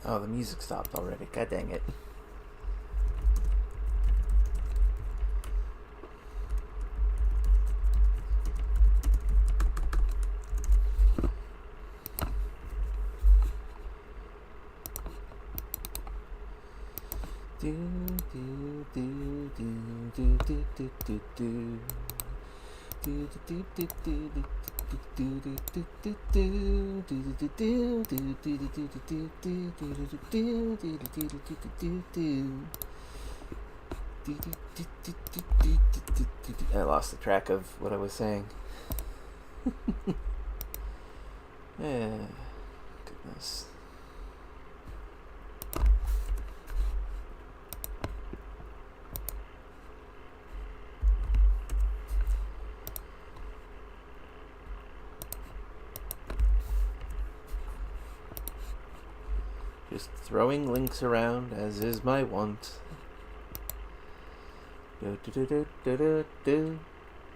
Oh, the music stopped already. God dang it. I lost the track of what I was saying. Goodness. Just throwing links around, as is my wont.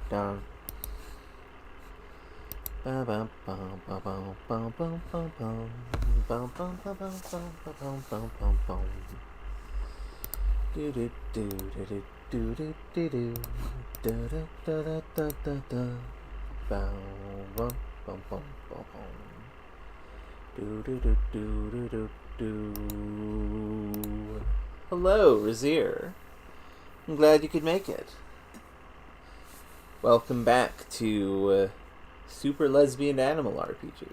Down. Hello, Razir. I'm glad you could make it. Welcome back to Super Lesbian Animal RPG.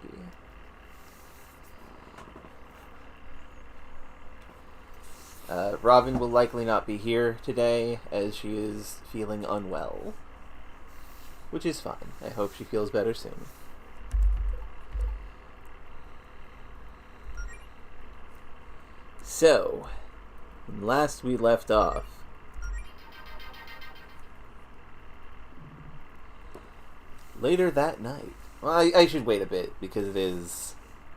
Robin will likely not be here today, as she is feeling unwell. Which is fine. I hope she feels better soon. So, when last we left off, later that night. Well, I should wait a bit, because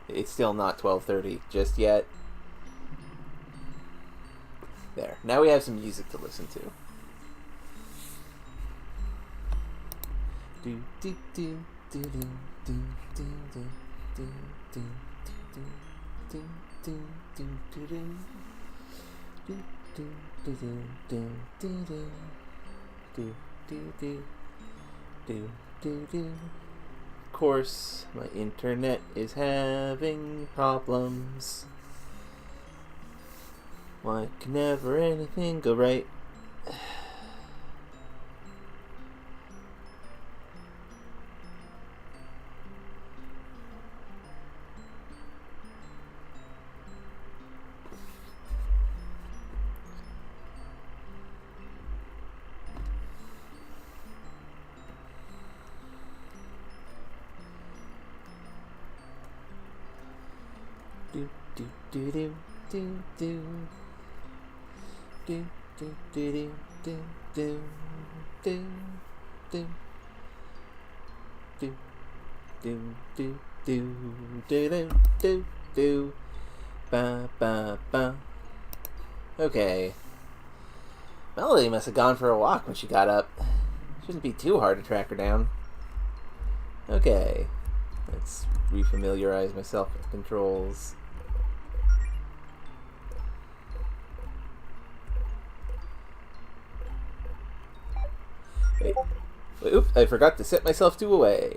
it's still not 12:30 just yet. There. Now we have some music to listen to. Of course, my internet is having problems. Why can never anything go right? Okay. Melody must have gone for a walk when she got up. Shouldn't be too hard to track her down. Okay. Let's refamiliarize myself with controls. Wait. Oops, I forgot to set myself to away.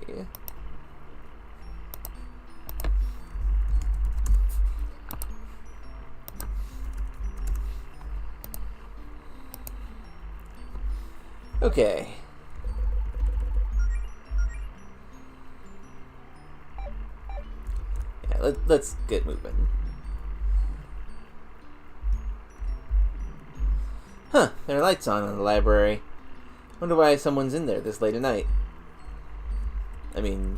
Okay. Yeah, let's get moving. Huh, there are lights on in the library. Wonder why someone's in there this late at night. I mean,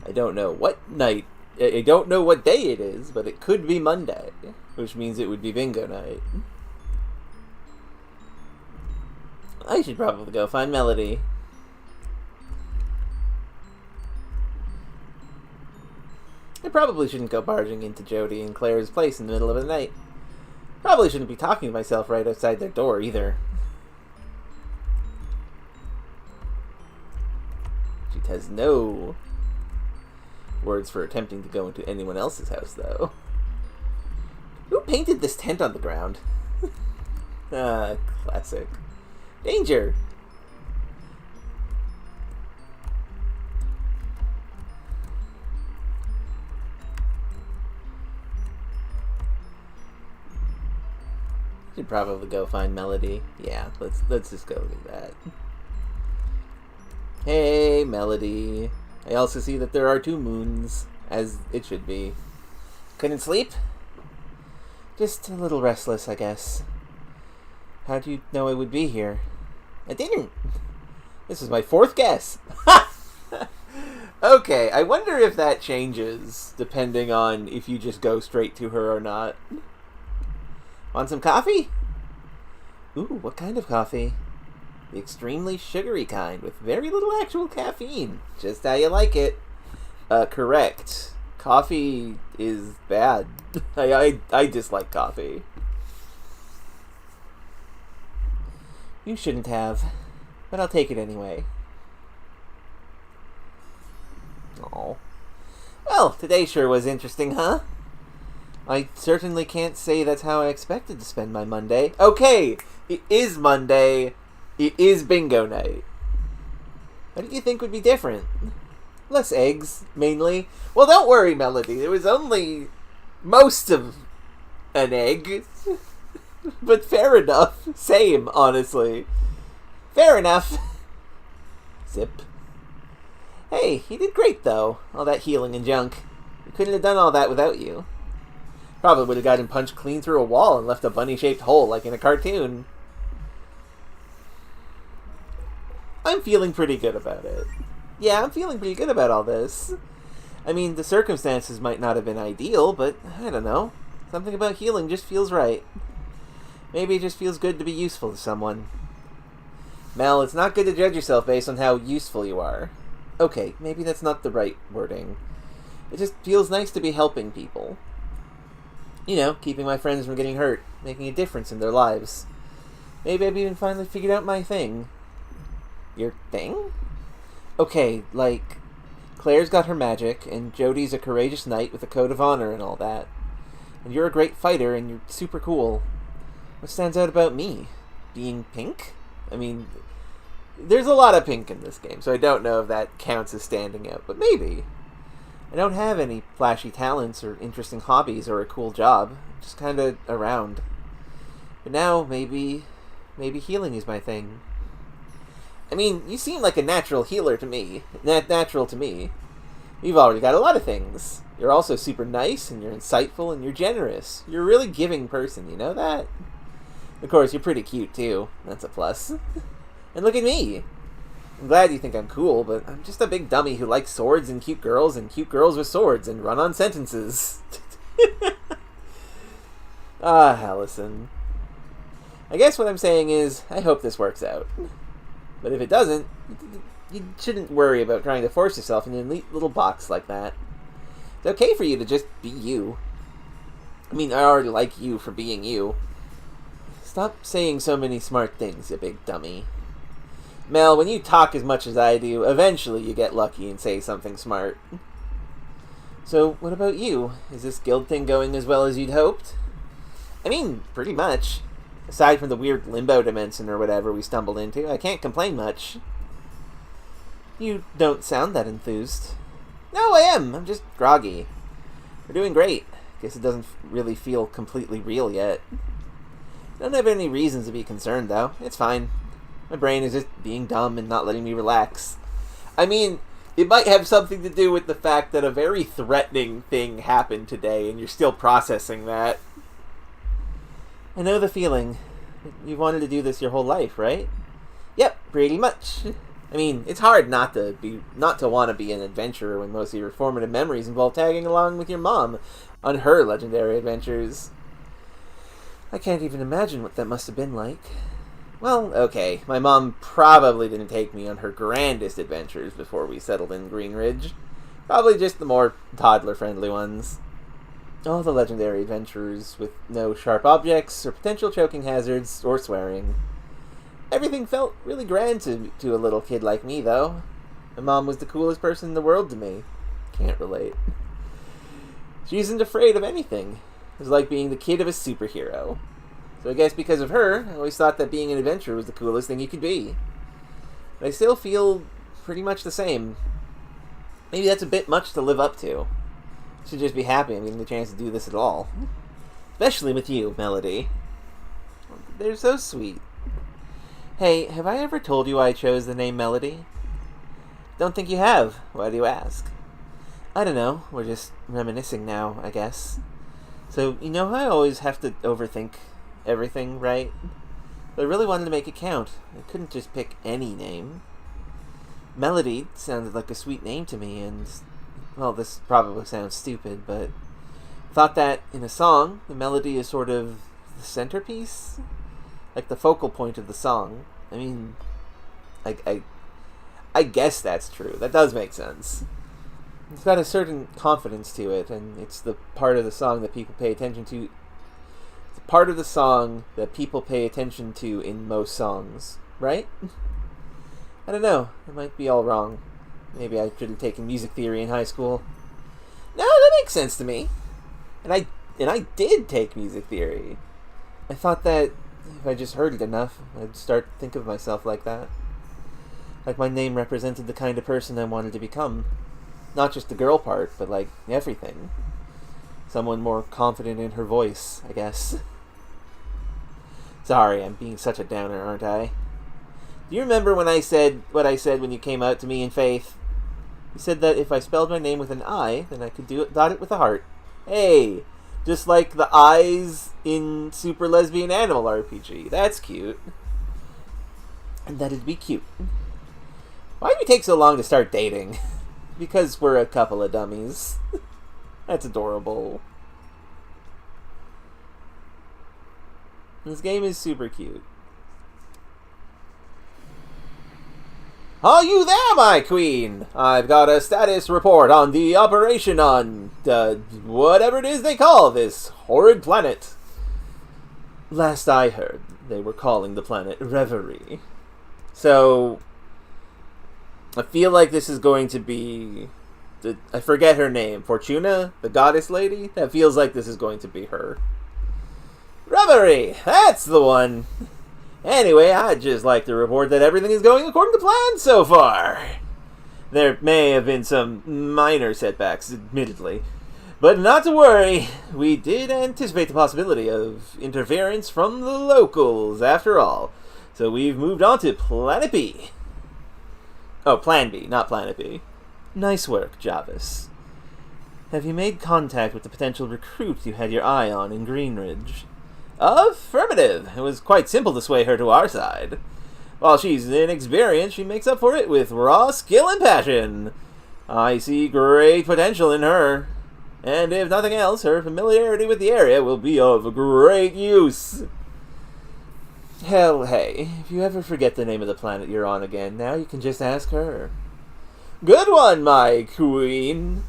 I don't know what night, I don't know what day it is, but it could be Monday, which means it would be bingo night. I should probably go find Melody. I probably shouldn't go barging into Jody and Claire's place in the middle of the night. Probably shouldn't be talking to myself right outside their door either. She has no words for attempting to go into anyone else's house, though. Who painted this tent on the ground? Classic. Danger! Should probably go find Melody. Yeah, let's just go do that. Hey, Melody. I also see that there are 2 moons, as it should be. Couldn't sleep? Just a little restless, I guess. How do you know I would be here? I didn't. This is my 4th guess. Okay, I wonder if that changes, depending on if you just go straight to her or not. Want some coffee? Ooh, what kind of coffee? The extremely sugary kind, with very little actual caffeine. Just how you like it. Correct. Coffee is bad. I dislike coffee. You shouldn't have, but I'll take it anyway. Oh. Well, today sure was interesting, huh? I certainly can't say that's how I expected to spend my Monday. Okay, it is Monday. It is bingo night. What did you think would be different? Less eggs, mainly. Well, don't worry, Melody. There was only most of an egg. But fair enough. Same, honestly. Fair enough. Zip. Hey, you did great, though. All that healing and junk. We couldn't have done all that without you. Probably would have gotten punched clean through a wall and left a bunny-shaped hole like in a cartoon. I'm feeling pretty good about it. Yeah, I'm feeling pretty good about all this. I mean, the circumstances might not have been ideal, but I don't know. Something about healing just feels right. Maybe it just feels good to be useful to someone. Mel, it's not good to judge yourself based on how useful you are. Okay, maybe that's not the right wording. It just feels nice to be helping people. You know, keeping my friends from getting hurt, making a difference in their lives. Maybe I've even finally figured out my thing. Your thing? Okay, like, Claire's got her magic, and Jodi's a courageous knight with a code of honor and all that. And you're a great fighter, and you're super cool. What stands out about me? Being pink? I mean, there's a lot of pink in this game, so I don't know if that counts as standing out, but maybe. I don't have any flashy talents or interesting hobbies or a cool job. I'm just kind of around. But now, maybe healing is my thing. I mean, you seem like a natural healer to me. Natural to me. You've already got a lot of things. You're also super nice, and you're insightful, and you're generous. You're a really giving person, you know that? Of course, you're pretty cute, too. That's a plus. And look at me. I'm glad you think I'm cool, but I'm just a big dummy who likes swords and cute girls with swords and run-on sentences. Allison. I guess what I'm saying is, I hope this works out. But if it doesn't, you shouldn't worry about trying to force yourself in a neat little box like that. It's okay for you to just be you. I mean, I already like you for being you. Stop saying so many smart things, you big dummy. Mel, when you talk as much as I do, eventually you get lucky and say something smart. So, what about you? Is this guild thing going as well as you'd hoped? I mean, pretty much. Aside from the weird limbo dimension or whatever we stumbled into, I can't complain much. You don't sound that enthused. No, I am. I'm just groggy. We're doing great. Guess it doesn't really feel completely real yet. Don't have any reasons to be concerned, though. It's fine. My brain is just being dumb and not letting me relax. I mean, it might have something to do with the fact that a very threatening thing happened today and you're still processing that. I know the feeling. You've wanted to do this your whole life, right? Yep, pretty much. I mean, it's hard not to want to be an adventurer when most of your formative memories involve tagging along with your mom on her legendary adventures. I can't even imagine what that must have been like. Well, okay, my mom probably didn't take me on her grandest adventures before we settled in Green Ridge. Probably just the more toddler-friendly ones. All the legendary adventures with no sharp objects or potential choking hazards or swearing. Everything felt really grand to a little kid like me, though. My mom was the coolest person in the world to me. Can't relate. She isn't afraid of anything. It's like being the kid of a superhero. So I guess because of her, I always thought that being an adventurer was the coolest thing you could be. But I still feel pretty much the same. Maybe that's a bit much to live up to. I should just be happy I'm getting the chance to do this at all. Especially with you, Melody. They're so sweet. Hey, have I ever told you I chose the name Melody? Don't think you have. Why do you ask? I don't know. We're just reminiscing now, I guess. So, you know how I always have to overthink everything, right? But I really wanted to make it count. I couldn't just pick any name. Melody sounded like a sweet name to me, and, well, this probably sounds stupid, but I thought that in a song, the melody is sort of the centerpiece? Like the focal point of the song. I mean, I guess that's true. That does make sense. It's got a certain confidence to it, and it's the part of the song that people pay attention to. It's the part of the song that people pay attention to in most songs, right? I don't know. I might be all wrong. Maybe I should have taken music theory in high school. No, that makes sense to me. And I did take music theory. I thought that if I just heard it enough, I'd start to think of myself like that. Like my name represented the kind of person I wanted to become. Not just the girl part, but like everything. Someone more confident in her voice, I guess. Sorry, I'm being such a downer, aren't I? Do you remember when I said what I said when you came out to me in Faith? You said that if I spelled my name with an I, then I could dot it with a heart. Hey! Just like the eyes in Super Lesbian Animal RPG. That's cute. And that'd be cute. Why do we take so long to start dating? Because we're a couple of dummies. That's adorable. This game is super cute. Are you there, my queen? I've got a status report on the operation on, whatever it is they call this horrid planet. Last I heard, they were calling the planet Reverie. So, I feel like this is going to be, I forget her name, Fortuna, the goddess lady? That feels like this is going to be her. Reverie! That's the one! Anyway, I'd just like to report that everything is going according to plan so far. There may have been some minor setbacks, admittedly. But not to worry, we did anticipate the possibility of interference from the locals, after all. So we've moved on to Planet B. Oh, Plan B, not Planet B. Nice work, Jarvis. Have you made contact with the potential recruit you had your eye on in Greenridge? Affirmative. It was quite simple to sway her to our side. While she's inexperienced, she makes up for it with raw skill and passion. I see great potential in her. And if nothing else, her familiarity with the area will be of great use. Hell, hey, if you ever forget the name of the planet you're on again, now you can just ask her. Good one, my queen.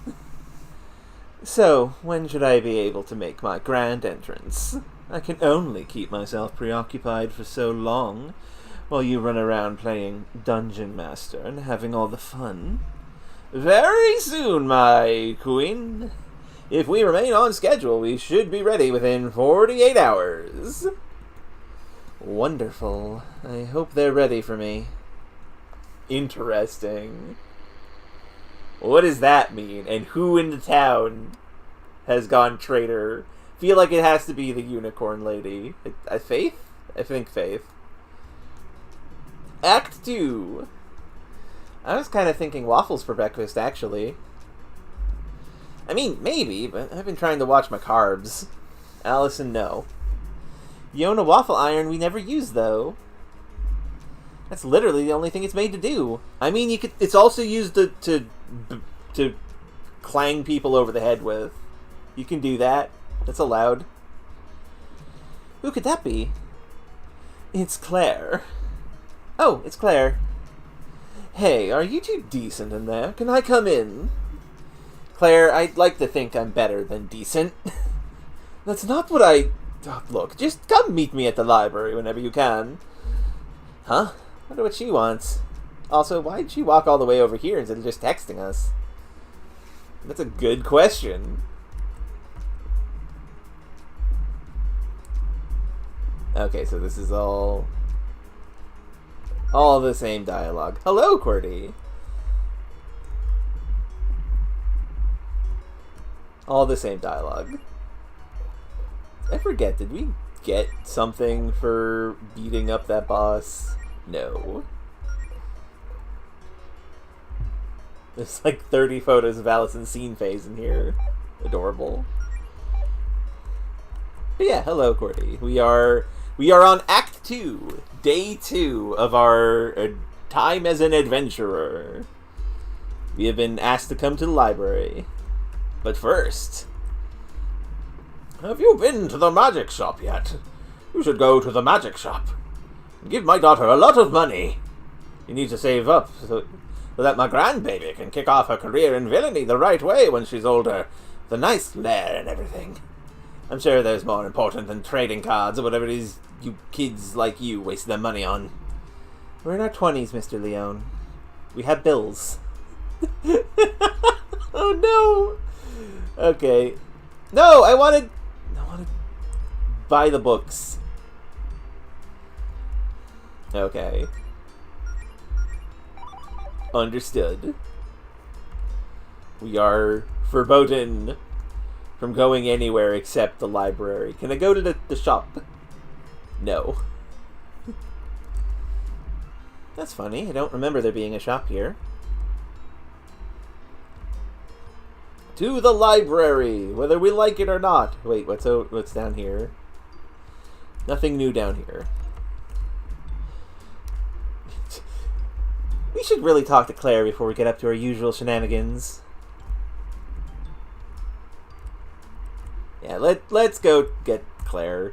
So, when should I be able to make my grand entrance? I can only keep myself preoccupied for so long, while you run around playing Dungeon Master and having all the fun. Very soon, my queen. If we remain on schedule, we should be ready within 48 hours. Wonderful. I hope they're ready for me. Interesting. What does that mean? And who in the town has gone traitor? Feel like it has to be the unicorn lady. Faith? I think Faith. Act 2. I was kind of thinking waffles for breakfast, actually. I mean, maybe, but I've been trying to watch my carbs. Allison, no. You own a waffle iron we never use, though. That's literally the only thing it's made to do. I mean, you could. It's also used to clang people over the head with. You can do that. That's allowed. Who could that be? It's Claire. Oh, it's Claire. Hey, are you two decent in there? Can I come in? Claire, I'd like to think I'm better than decent. That's not what I... Oh, look, just come meet me at the library whenever you can. Huh? Wonder what she wants. Also, why'd she walk all the way over here instead of just texting us? That's a good question. Okay, so this is all the same dialogue. Hello, QWERTY. All the same dialogue. I forget, did we get something for beating up that boss? No. There's like 30 photos of Allison's scene phase in here. Adorable. But yeah, hello, QWERTY. We are on Act 2, Day 2 of our time as an adventurer. We have been asked to come to the library. But first, have you been to the magic shop yet? You should go to the magic shop. Give my daughter a lot of money. You need to save up so that my grandbaby can kick off her career in villainy the right way when she's older. The nice lair and everything. I'm sure there's more important than trading cards or whatever it is you kids like you waste their money on. We're in our 20s, Mr. Leone. We have bills. Oh no! Okay. No, I want to buy the books. Okay. Understood. We are verboten from going anywhere except the library. Can I go to the shop? No. That's funny. I don't remember there being a shop here. To the library, whether we like it or not. Wait, what's down here? Nothing new down here. We should really talk to Claire before we get up to our usual shenanigans. Yeah, let's go get Claire.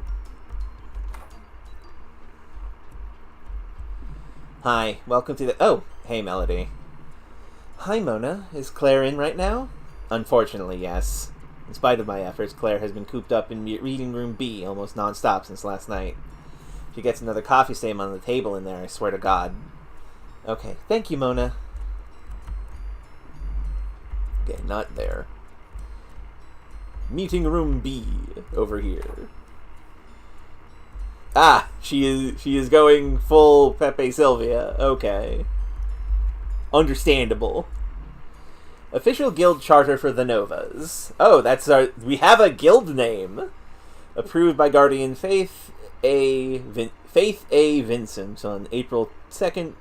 Hi, welcome to the... Oh, hey, Melody. Hi, Mona. Is Claire in right now? Unfortunately, yes. In spite of my efforts, Claire has been cooped up in reading room B almost non-stop since last night. If she gets another coffee stain on the table in there, I swear to God. Okay, thank you, Mona. Okay, not there. Meeting room B, over here. Ah, she is going full Pepe Sylvia. Okay. Understandable. Official guild charter for the Novas. Oh, that's we have a guild name. Approved by Guardian Faith A. Vincent on April 2nd,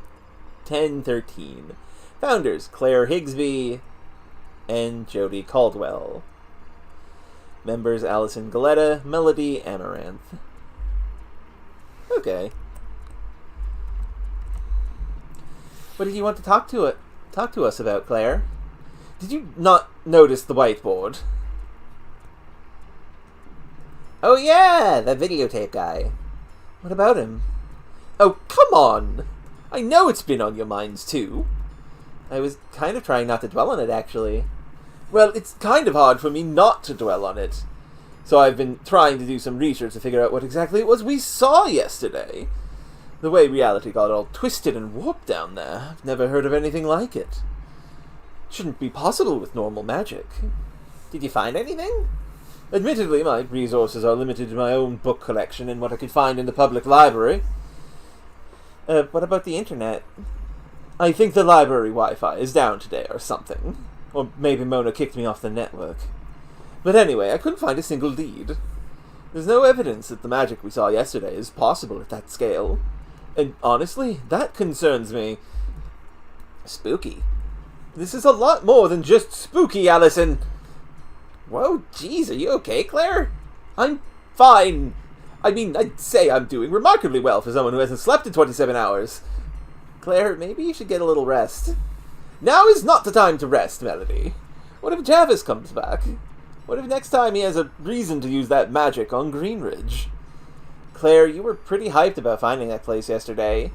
1013. Founders, Claire Higsby and Jody Caldwell. Members, Allison Galetta, Melody Amaranth. Okay. What did you want to talk to us about, Claire? Did you not notice the whiteboard? Oh yeah, that videotape guy. What about him? Oh, come on! I know it's been on your minds too. I was kind of trying not to dwell on it, actually. Well, it's kind of hard for me not to dwell on it. So I've been trying to do some research to figure out what exactly it was we saw yesterday. The way reality got all twisted and warped down there, I've never heard of anything like it. Shouldn't be possible with normal magic. Did you find anything? Admittedly, my resources are limited to my own book collection and what I could find in the public library. What about the internet? I think the library Wi-Fi is down today or something. Or maybe Mona kicked me off the network. But anyway, I couldn't find a single lead. There's no evidence that the magic we saw yesterday is possible at that scale. And honestly, that concerns me. Spooky. This is a lot more than just spooky, Allison. Whoa, jeez, are you okay, Claire? I'm fine. I mean, I'd say I'm doing remarkably well for someone who hasn't slept in 27 hours. Claire, maybe you should get a little rest. Now is not the time to rest, Melody. What if Javis comes back? What if next time he has a reason to use that magic on Greenridge? Claire, you were pretty hyped about finding that place yesterday.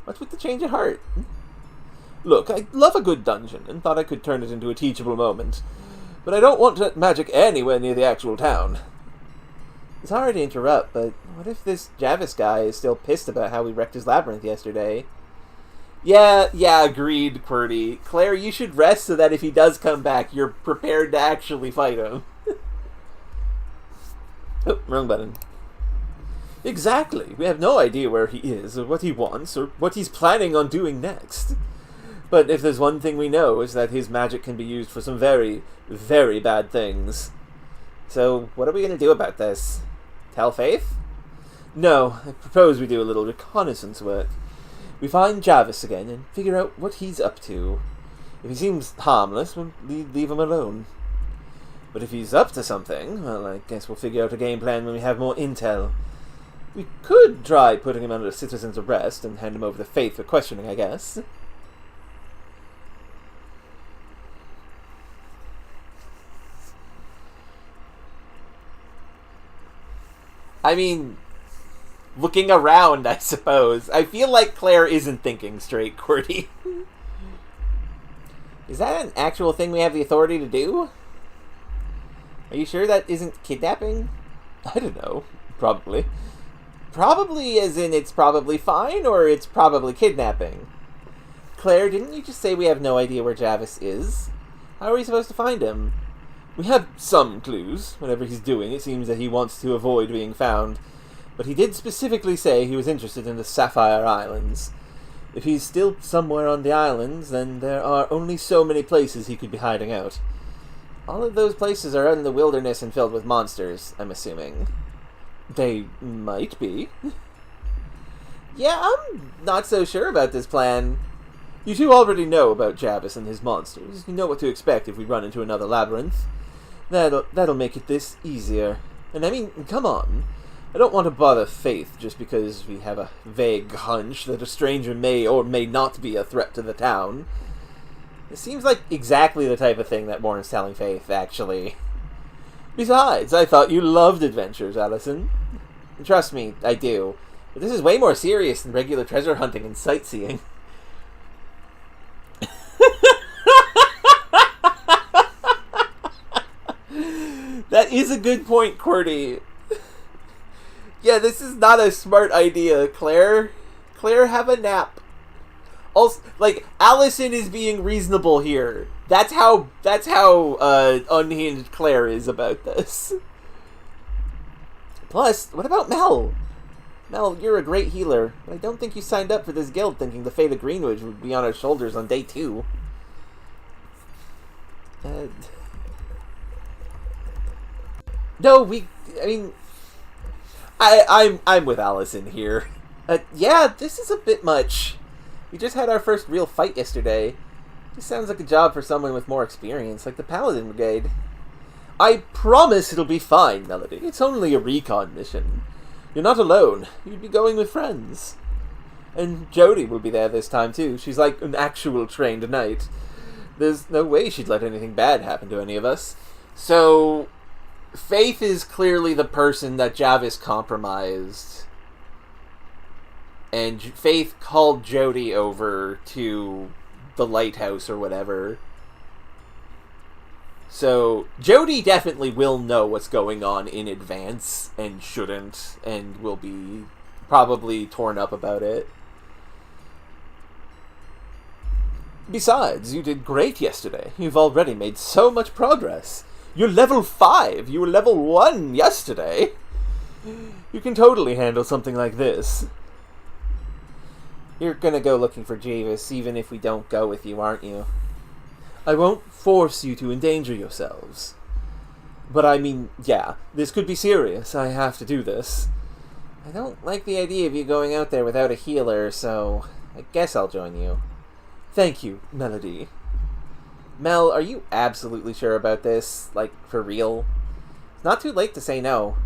What's with the change of heart? Look, I love a good dungeon, and thought I could turn it into a teachable moment. But I don't want that magic anywhere near the actual town. It's hard to interrupt, but what if this Javis guy is still pissed about how we wrecked his labyrinth yesterday? Yeah, agreed, QWERTY. Claire, you should rest so that if he does come back, you're prepared to actually fight him. Oh, wrong button. Exactly. We have no idea where he is, or what he wants, or what he's planning on doing next. But if there's one thing we know, is that his magic can be used for some very, very bad things. So, what are we going to do about this? Tell Faith? No, I propose we do a little reconnaissance work. We find Jarvis again and figure out what he's up to. If he seems harmless, we'll leave him alone. But if he's up to something, well, I guess we'll figure out a game plan when we have more intel. We could try putting him under citizen's arrest and hand him over to Faith for questioning, I guess. I mean, looking around, I suppose. I feel like Claire isn't thinking straight, QWERTY. Is that an actual thing we have the authority to do? Are you sure that isn't kidnapping? I don't know. Probably. Probably as in it's probably fine, or it's probably kidnapping? Claire, didn't you just say we have no idea where Jarvis is? How are we supposed to find him? We have some clues. Whatever he's doing, it seems that he wants to avoid being found. But he did specifically say he was interested in the Sapphire Islands. If he's still somewhere on the islands, then there are only so many places he could be hiding out. All of those places are out in the wilderness and filled with monsters, I'm assuming. They might be. Yeah, I'm not so sure about this plan. You two already know about Jarvis and his monsters. You know what to expect if we run into another labyrinth. That'll make it this easier. And I mean, come on. I don't want to bother Faith just because we have a vague hunch that a stranger may or may not be a threat to the town. It seems like exactly the type of thing that Warren's telling Faith, actually. Besides, I thought you loved adventures, Allison. And trust me, I do. But this is way more serious than regular treasure hunting and sightseeing. That is a good point, QWERTY. Yeah, this is not a smart idea, Claire. Claire, have a nap. Also, like, Allison is being reasonable here. That's how unhinged Claire is about this. Plus, what about Mel? Mel, you're a great healer, but I don't think you signed up for this guild thinking the fate of Greenwich would be on our shoulders on day 2. No, I'm with Allison here. Yeah, this is a bit much. We just had our first real fight yesterday. This sounds like a job for someone with more experience, like the Paladin Brigade. I promise it'll be fine, Melody. It's only a recon mission. You're not alone. You'd be going with friends. And Jody will be there this time, too. She's like an actual trained knight. There's no way she'd let anything bad happen to any of us. So, Faith is clearly the person that Jarvis compromised. And Faith called Jody over to the lighthouse or whatever. So, Jody definitely will know what's going on in advance, and shouldn't, and will be probably torn up about it. Besides, you did great yesterday. You've already made so much progress. You're level 5. You were level 1 yesterday. You can totally handle something like this. You're gonna go looking for Jarvis, even if we don't go with you, aren't you? I won't force you to endanger yourselves. But I mean, yeah, this could be serious. I have to do this. I don't like the idea of you going out there without a healer, so I guess I'll join you. Thank you, Melody. Mel, are you absolutely sure about this? Like, for real? It's not too late to say no.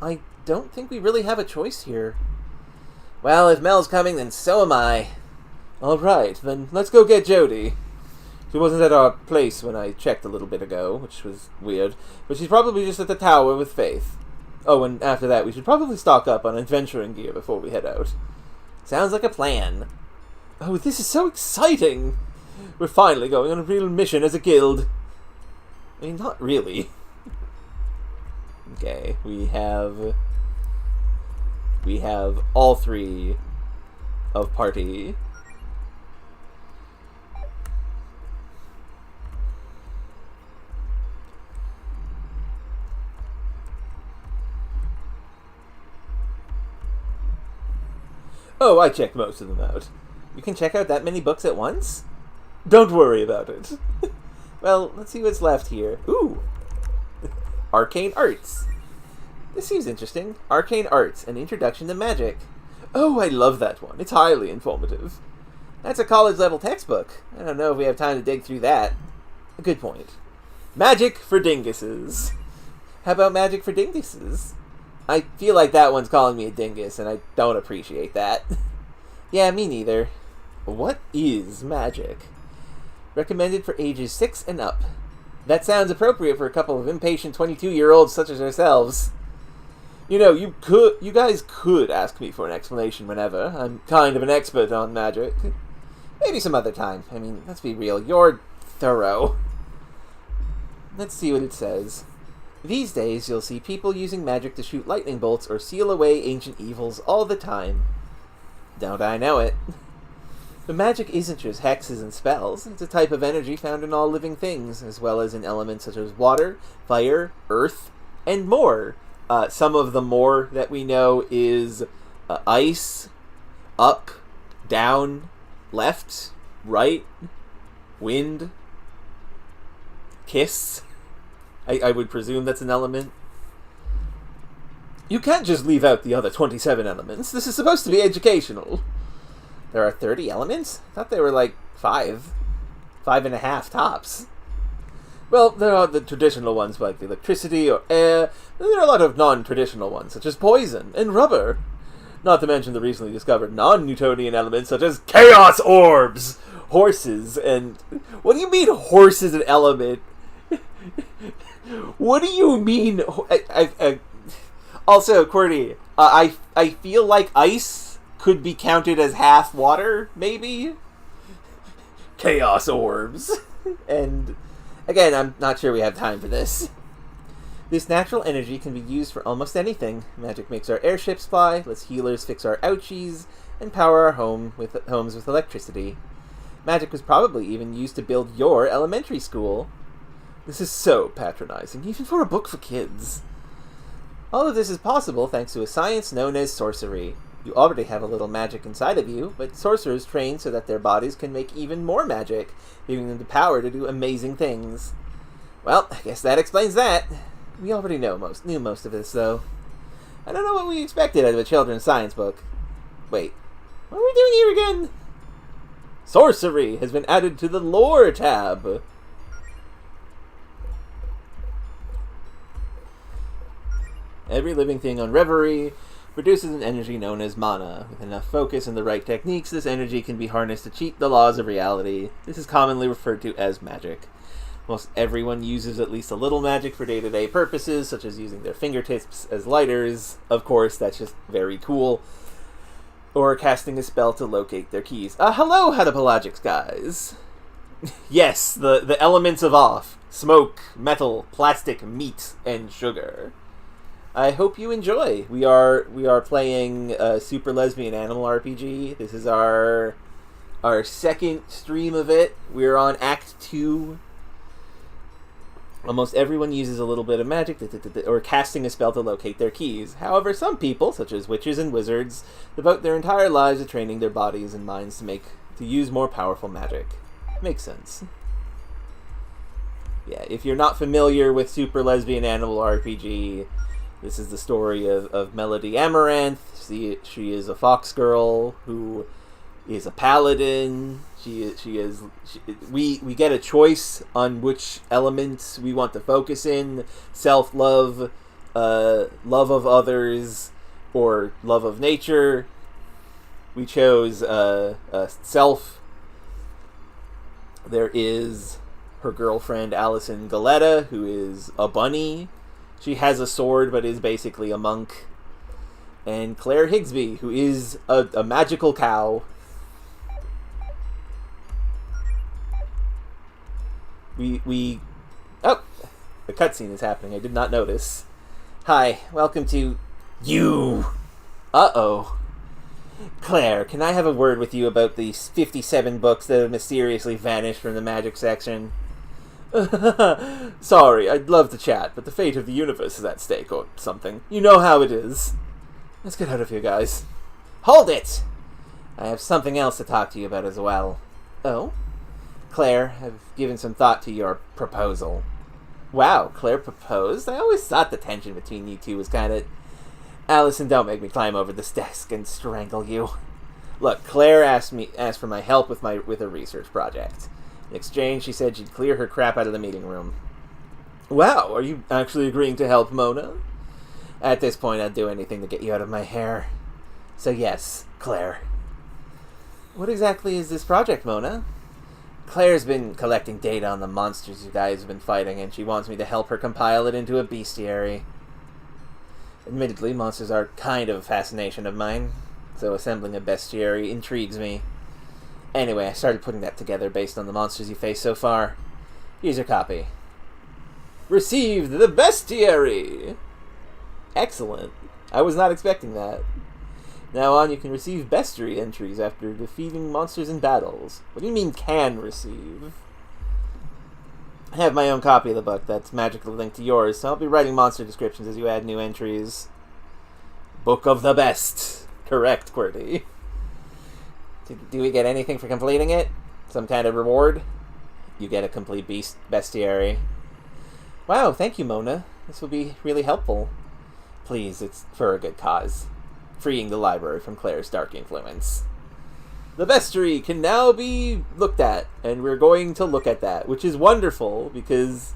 I don't think we really have a choice here. Well, if Mel's coming, then so am I. Alright, then let's go get Jody. She wasn't at our place when I checked a little bit ago, which was weird, but she's probably just at the tower with Faith. Oh, and after that, we should probably stock up on adventuring gear before we head out. Sounds like a plan. Oh, this is so exciting! We're finally going on a real mission as a guild. I mean, not really. Okay, we have all 3 of party. Oh, I checked most of them out. You can check out that many books at once? Don't worry about it. Well, let's see what's left here. Ooh! Arcane Arts. This seems interesting. Arcane Arts, an introduction to magic. Oh, I love that one. It's highly informative. That's a college-level textbook. I don't know if we have time to dig through that. A good point. Magic for dinguses. How about magic for dinguses? I feel like that one's calling me a dingus, and I don't appreciate that. Yeah, me neither. What is magic? Recommended for ages 6 and up. That sounds appropriate for a couple of impatient 22-year-olds such as ourselves. You know, you guys could ask me for an explanation whenever. I'm kind of an expert on magic. Maybe some other time. I mean, let's be real. You're thorough. Let's see what it says. These days, you'll see people using magic to shoot lightning bolts or seal away ancient evils all the time. Don't I know it? But magic isn't just hexes and spells. It's a type of energy found in all living things, as well as in elements such as water, fire, earth, and more. Some of the more that we know is ice, up, down, left, right, wind, kiss. I would presume that's an element. You can't just leave out the other 27 elements. This is supposed to be educational. There are 30 elements? I thought they were like 5. 5.5 tops. Well, there are the traditional ones like electricity or air. There are a lot of non-traditional ones, such as poison and rubber. Not to mention the recently discovered non-Newtonian elements, such as chaos orbs, horses, and... What do you mean horse is an element? What do you mean? Also, Qwerty, I feel like ice could be counted as half water, maybe? Chaos orbs. And, again, I'm not sure we have time for this. This natural energy can be used for almost anything. Magic makes our airships fly, lets healers fix our ouchies, and power our homes with electricity. Magic was probably even used to build your elementary school. This is so patronizing, even for a book for kids. All of this is possible thanks to a science known as sorcery. You already have a little magic inside of you, but sorcerers train so that their bodies can make even more magic, giving them the power to do amazing things. Well, I guess that explains that. We already knew most of this, though. I don't know what we expected out of a children's science book. Wait, what are we doing here again? Sorcery has been added to the lore tab. Every living thing on Reverie produces an energy known as mana. With enough focus and the right techniques, this energy can be harnessed to cheat the laws of reality. This is commonly referred to as magic. Most everyone uses at least a little magic for day-to-day purposes, such as using their fingertips as lighters. Of course, that's just very cool. Or casting a spell to locate their keys. Hello, Hadapelagics guys! Yes, the elements of off. Smoke, metal, plastic, meat, and sugar. I hope you enjoy. We are playing Super Lesbian Animal RPG. This is our second stream of it. We're on Act 2. Almost everyone uses a little bit of magic or casting a spell to locate their keys. However, some people, such as witches and wizards, devote their entire lives to training their bodies and minds to use more powerful magic. Makes sense. Yeah, if you're not familiar with Super Lesbian Animal RPG, this is the story of Melody Amaranth. She is a fox girl who is a paladin. We get a choice on which elements we want to focus in: self-love, love of others, or love of nature. We chose self. There is her girlfriend Allison Galetta, who is a bunny. She has a sword, but is basically a monk. And Claire Higsby, who is a magical cow. Oh! The cutscene is happening. I did not notice. Hi, welcome to... You! Uh-oh. Claire, can I have a word with you about these 57 books that have mysteriously vanished from the magic section? Sorry, I'd love to chat, but the fate of the universe is at stake, or something. You know how it is. Let's get out of here, guys. Hold it! I have something else to talk to you about as well. Oh? Claire, I've given some thought to your proposal. Wow, Claire proposed? I always thought the tension between you two was kind of... Allison, don't make me climb over this desk and strangle you. Look, Claire asked for my help with a research project. In exchange, she said she'd clear her crap out of the meeting room. Wow, are you actually agreeing to help Mona? At this point, I'd do anything to get you out of my hair. So yes, Claire. What exactly is this project, Mona? Claire's been collecting data on the monsters you guys have been fighting, and she wants me to help her compile it into a bestiary. Admittedly, monsters are kind of a fascination of mine, so assembling a bestiary intrigues me. Anyway, I started putting that together based on the monsters you faced so far. Here's your copy. Received the bestiary! Excellent. I was not expecting that. Now on, you can receive bestiary entries after defeating monsters in battles. What do you mean, can receive? I have my own copy of the book that's magically linked to yours, so I'll be writing monster descriptions as you add new entries. Book of the Best. Correct, QWERTY. Do we get anything for completing it? Some kind of reward? You get a complete bestiary. Wow, thank you, Mona. This will be really helpful. Please, it's for a good cause. Freeing the library from Claire's dark influence. The bestiary can now be looked at, and we're going to look at that, which is wonderful, because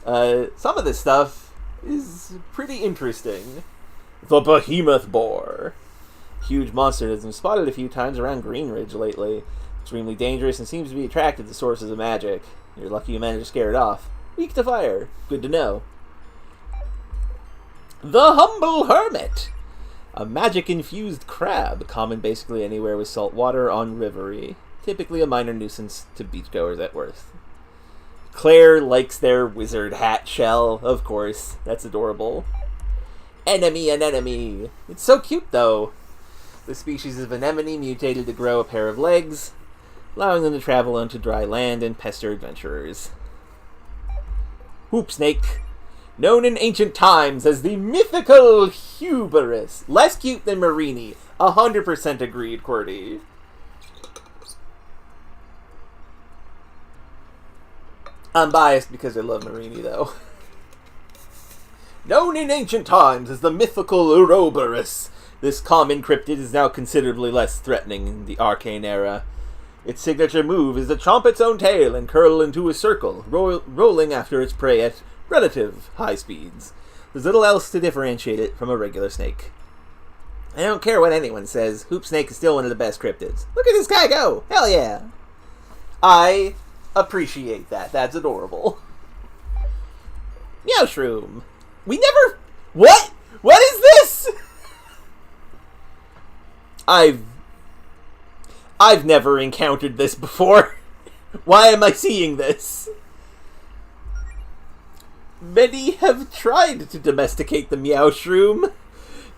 some of this stuff is pretty interesting. The behemoth boar. Huge monster that's been spotted a few times around Greenridge lately. Extremely dangerous and seems to be attracted to sources of magic. You're lucky you managed to scare it off. Weak to fire. Good to know. The humble hermit. A magic-infused crab, common basically anywhere with salt water on Rivery. Typically a minor nuisance to beachgoers at worst. Claire likes their wizard hat shell, of course. That's adorable. Enemy anemone. It's so cute, though. The species of anemone mutated to grow a pair of legs, allowing them to travel onto dry land and pester adventurers. Hoop snake. Known in ancient times as the mythical Huberus. Less cute than Marini. 100% agreed, QWERTY. I'm biased because I love Marini, though. Known in ancient times as the mythical Ouroboros, this common cryptid is now considerably less threatening in the arcane era. Its signature move is to chomp its own tail and curl into a circle, rolling after its prey at relative high speeds. There's little else to differentiate it from a regular snake. I don't care what anyone says, Hoop Snake is still one of the best cryptids. Look at this guy go! Hell yeah! I appreciate that. That's adorable. Meowshroom. We never... What? What is this? I've never encountered this before. Why am I seeing this? Many have tried to domesticate the Meowshroom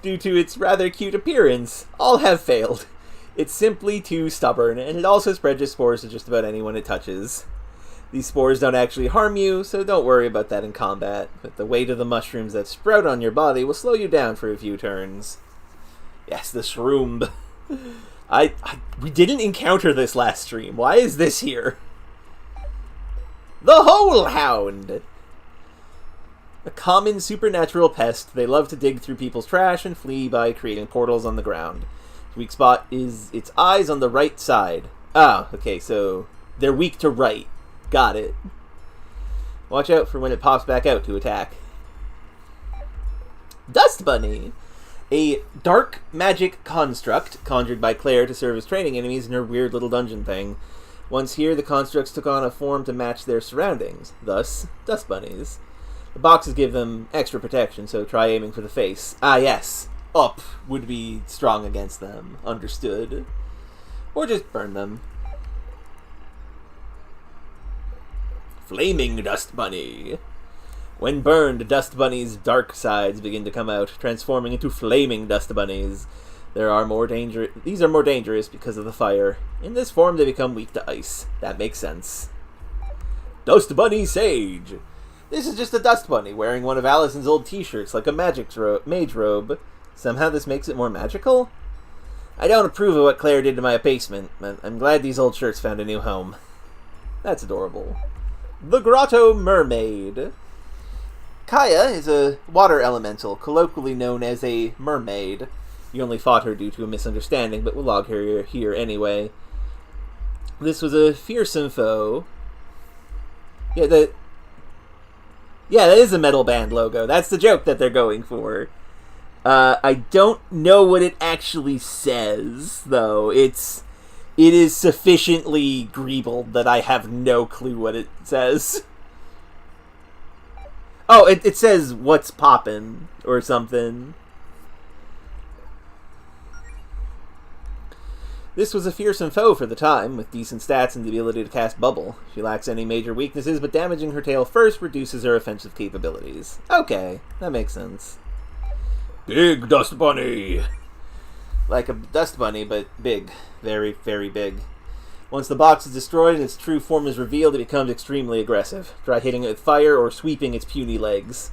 due to its rather cute appearance. All have failed. It's simply too stubborn, and it also spreads its spores to just about anyone it touches. These spores don't actually harm you, so don't worry about that in combat, but the weight of the mushrooms that sprout on your body will slow you down for a few turns. Yes, the shroom. We didn't encounter this last stream. Why is this here? The Hole Hound. A common supernatural pest, they love to dig through people's trash and flee by creating portals on the ground. Its weak spot is its eyes on the right side. Ah, okay, so they're weak to right. Got it. Watch out for when it pops back out to attack. Dust Bunny. A dark magic construct conjured by Claire to serve as training enemies in her weird little dungeon thing. Once here, the constructs took on a form to match their surroundings. Thus, Dust Bunnies. The boxes give them extra protection, so try aiming for the face. Ah, yes. Up would be strong against them. Understood. Or just burn them. Flaming Dust Bunny. When burned, Dust Bunny's dark sides begin to come out, transforming into flaming Dust Bunnies. These are more dangerous because of the fire. In this form, they become weak to ice. That makes sense. Dust Bunny Sage. This is just a Dust Bunny wearing one of Allison's old t-shirts like a mage robe. Somehow this makes it more magical? I don't approve of what Claire did to my basement, but I'm glad these old shirts found a new home. That's adorable. The Grotto Mermaid. Kaya is a water elemental, colloquially known as a mermaid. You only fought her due to a misunderstanding, but we'll log her here anyway. This was a fearsome foe. Yeah, that is a metal band logo. That's the joke that they're going for. I don't know what it actually says, though. It is sufficiently greebled that I have no clue what it says. Oh, it says, "What's poppin'?" or something. This was a fearsome foe for the time, with decent stats and the ability to cast Bubble. She lacks any major weaknesses, but damaging her tail first reduces her offensive capabilities. Okay, that makes sense. Big Dust Bunny! Like a dust bunny, but big. Very, very big. Once the box is destroyed and its true form is revealed, it becomes extremely aggressive. Try hitting it with fire or sweeping its puny legs.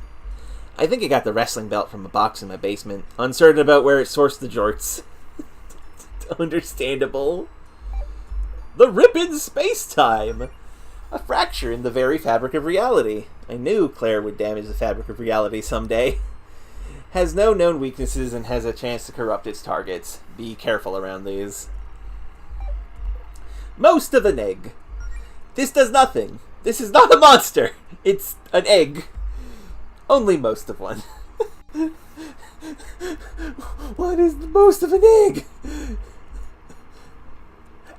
I think I got the wrestling belt from a box in my basement. Uncertain about where it sourced the jorts. Understandable. The Ripid Space-Time! A fracture in the very fabric of reality. I knew Claire would damage the fabric of reality someday. Has no known weaknesses and has a chance to corrupt its targets. Be careful around these. Most of an egg. This does nothing. This is not a monster. It's an egg. Only most of one. What is the most of an egg?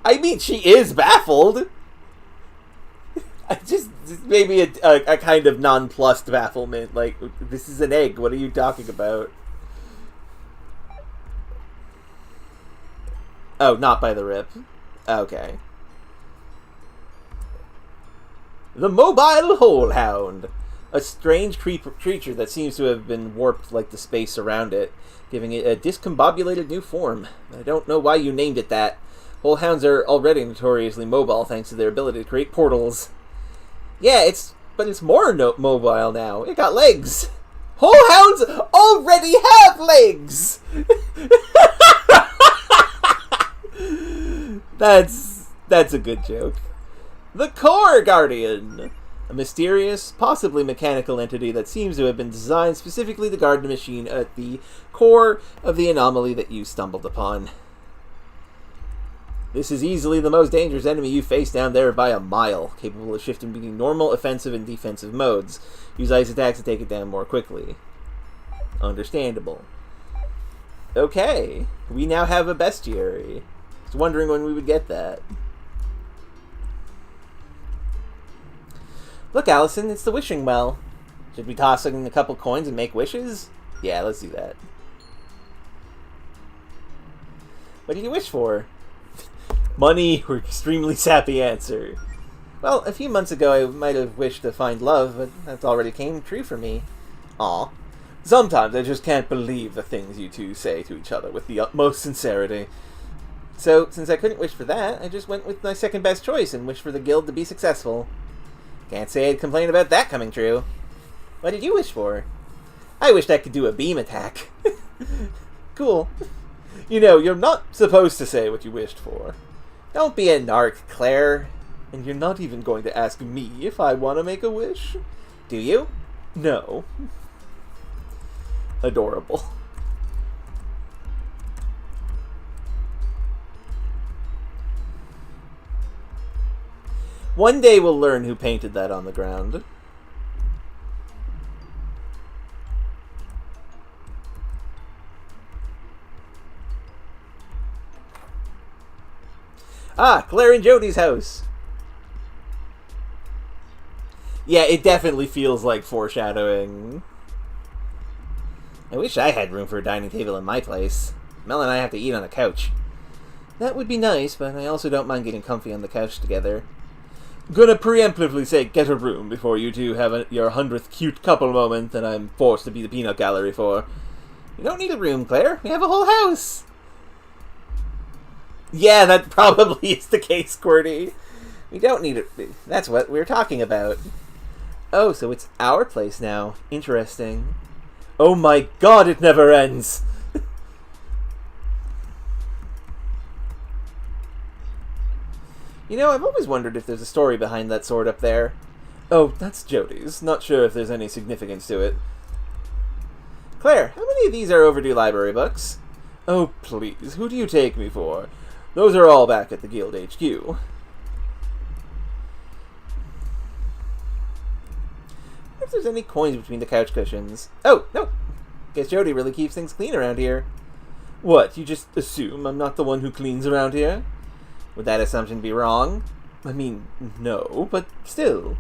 I mean, she is baffled. Maybe a kind of nonplussed bafflement. Like, this is an egg. What are you talking about? Oh, not by the rip. Okay. The Mobile Hole Hound. A strange creature that seems to have been warped like the space around it, giving it a discombobulated new form. I don't know why you named it that. Hole hounds are already notoriously mobile thanks to their ability to create portals. Yeah, but it's more mobile now. It got legs. Hole hounds already have legs! That's a good joke. The Core Guardian. A mysterious, possibly mechanical entity that seems to have been designed specifically to guard the machine at the core of the anomaly that you stumbled upon. This is easily the most dangerous enemy you face down there by a mile, capable of shifting between normal, offensive, and defensive modes. Use ice attacks to take it down more quickly. Understandable. Okay, we now have a bestiary. I was wondering when we would get that. Look, Allison, it's the wishing well. Should we toss in a couple coins and make wishes? Yeah, let's do that. What do you wish for? Money or extremely sappy answer. Well, a few months ago I might have wished to find love, but that's already came true for me. Aw. Sometimes I just can't believe the things you two say to each other with the utmost sincerity. So, since I couldn't wish for that, I just went with my second best choice and wished for the guild to be successful. Can't say I'd complain about that coming true. What did you wish for? I wished I could do a beam attack. Cool. You know, you're not supposed to say what you wished for. Don't be a narc, Claire. And you're not even going to ask me if I want to make a wish. Do you? No. Adorable. One day we'll learn who painted that on the ground. Ah, Claire and Jody's house. Yeah, it definitely feels like foreshadowing. I wish I had room for a dining table in my place. Mel and I have to eat on a couch. That would be nice, but I also don't mind getting comfy on the couch together. Gonna preemptively say get a room before you two have your 100th cute couple moment that I'm forced to be the peanut gallery for. You don't need a room, Claire. We have a whole house. Yeah, that probably is the case, Squirty. We don't need it. That's what we're talking about. Oh, so it's our place now. Interesting. Oh my god, it never ends! You know, I've always wondered if there's a story behind that sword up there. Oh, that's Jodi's. Not sure if there's any significance to it. Claire, how many of these are overdue library books? Oh, please, who do you take me for? Those are all back at the Guild HQ. If there's any coins between the couch cushions. Oh, no! Guess Jodi really keeps things clean around here. What, you just assume I'm not the one who cleans around here? Would that assumption be wrong? I mean, no, but still.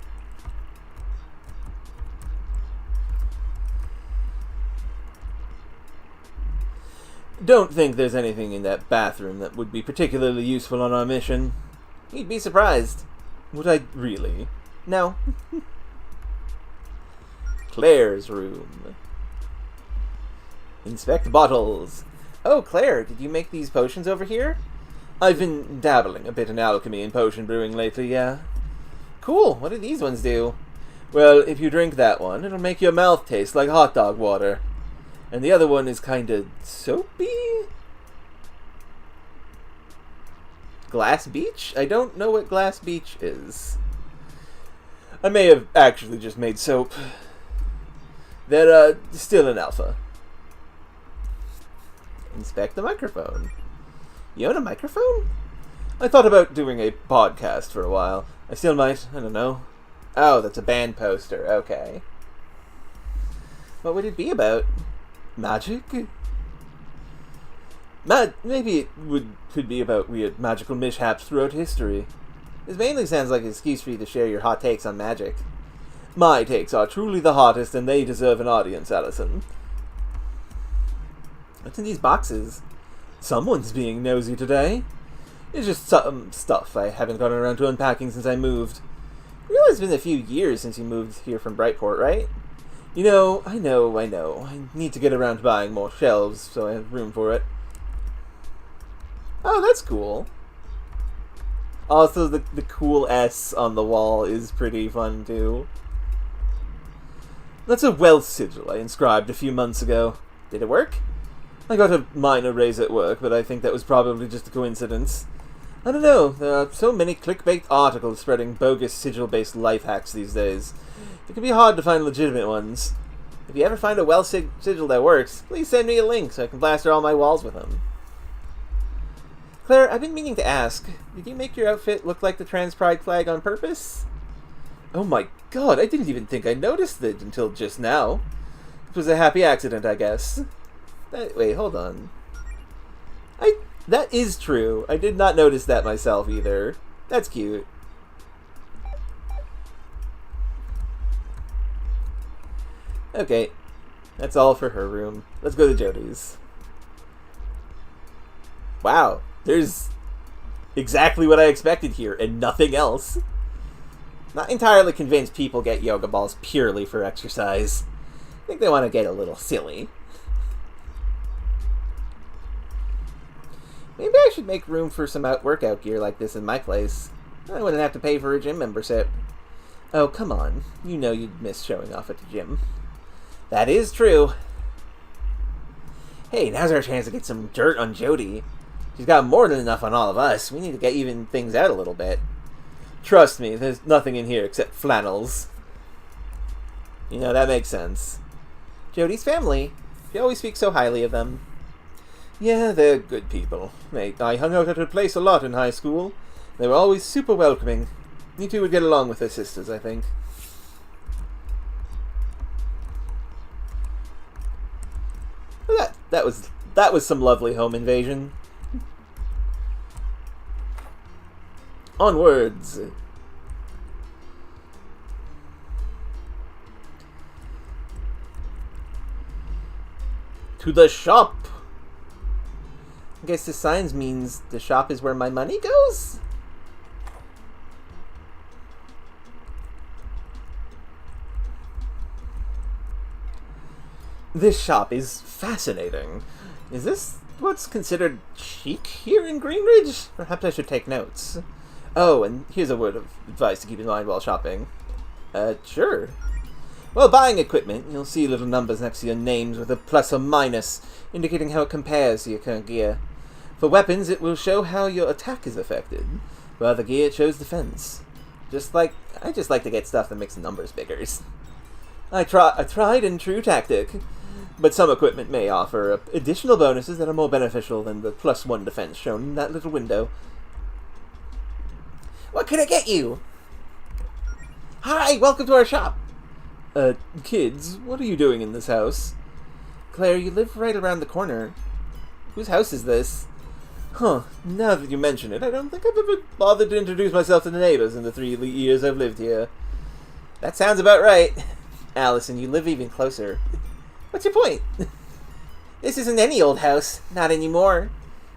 Don't think there's anything in that bathroom that would be particularly useful on our mission. You'd be surprised. Would I really? No. Claire's room. Inspect bottles. Oh, Claire, did you make these potions over here? I've been dabbling a bit in alchemy and potion brewing lately, yeah. Cool, what do these ones do? Well, if you drink that one, it'll make your mouth taste like hot dog water. And the other one is kinda soapy? Glass Beach? I don't know what Glass Beach is. I may have actually just made soap. They're, still an alpha. Inspect the microphone. You own a microphone? I thought about doing a podcast for a while. I still might. I don't know. Oh, that's a band poster. Okay. What would it be about? Magic? Maybe it could be about weird magical mishaps throughout history. This mainly sounds like an excuse for you to share your hot takes on magic. My takes are truly the hottest, and they deserve an audience, Allison. What's in these boxes? Someone's being nosy today. It's just some stuff I haven't gotten around to unpacking since I moved. I realize it's been a few years since you moved here from Brightport, right? You know, I know. I need to get around to buying more shelves so I have room for it. Oh, that's cool. Also, the cool S on the wall is pretty fun, too. That's a wealth sigil I inscribed a few months ago. Did it work? I got a minor raise at work, but I think that was probably just a coincidence. I don't know, there are so many clickbait articles spreading bogus sigil-based life hacks these days. It can be hard to find legitimate ones. If you ever find a wealth sigil that works, please send me a link so I can plaster all my walls with them. Claire, I've been meaning to ask, did you make your outfit look like the trans pride flag on purpose? Oh my god, I didn't even think I noticed it until just now. It was a happy accident, I guess. Wait, hold on. That is true. I did not notice that myself either. That's cute. Okay. That's all for her room. Let's go to Jodi's. Wow. There's exactly what I expected here, and nothing else. Not entirely convinced people get yoga balls purely for exercise. I think they want to get a little silly. Maybe I should make room for some workout gear like this in my place. I wouldn't have to pay for a gym membership. Oh, come on. You know you'd miss showing off at the gym. That is true. Hey, now's our chance to get some dirt on Jodi. She's got more than enough on all of us. We need to get even things out a little bit. Trust me, there's nothing in here except flannels. You know, that makes sense. Jodi's family. She always speaks so highly of them. Yeah, they're good people. I hung out at her place a lot in high school. They were always super welcoming. You two would get along with their sisters, I think. Well, that was some lovely home invasion. Onwards. To the shop. I guess the signs means the shop is where my money goes? This shop is fascinating. Is this what's considered chic here in Greenridge? Perhaps I should take notes. Oh, and here's a word of advice to keep in mind while shopping. Sure. While buying equipment, you'll see little numbers next to your names with a plus or minus, indicating how it compares to your current gear. For weapons, it will show how your attack is affected. Well, the gear shows defense. I just like to get stuff that makes the numbers bigger. A tried and true tactic, but some equipment may offer additional bonuses that are more beneficial than the +1 defense shown in that little window. What can I get you? Hi, welcome to our shop. Kids, what are you doing in this house? Claire, you live right around the corner. Whose house is this? Huh, now that you mention it, I don't think I've ever bothered to introduce myself to the neighbors in the 3 years I've lived here. That sounds about right. Allison, you live even closer. What's your point? This isn't any old house. Not anymore.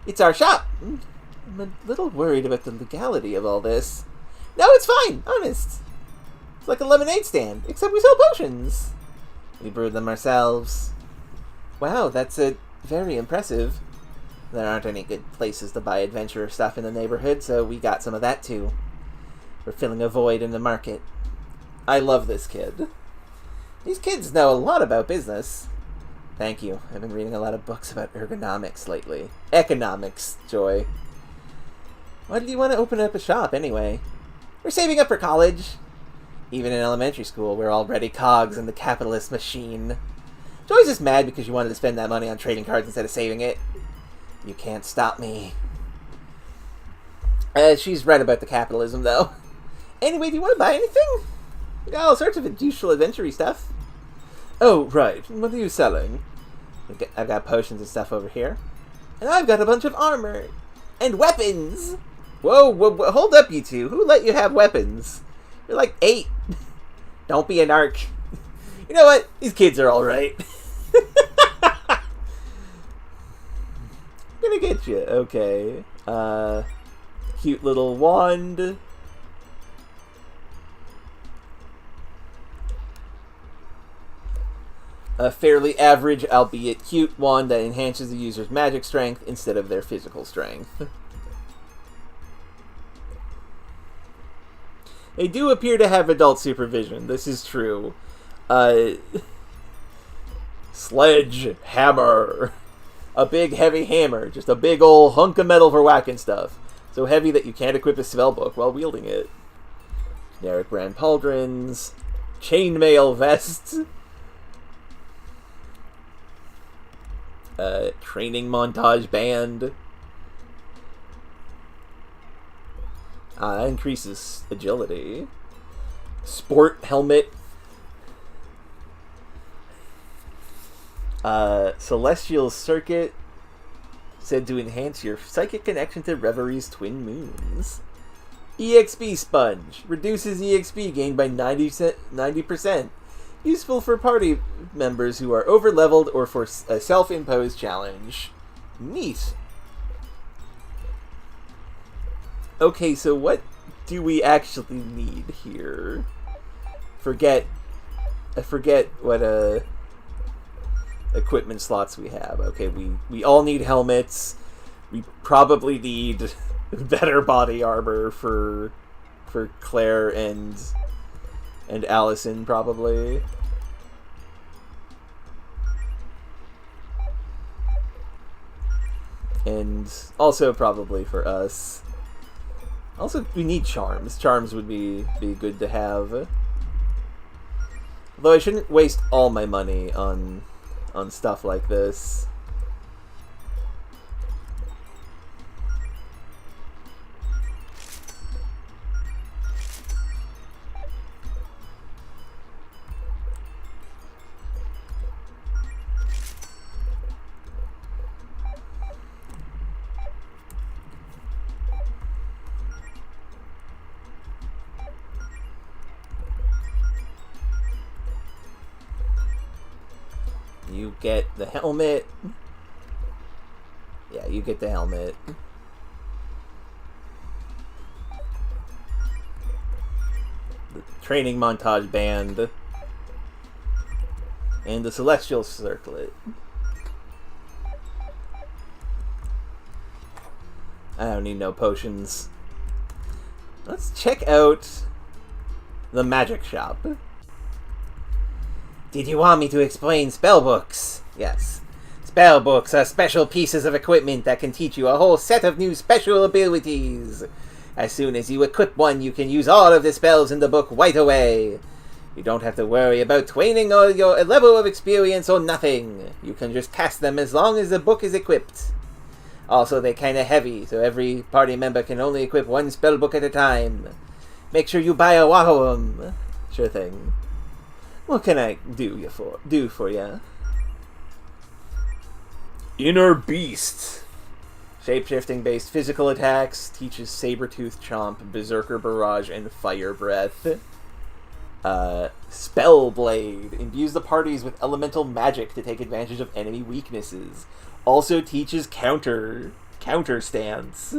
It's our shop. I'm a little worried about the legality of all this. No, it's fine. Honest. It's like a lemonade stand, except we sell potions. We brew them ourselves. Wow, that's very impressive. There aren't any good places to buy adventure stuff in the neighborhood, so we got some of that too. We're filling a void in the market. I love this kid. These kids know a lot about business. Thank you. I've been reading a lot of books about ergonomics lately. Economics, Joy. Why did you want to open up a shop anyway? We're saving up for college. Even in elementary school, we're already cogs in the capitalist machine. Joy's just mad because you wanted to spend that money on trading cards instead of saving it. You can't stop me. She's right about the capitalism, though. Anyway, do you want to buy anything? We got all sorts of useful adventure-y stuff. Oh, right. What are you selling? I've got potions and stuff over here. And I've got a bunch of armor. And weapons! Whoa, hold up, you two. Who let you have weapons? You're like 8. Don't be a narc. You know what? These kids are alright. Gonna get you. Okay. Cute little wand. A fairly average, albeit cute, wand that enhances the user's magic strength instead of their physical strength. They do appear to have adult supervision. This is true. Sledgehammer. A big, heavy hammer. Just a big old hunk of metal for whacking stuff. So heavy that you can't equip a spellbook while wielding it. Generic brand pauldrons. Chainmail vests. Training montage band. Increases agility. Sport helmet. Celestial circuit. Said to enhance your psychic connection to Reverie's twin moons. EXP sponge. Reduces EXP gained by 90%. Useful for party members who are over-leveled or for a self-imposed challenge. Neat. Okay, so what do we actually need here? I forget what equipment slots we have. Okay, we all need helmets. We probably need better body armor for Claire and Allison, probably. And also probably for us. Also, we need charms. Charms would be good to have. Although I shouldn't waste all my money on stuff like this. You get the helmet. Yeah, you get the helmet. The training montage band. And the celestial circlet. I don't need no potions. Let's check out the magic shop. Did you want me to explain spellbooks? Yes. Spellbooks are special pieces of equipment that can teach you a whole set of new special abilities. As soon as you equip one, you can use all of the spells in the book right away. You don't have to worry about twaining or your level of experience or nothing. You can just cast them as long as the book is equipped. Also, they're kinda heavy, so every party member can only equip one spell book at a time. Make sure you buy a lot of them. Sure thing. What can I do for ya? Inner Beast. Shape-shifting based physical attacks, teaches Saber-Tooth Chomp, Berserker Barrage, and Fire Breath. Spell Blade. Imbues the parties with elemental magic to take advantage of enemy weaknesses. Also teaches counter stance.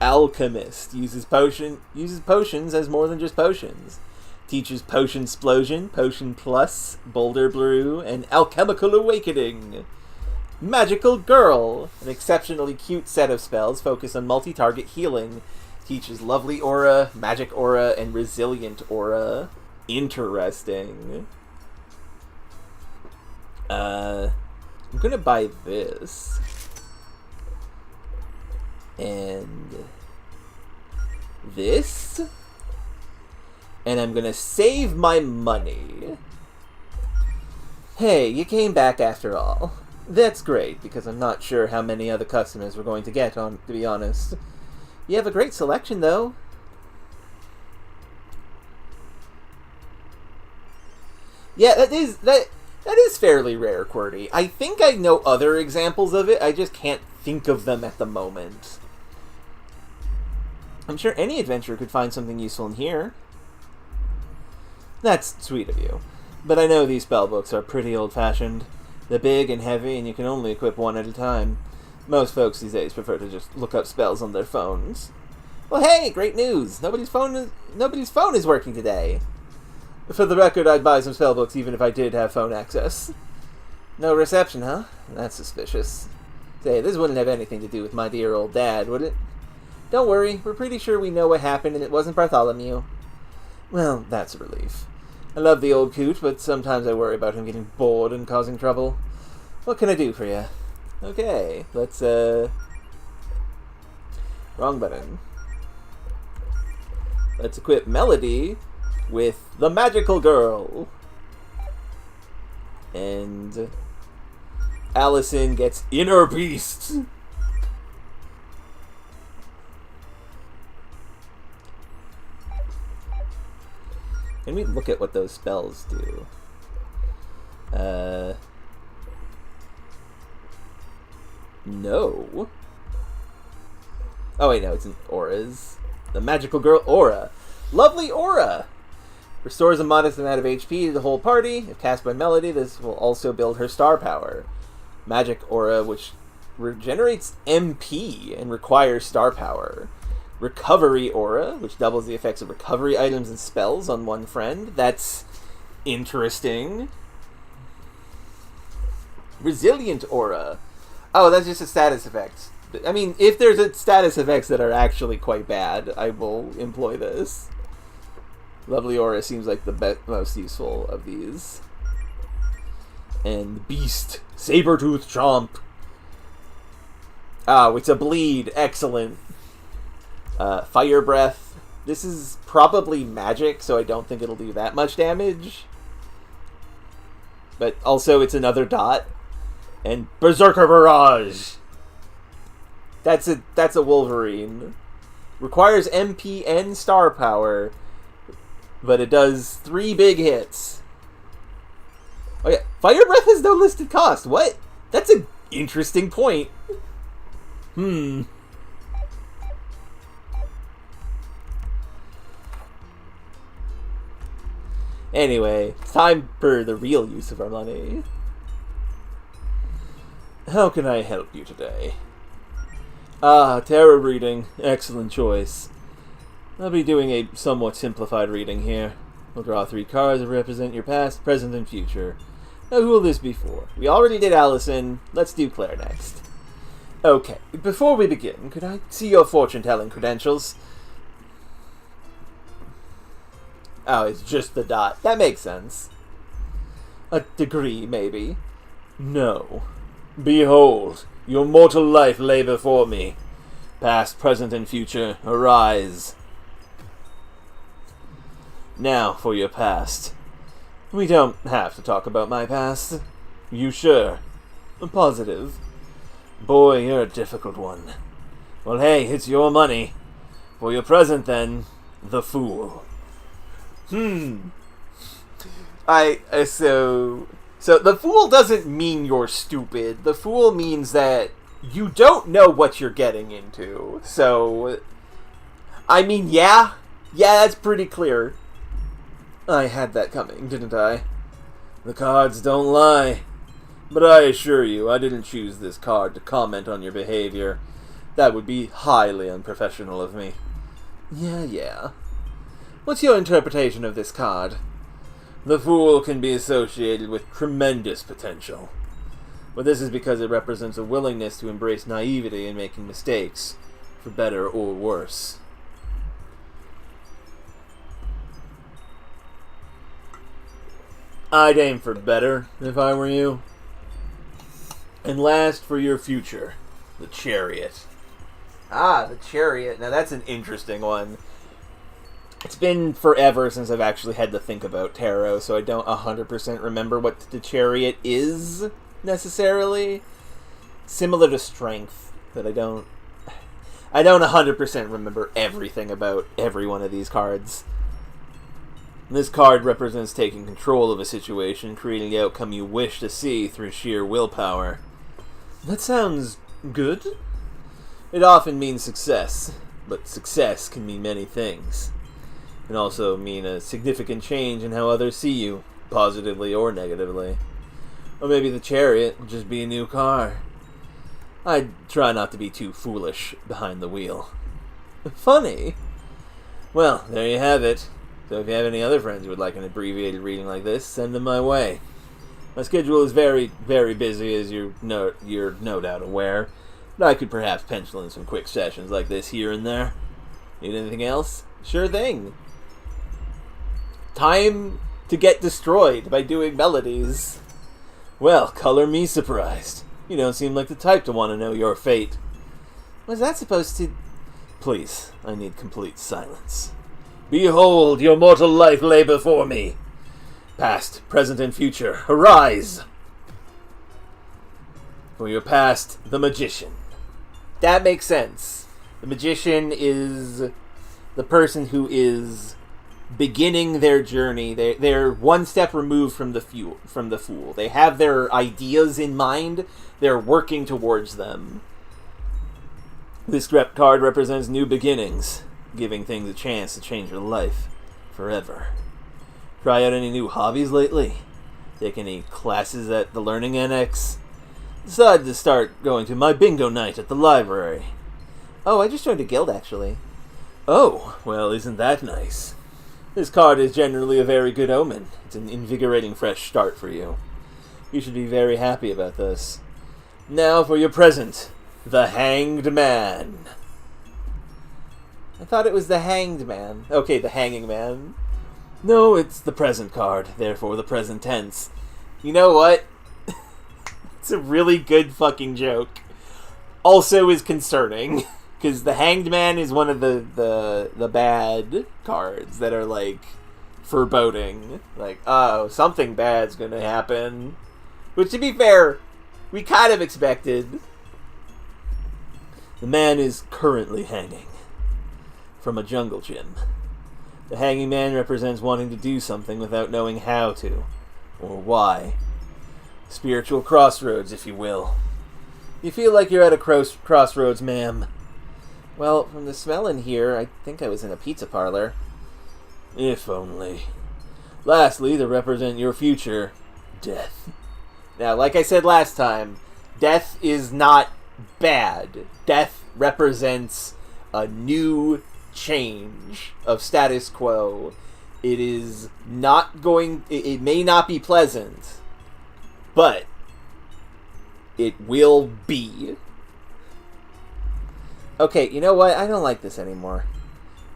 Alchemist. Uses potions as more than just potions. Teaches Potion Splosion, Potion Plus, Boulder Brew, and Alchemical Awakening. Magical Girl. An exceptionally cute set of spells focused on multi-target healing. Teaches Lovely Aura, Magic Aura, and Resilient Aura. Interesting. I'm gonna buy this. And this. And I'm gonna save my money. Hey, you came back after all. That's great, because I'm not sure how many other customers we're going to get, to be honest. You have a great selection, though. Yeah, that is fairly rare, QWERTY. I think I know other examples of it, I just can't think of them at the moment. I'm sure any adventurer could find something useful in here. That's sweet of you. But I know these spellbooks are pretty old-fashioned. They're big and heavy, and you can only equip one at a time. Most folks these days prefer to just look up spells on their phones. Well, hey, great news! Nobody's phone is working today. For the record, I'd buy some spellbooks even if I did have phone access. No reception, huh? That's suspicious. Say, this wouldn't have anything to do with my dear old dad, would it? Don't worry, we're pretty sure we know what happened and it wasn't Bartholomew. Well, that's a relief. I love the old coot, but sometimes I worry about him getting bored and causing trouble. What can I do for you? Okay, let's, wrong button. Let's equip Melody with the Magical Girl. And Allison gets Inner Beast. Can we look at what those spells do? No. Oh wait, no, it's in auras. The Magical Girl Aura. Lovely Aura! Restores a modest amount of HP to the whole party. If cast by Melody, this will also build her star power. Magic Aura, which regenerates MP and requires star power. Recovery Aura, which doubles the effects of recovery items and spells on one friend. That's interesting. Resilient Aura. Oh, that's just a status effect. I mean, if there's a status effects that are actually quite bad, I will employ this. Lovely Aura seems like the most useful of these. And Beast. Saber-Tooth Chomp. Oh, it's a bleed. Excellent. Fire Breath. This is probably magic, so I don't think it'll do that much damage. But also, it's another dot. And Berserker Barrage. That's a Wolverine. Requires MP and star power, but it does 3 big hits. Oh yeah, Fire Breath has no listed cost. What? That's an interesting point. Anyway, it's time for the real use of our money. How can I help you today? Ah, tarot reading. Excellent choice. I'll be doing a somewhat simplified reading here. We'll draw 3 cards that represent your past, present, and future. Now, who will this be for? We already did Allison. Let's do Claire next. Okay, before we begin, could I see your fortune-telling credentials? Oh, it's just the dot. That makes sense. A degree, maybe. No. Behold, your mortal life lay before me. Past, present, and future, arise. Now for your past. We don't have to talk about my past. You sure? I'm positive. Boy, you're a difficult one. Well, hey, it's your money. For your present, then, the fool. So the fool doesn't mean you're stupid. The fool means that you don't know what you're getting into. So, I mean, yeah, that's pretty clear. I had that coming, didn't I? The cards don't lie. But I assure you, I didn't choose this card to comment on your behavior. That would be highly unprofessional of me. Yeah. What's your interpretation of this card? The Fool can be associated with tremendous potential. But this is because it represents a willingness to embrace naivety in making mistakes, for better or worse. I'd aim for better, if I were you. And last, for your future, the Chariot. Ah, the Chariot. Now that's an interesting one. It's been forever since I've actually had to think about tarot, so I don't 100% remember what the Chariot is, necessarily. Similar to Strength, but I don't 100% remember everything about every one of these cards. This card represents taking control of a situation, creating the outcome you wish to see through sheer willpower. That sounds good. It often means success, but success can mean many things. It can also mean a significant change in how others see you, positively or negatively. Or maybe the Chariot will just be a new car. I'd try not to be too foolish behind the wheel. Funny. Well, there you have it. So if you have any other friends who would like an abbreviated reading like this, send them my way. My schedule is very, very busy, as you're no doubt aware, but I could perhaps pencil in some quick sessions like this here and there. Need anything else? Sure thing. Time to get destroyed by doing melodies. Well, color me surprised. You don't seem like the type to want to know your fate. Was that supposed to... Please, I need complete silence. Behold, your mortal life lay before me. Past, present, and future, arise! For your past, the Magician. That makes sense. The Magician is the person who is beginning their journey. They're one step removed from the fool. They have their ideas in mind. They're working towards them. This card represents new beginnings, giving things a chance to change your life forever. Try out any new hobbies lately? Take any classes at the Learning Annex? Decided to start going to my bingo night at the library. Oh, I just joined a guild, actually. Oh, well, isn't that nice? This card is generally a very good omen. It's an invigorating fresh start for you. You should be very happy about this. Now for your present, the Hanged Man. I thought it was the Hanged Man. Okay, the Hanging Man. No, it's the present card, therefore the present tense. You know what? It's a really good fucking joke. Also is concerning, because the Hanged Man is one of the bad cards that are, like, foreboding. Like, oh, something bad's gonna happen. Which, to be fair, we kind of expected. The man is currently hanging from a jungle gym. The Hanging Man represents wanting to do something without knowing how to, or why. Spiritual crossroads, if you will. You feel like you're at a crossroads, ma'am. Well, from the smell in here, I think I was in a pizza parlor. If only. Lastly, to represent your future, death. Now, like I said last time, death is not bad. Death represents a new change of status quo. It is not going... It may not be pleasant, but it will be. Okay, you know what? I don't like this anymore.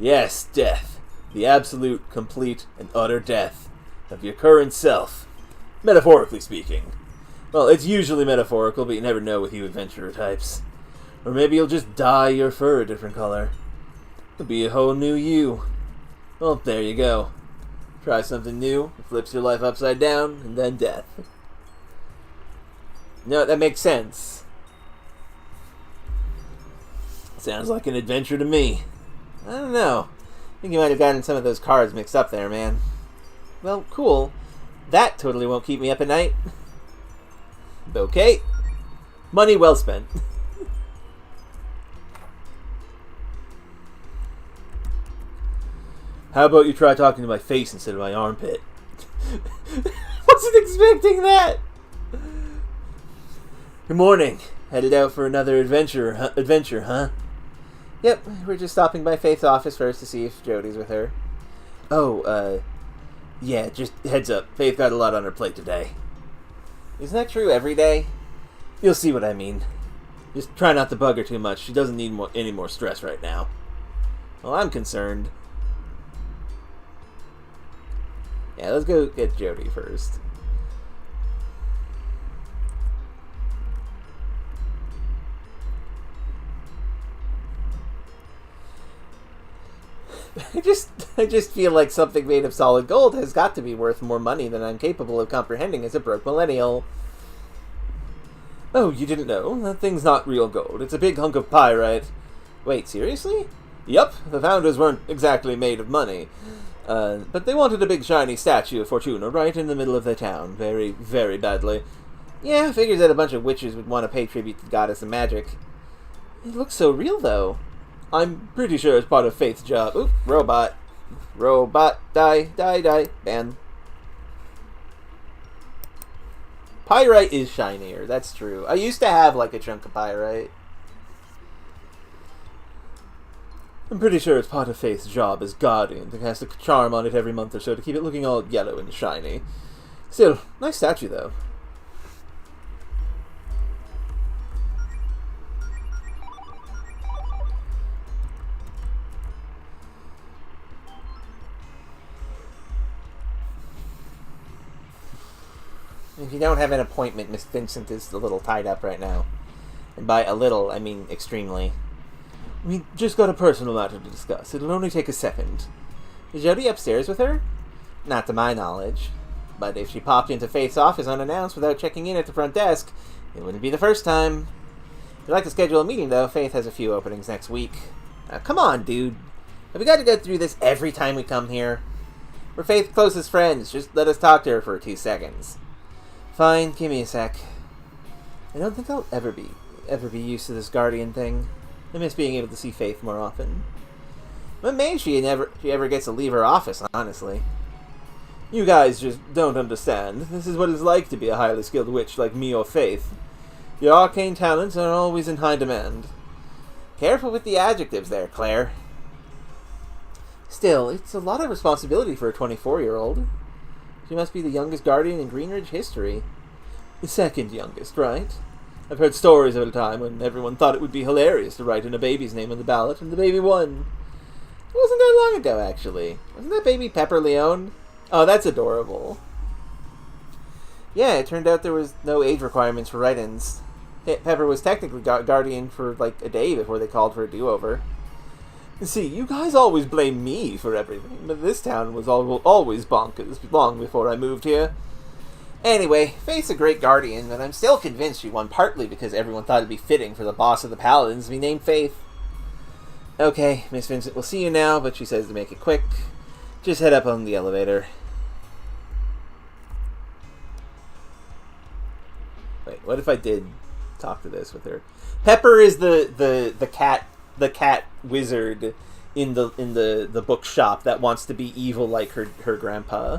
Yes, death. The absolute, complete, and utter death of your current self. Metaphorically speaking. Well, it's usually metaphorical, but you never know with you adventurer types. Or maybe you'll just dye your fur a different color. It'll be a whole new you. Well, there you go. Try something new, it flips your life upside down, and then death. No, that makes sense. Sounds like an adventure to me. I don't know. I think you might have gotten some of those cards mixed up there, man. Well, cool. That totally won't keep me up at night. Okay. Money well spent. How about you try talking to my face instead of my armpit? Wasn't expecting that! Good morning. Headed out for another adventure, huh? Yep, we're just stopping by Faith's office first to see if Jody's with her. Oh, yeah, just heads up. Faith got a lot on her plate today. Isn't that true every day? You'll see what I mean. Just try not to bug her too much. She doesn't need any more stress right now. Well, I'm concerned. Yeah, let's go get Jody first. I just feel like something made of solid gold has got to be worth more money than I'm capable of comprehending as a broke millennial. Oh, you didn't know? That thing's not real gold. It's a big hunk of pyrite. Wait, seriously? Yup, the founders weren't exactly made of money. But they wanted a big shiny statue of Fortuna right in the middle of their town. Very, very badly. Yeah, figures that a bunch of witches would want to pay tribute to the goddess of magic. It looks so real, though. I'm pretty sure it's part of Faith's job. Oop, robot. Robot, die, ban. Pyrite is shinier, that's true. I used to have, like, a chunk of pyrite. I'm pretty sure it's part of Faith's job as guardian to cast a charm on it every month or so to keep it looking all yellow and shiny. Still, nice statue, though. If you don't have an appointment, Miss Vincent is a little tied up right now. And by a little, I mean extremely. We just got a personal matter to discuss. It'll only take a second. Is Jody upstairs with her? Not to my knowledge. But if she popped into Faith's office unannounced without checking in at the front desk, it wouldn't be the first time. If you'd like to schedule a meeting, though, Faith has a few openings next week. Come on, dude. Have we got to go through this every time we come here? We're Faith's closest friends. Just let us talk to her for 2 seconds. Fine, give me a sec. I don't think I'll ever be used to this guardian thing. I miss being able to see Faith more often. I'm amazed she ever gets to leave her office, honestly. You guys just don't understand. This is what it's like to be a highly skilled witch like me or Faith. Your arcane talents are always in high demand. Careful with the adjectives there, Claire. Still, it's a lot of responsibility for a 24-year-old. She must be the youngest guardian in Greenridge history. The second youngest, right? I've heard stories of a time when everyone thought it would be hilarious to write in a baby's name on the ballot, and the baby won. It wasn't that long ago, actually. Wasn't that baby Pepper Leone? Oh, that's adorable. Yeah, it turned out there was no age requirements for write-ins. Pepper was technically guardian for, like, a day before they called for a do-over. See, you guys always blame me for everything, but this town was always bonkers long before I moved here. Anyway, Faith's a great guardian, but I'm still convinced she won partly because everyone thought it'd be fitting for the boss of the Paladins to be named Faith. Okay, Miss Vincent will see you now, but she says to make it quick. Just head up on the elevator. Wait, what if I did talk to this with her? Pepper is the cat wizard in the bookshop that wants to be evil like her grandpa.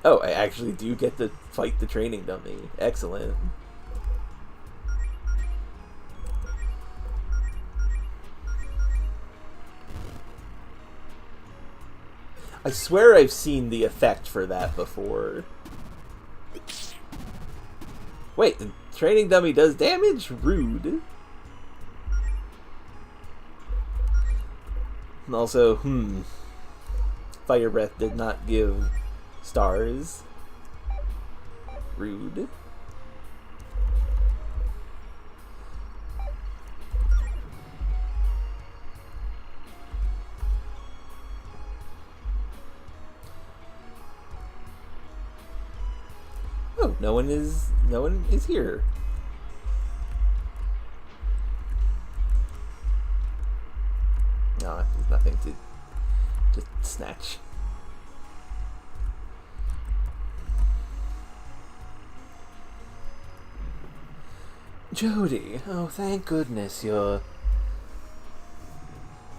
Oh, I actually do get to fight the training dummy. Excellent. I swear I've seen the effect for that before. Wait, the training dummy does damage? Rude. And also, Fire Breath did not give stars. rude. Oh, no one is here. No, there's nothing to just snatch. Jodi, oh thank goodness you're...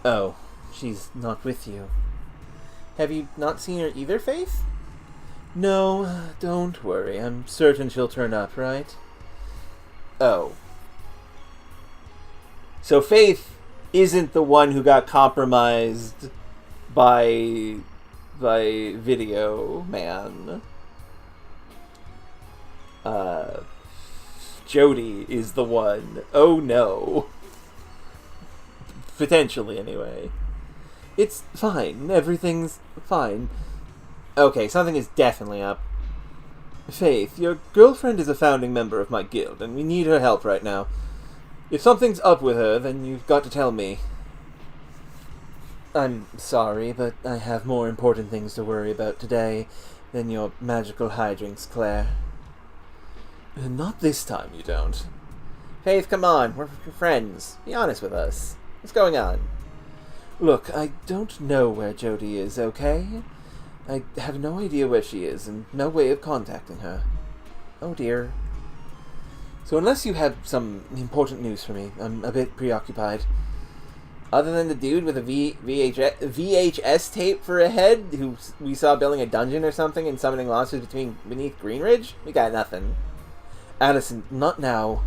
Oh, she's not with you. Have you not seen her either, Faith? No, don't worry. I'm certain she'll turn up, right? Oh. So Faith isn't the one who got compromised by Video Man. Jodi is the one. Oh no. Potentially, anyway. It's fine. Everything's fine. Okay, something is definitely up. Faith, your girlfriend is a founding member of my guild, and we need her help right now. If something's up with her, then you've got to tell me. I'm sorry, but I have more important things to worry about today than your magical hijinks, Claire. Not this time, you don't. Faith, come on. We're friends. Be honest with us. What's going on? Look, I don't know where Jodi is, okay? I have no idea where she is, and no way of contacting her. Oh dear. So unless you have some important news for me, I'm a bit preoccupied. Other than the dude with a VHS tape for a head, who we saw building a dungeon or something and summoning monsters beneath Greenridge, we got nothing. Allison, not now.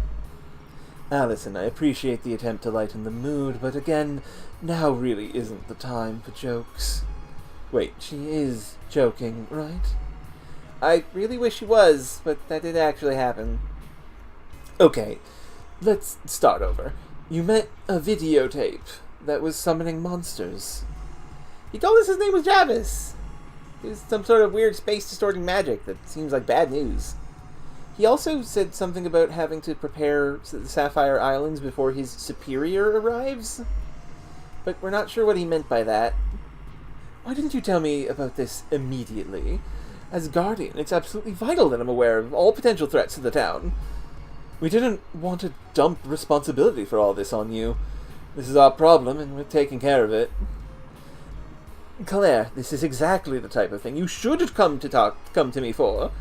Allison, I appreciate the attempt to lighten the mood, but again, now really isn't the time for jokes. Wait, she is joking, right? I really wish she was, but that did actually happen. Okay, let's start over. You meant a videotape that was summoning monsters. He told us his name was Javis. It was some sort of weird space-distorting magic that seems like bad news. He also said something about having to prepare the Sapphire Islands before his superior arrives. But we're not sure what he meant by that. Why didn't you tell me about this immediately? As Guardian, it's absolutely vital that I'm aware of all potential threats to the town. We didn't want to dump responsibility for all this on you. This is our problem, and we're taking care of it. Claire, this is exactly the type of thing you should have come to me for.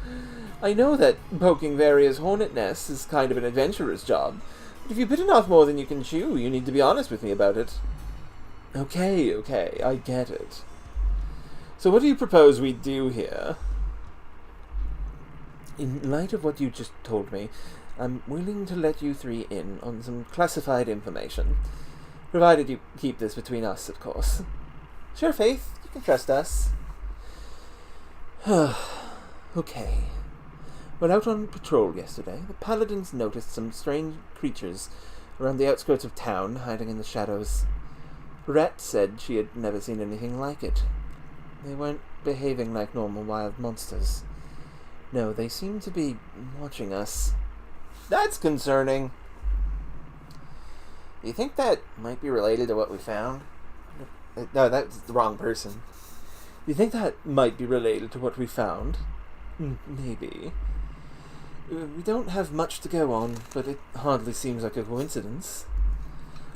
I know that poking various hornet nests is kind of an adventurer's job, but if you've bitten off more than you can chew, you need to be honest with me about it. Okay, I get it. So what do you propose we do here? In light of what you just told me, I'm willing to let you three in on some classified information. Provided you keep this between us, of course. Sure, Faith. You can trust us. Okay. When out on patrol yesterday, the paladins noticed some strange creatures around the outskirts of town, hiding in the shadows. Rhett said she had never seen anything like it. They weren't behaving like normal wild monsters. No, they seemed to be watching us. That's concerning. Do you think that might be related to what we found? No, that's the wrong person. Do you think that might be related to what we found? Maybe. We don't have much to go on, but it hardly seems like a coincidence.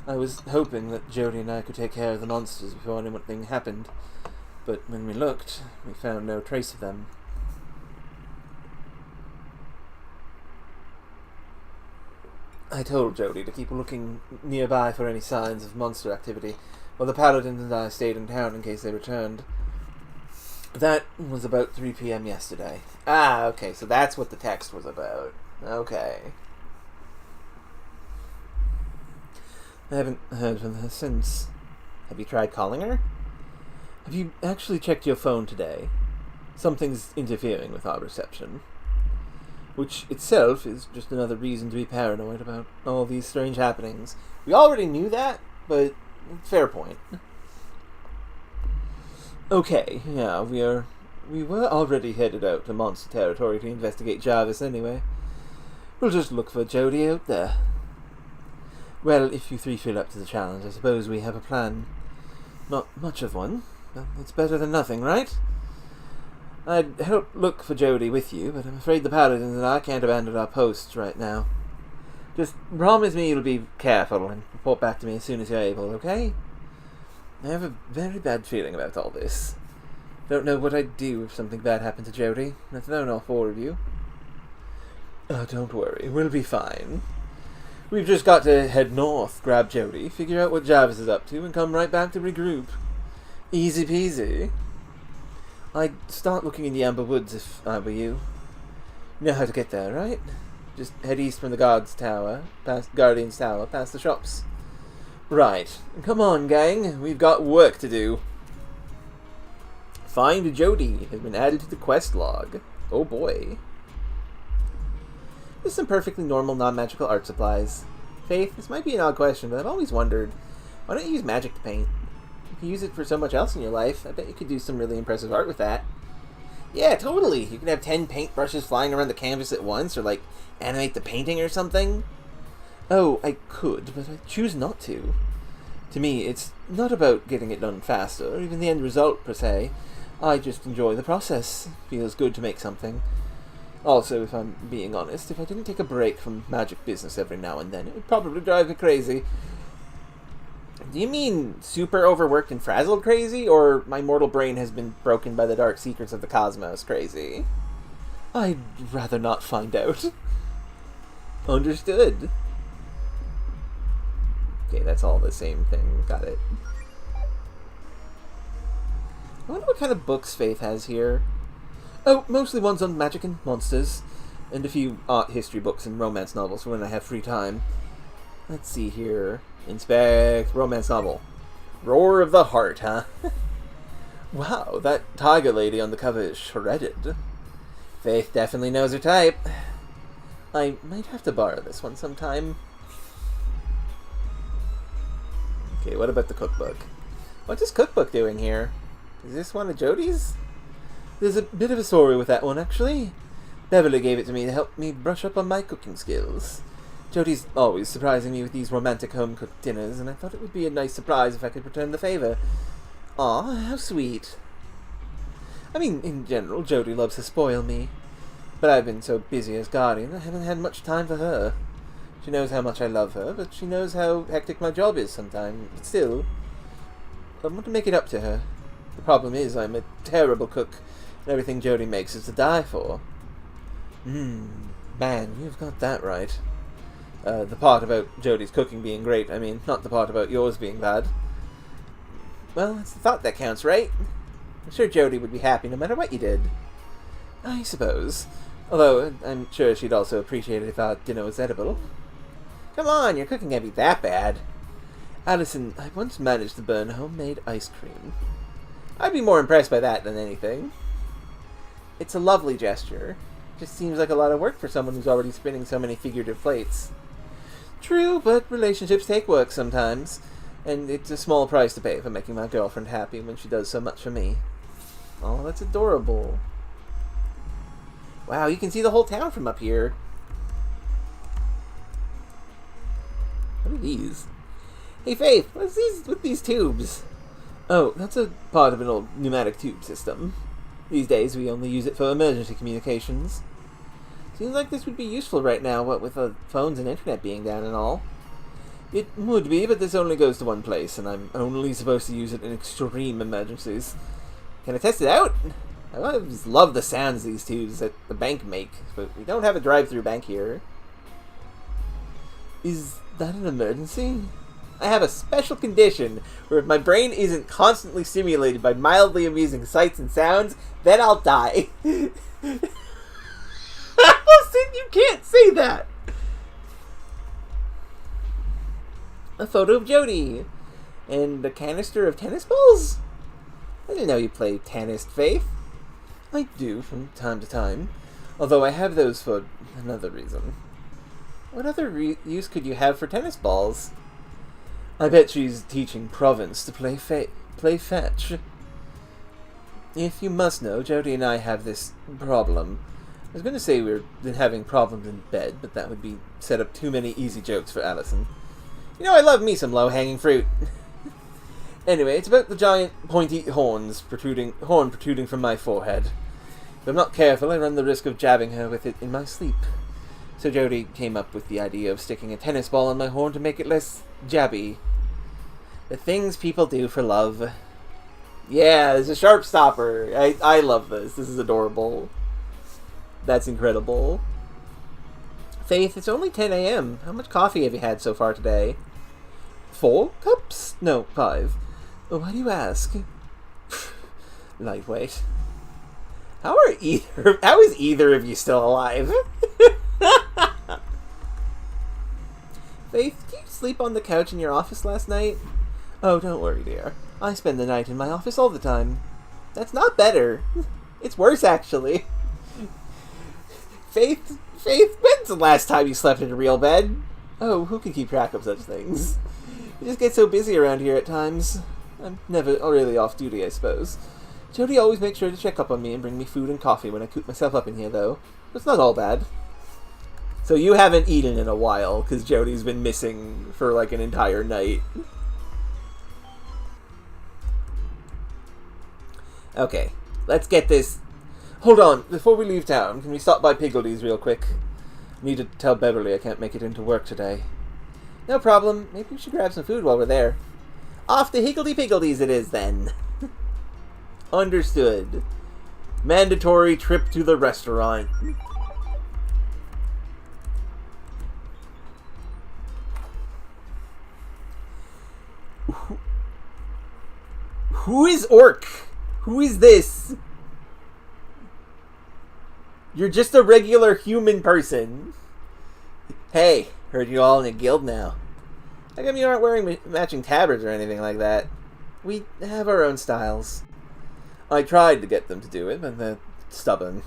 I was hoping that Jodi and I could take care of the monsters before anything happened, but when we looked, we found no trace of them. I told Jodi to keep looking nearby for any signs of monster activity, while the paladins and I stayed in town in case they returned. That was about 3 p.m. yesterday. Ah, okay, so that's what the text was about. Okay. I haven't heard from her since. Have you tried calling her? Have you actually checked your phone today? Something's interfering with our reception. Which itself is just another reason to be paranoid about all these strange happenings. We already knew that, but fair point. Okay, yeah, we are We were already headed out to monster territory to investigate Jarvis anyway. We'll just look for Jodi out there. Well, if you three feel up to the challenge, I suppose we have a plan. Not much of one, but it's better than nothing, right? I'd help look for Jodi with you, but I'm afraid the Paladins and I can't abandon our posts right now. Just promise me you'll be careful and report back to me as soon as you're able, okay? I have a very bad feeling about all this. Don't know what I'd do if something bad happened to Jodi, let alone all four of you. Oh, don't worry, we'll be fine. We've just got to head north, grab Jodi, figure out what Jarvis is up to, and come right back to regroup. Easy peasy. I'd start looking in the Amber Woods if I were you. You know how to get there, right? Just head east from the Guardian's Tower, past the shops. Right. Come on, gang. We've got work to do. Find Jodi has been added to the quest log. Oh boy. There's some perfectly normal non-magical art supplies. Faith, this might be an odd question, but I've always wondered, why don't you use magic to paint? You can use it for so much else in your life. I bet you could do some really impressive art with that. Yeah, totally. You can have 10 paintbrushes flying around the canvas at once, or like animate the painting or something. Oh, I could, but I choose not to. To me, it's not about getting it done faster, or even the end result per se. I just enjoy the process. It feels good to make something. Also, if I'm being honest, if I didn't take a break from magic business every now and then, it would probably drive me crazy. Do you mean super overworked and frazzled crazy, or my mortal brain has been broken by the dark secrets of the cosmos crazy? I'd rather not find out. Understood. Okay, that's all the same thing. Got it. I wonder what kind of books Faith has here. Oh, mostly ones on magic and monsters, and a few art history books and romance novels for when I have free time. Let's see here. Inspect romance novel. Roar of the Heart, huh? Wow, that tiger lady on the cover is shredded. Faith definitely knows her type. I might have to borrow this one sometime. Okay, what about the cookbook? What's this cookbook doing here? Is this one of Jodi's? There's a bit of a story with that one, actually. Beverly gave it to me to help me brush up on my cooking skills. Jodi's always surprising me with these romantic home-cooked dinners, and I thought it would be a nice surprise if I could return the favor. Aw, how sweet. I mean, in general, Jodi loves to spoil me. But I've been so busy as guardian, I haven't had much time for her. She knows how much I love her, but she knows how hectic my job is sometimes. But still, I want to make it up to her. The problem is, I'm a terrible cook, and everything Jodi makes is to die for. Man, you've got that right. The part about Jodi's cooking being great, I mean, not the part about yours being bad. Well, it's the thought that counts, right? I'm sure Jodi would be happy no matter what you did. I suppose. Although, I'm sure she'd also appreciate it if our dinner was edible. Come on, your cooking can't be that bad. Allison, I once managed to burn homemade ice cream. I'd be more impressed by that than anything. It's a lovely gesture. Just seems like a lot of work for someone who's already spinning so many figurative plates. True, but relationships take work sometimes, and it's a small price to pay for making my girlfriend happy when she does so much for me. Oh, that's adorable. Wow, you can see the whole town from up here. What are these? Hey Faith, what's with these tubes? Oh, that's a part of an old pneumatic tube system. These days we only use it for emergency communications. Seems like this would be useful right now, what with the phones and internet being down and all. It would be, but this only goes to one place, and I'm only supposed to use it in extreme emergencies. Can I test it out? I always love the sounds these tubes at the bank make, but we don't have a drive-through bank here. Is that an emergency? I have a special condition where if my brain isn't constantly stimulated by mildly amusing sights and sounds, then I'll die. Allison, you can't say that! A photo of Jodi. And a canister of tennis balls? I didn't know you played tennis, Faith. I do, from time to time. Although I have those for another reason. What other use could you have for tennis balls? I bet she's teaching Province to play fetch. If you must know, Jody and I have this problem. I was going to say we've been having problems in bed, but that would be set up too many easy jokes for Allison. You know, I love me some low-hanging fruit. Anyway, it's about the giant pointy horns protruding from my forehead. If I'm not careful, I run the risk of jabbing her with it in my sleep. So Jody came up with the idea of sticking a tennis ball on my horn to make it less jabby. The things people do for love. Yeah, there's a sharp stopper. I love this. This is adorable. That's incredible. Faith, it's only 10 a.m. How much coffee have you had so far today? 4 cups? No, 5. Why do you ask? Lightweight. How is either of you still alive? Faith, did you sleep on the couch in your office last night? Oh, don't worry, dear. I spend the night in my office all the time. That's not better. It's worse, actually. Faith, when's the last time you slept in a real bed? Oh, who can keep track of such things? You just get so busy around here at times. I'm never really off duty, I suppose. Jody always makes sure to check up on me and bring me food and coffee when I coop myself up in here, though. It's not all bad. So you haven't eaten in a while, because Jody's been missing for like an entire night. Okay, let's get this... Hold on, before we leave town, can we stop by Piggledee's real quick? I need to tell Beverly I can't make it into work today. No problem, maybe we should grab some food while we're there. Off to Higgledy-Piggledee's it is, then. Understood. Mandatory trip to the restaurant. Who is Orc? Who is this? You're just a regular human person. Hey, heard you all in a guild now. How come you aren't wearing matching tabards or anything like that? We have our own styles. I tried to get them to do it, but they're stubborn.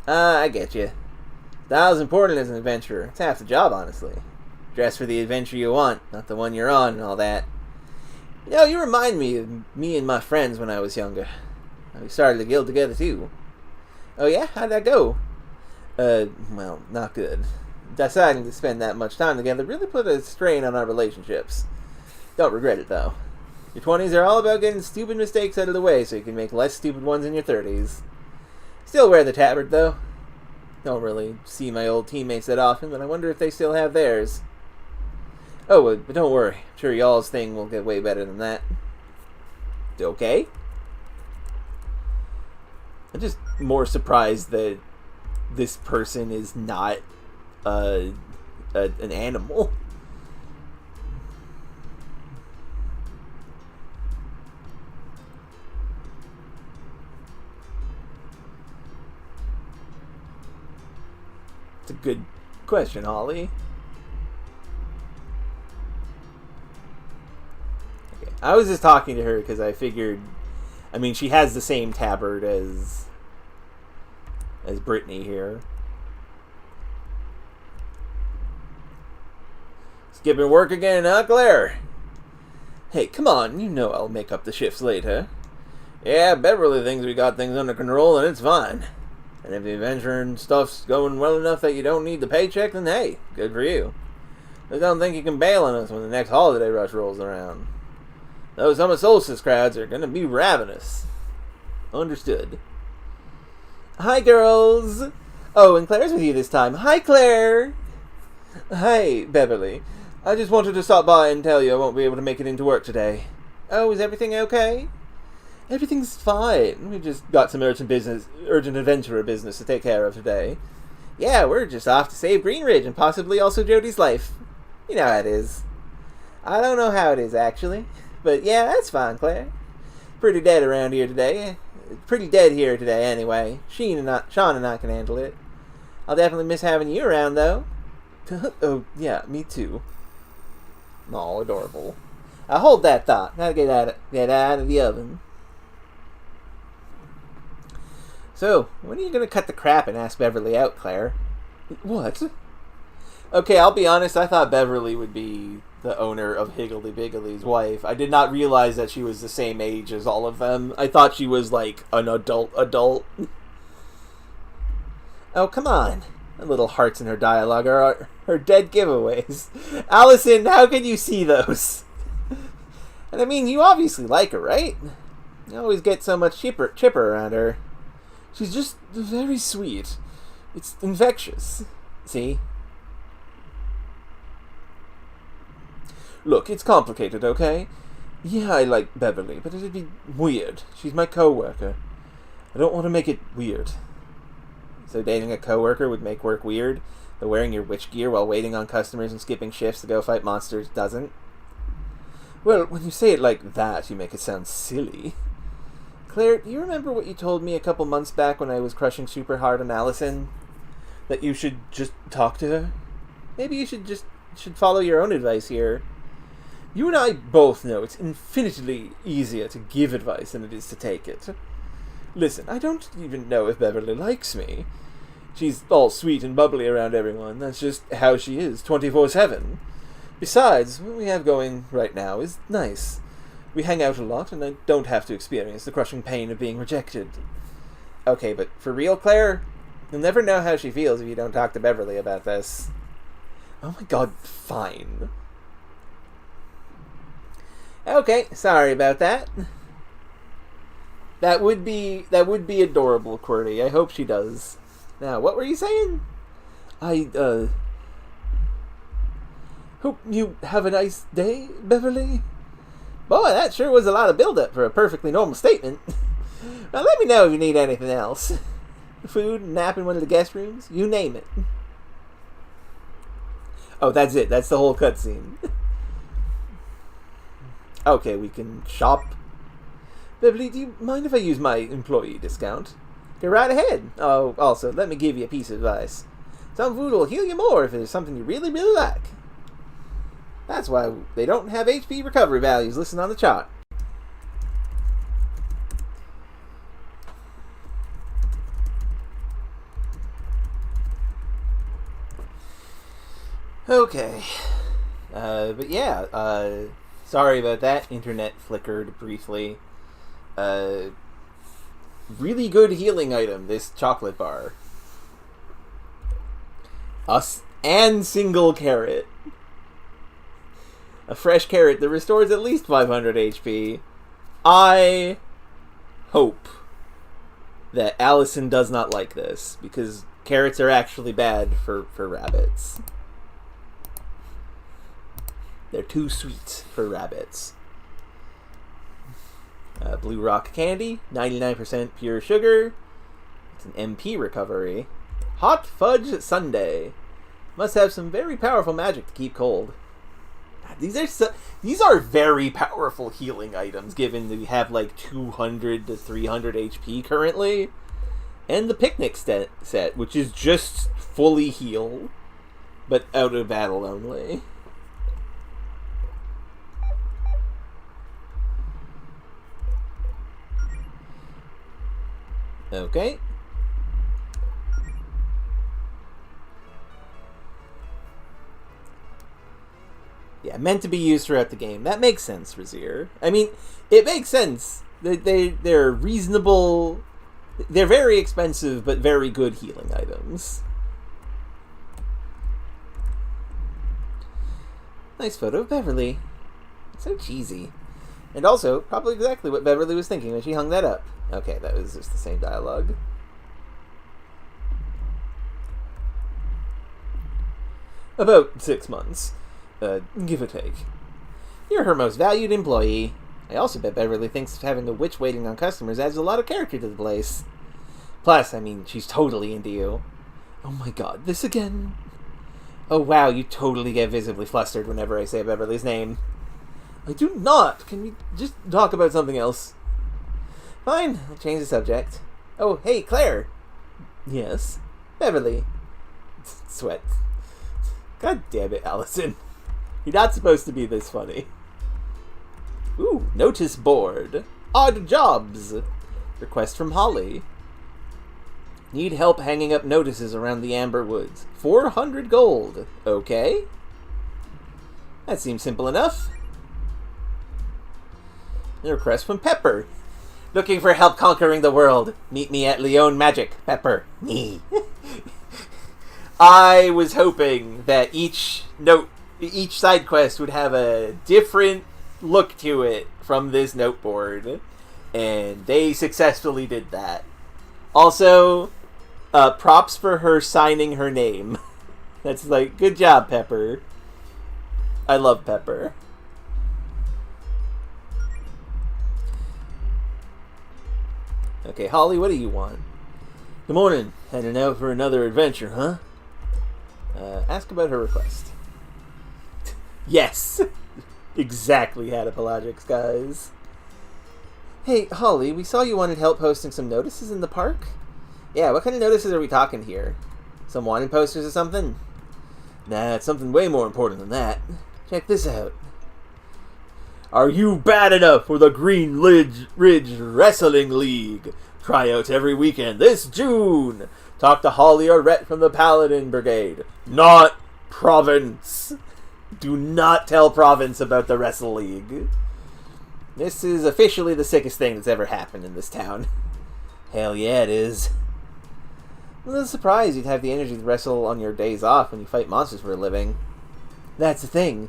I get you. Style's important as an adventurer. It's half the job, honestly. Dress for the adventure you want, not the one you're on and all that. You know, you remind me of me and my friends when I was younger. We started the guild together, too. Oh yeah? How'd that go? Well, not good. Deciding to spend that much time together really put a strain on our relationships. Don't regret it, though. Your 20s are all about getting stupid mistakes out of the way so you can make less stupid ones in your 30s. Still wear the tabard, though. Don't really see my old teammates that often, but I wonder if they still have theirs. Oh, but don't worry. I'm sure y'all's thing will get way better than that. Okay? I'm just more surprised that this person is not an animal. It's a good question, Holly. Okay. I was just talking to her because I figured, I mean, she has the same tabard as Brittany here. Skipping work again, huh, Claire? Hey, come on, you know I'll make up the shifts later. Yeah, Beverly thinks we got things under control and it's fine. And if the adventure and stuff's going well enough that you don't need the paycheck, then hey, good for you. Just don't think you can bail on us when the next holiday rush rolls around. Those summer solstice crowds are gonna be ravenous. Understood. Hi, girls! Oh, and Claire's with you this time. Hi, Claire! Hi, Beverly. I just wanted to stop by and tell you I won't be able to make it into work today. Oh, is everything okay? Everything's fine. We just got some urgent adventurer business to take care of today. Yeah, we're just off to save Greenridge and possibly also Jody's life. You know how it is. I don't know how it is, actually. But yeah, that's fine, Claire. Pretty dead around here today. Pretty dead here today, anyway. Sean and I can handle it. I'll definitely miss having you around, though. Oh, yeah, me too. Aw, adorable. Hold that thought. Gotta get out of the oven. So, when are you gonna cut the crap and ask Beverly out, Claire? What? Okay, I'll be honest, I thought Beverly would be the owner of Higgledy Biggly's wife. I did not realize that she was the same age as all of them. I thought she was like an adult. Oh, come on. The little hearts in her dialogue are her dead giveaways. Allison, how can you see those? And I mean, you obviously like her, right? You always get so much chipper around her. She's just very sweet. It's infectious. See? Look, it's complicated, okay? Yeah, I like Beverly, but it'd be weird. She's my co-worker. I don't want to make it weird. So dating a co-worker would make work weird, but wearing your witch gear while waiting on customers and skipping shifts to go fight monsters doesn't? Well, when you say it like that, you make it sound silly. Claire, do you remember what you told me a couple months back when I was crushing super hard on Allison? That you should just talk to her? Maybe you should follow your own advice here. You and I both know it's infinitely easier to give advice than it is to take it. Listen, I don't even know if Beverly likes me. She's all sweet and bubbly around everyone. That's just how she is, 24/7. Besides, what we have going right now is nice. We hang out a lot, and I don't have to experience the crushing pain of being rejected. Okay, but for real, Claire? You'll never know how she feels if you don't talk to Beverly about this. Oh my god, fine. Okay, sorry about that. That would be adorable, QWERTY. I hope she does. Now, what were you saying? I hope you have a nice day, Beverly. Boy, that sure was a lot of build-up for a perfectly normal statement. Now, let me know if you need anything else. Food, nap in one of the guest rooms, you name it. Oh, that's it. That's the whole cutscene. Okay, we can shop. Beverly, do you mind if I use my employee discount? Go right ahead. Oh, also, let me give you a piece of advice. Some food will heal you more if there's something you really, really like. That's why they don't have HP recovery values listed on the chart. Okay. But yeah, sorry about that. Internet flickered briefly. Really good healing item, this chocolate bar. And single carrot. A fresh carrot that restores at least 500 HP. I hope that Allison does not like this, because carrots are actually bad for rabbits. They're too sweet for rabbits. Blue rock candy, 99% pure sugar. It's an MP recovery. Hot fudge sundae. Must have some very powerful magic to keep cold. These are very powerful healing items, given that we have like 200 to 300 HP currently. And the picnic set, which is just fully heal, but out of battle only. Okay. Yeah, meant to be used throughout the game. That makes sense, Razir. I mean, it makes sense. They're reasonable. They're very expensive, but very good healing items. Nice photo of Beverly. So cheesy. And also, probably exactly what Beverly was thinking when she hung that up. Okay, that was just the same dialogue. About 6 months. Give or take. You're her most valued employee. I also bet Beverly thinks having a witch waiting on customers adds a lot of character to the place. Plus, I mean, she's totally into you. Oh my god, this again? Oh wow, you totally get visibly flustered whenever I say Beverly's name. I do not! Can we just talk about something else? Fine, I'll change the subject. Oh, hey, Claire! Yes? Beverly. Sweat. God damn it, Allison. You're not supposed to be this funny. Ooh, notice board. Odd jobs. Request from Holly. Need help hanging up notices around the Amber Woods. 400 gold. Okay. That seems simple enough. A request from Pepper. Looking for help conquering the world. Meet me at Leon Magic. Pepper. Me. I was hoping that each side quest would have a different look to it from this note board. And they successfully did that. Also, props for her signing her name. That's like, good job, Pepper. I love Pepper. Okay, Holly, what do you want? Good morning. Heading out for another adventure, huh? Ask about her request. Yes! Exactly had a Pelagics, guys. Hey, Holly, we saw you wanted help posting some notices in the park? Yeah, what kind of notices are we talking here? Some wanted posters or something? Nah, it's something way more important than that. Check this out. Are you bad enough for the Green Ridge Wrestling League? Tryouts every weekend this June. Talk to Holly or Rhett from the Paladin Brigade. Not Province. Do not tell Province about the Wrestle League. This is officially the sickest thing that's ever happened in this town. Hell yeah, it is. I'm a little surprised you'd have the energy to wrestle on your days off when you fight monsters for a living. That's the thing.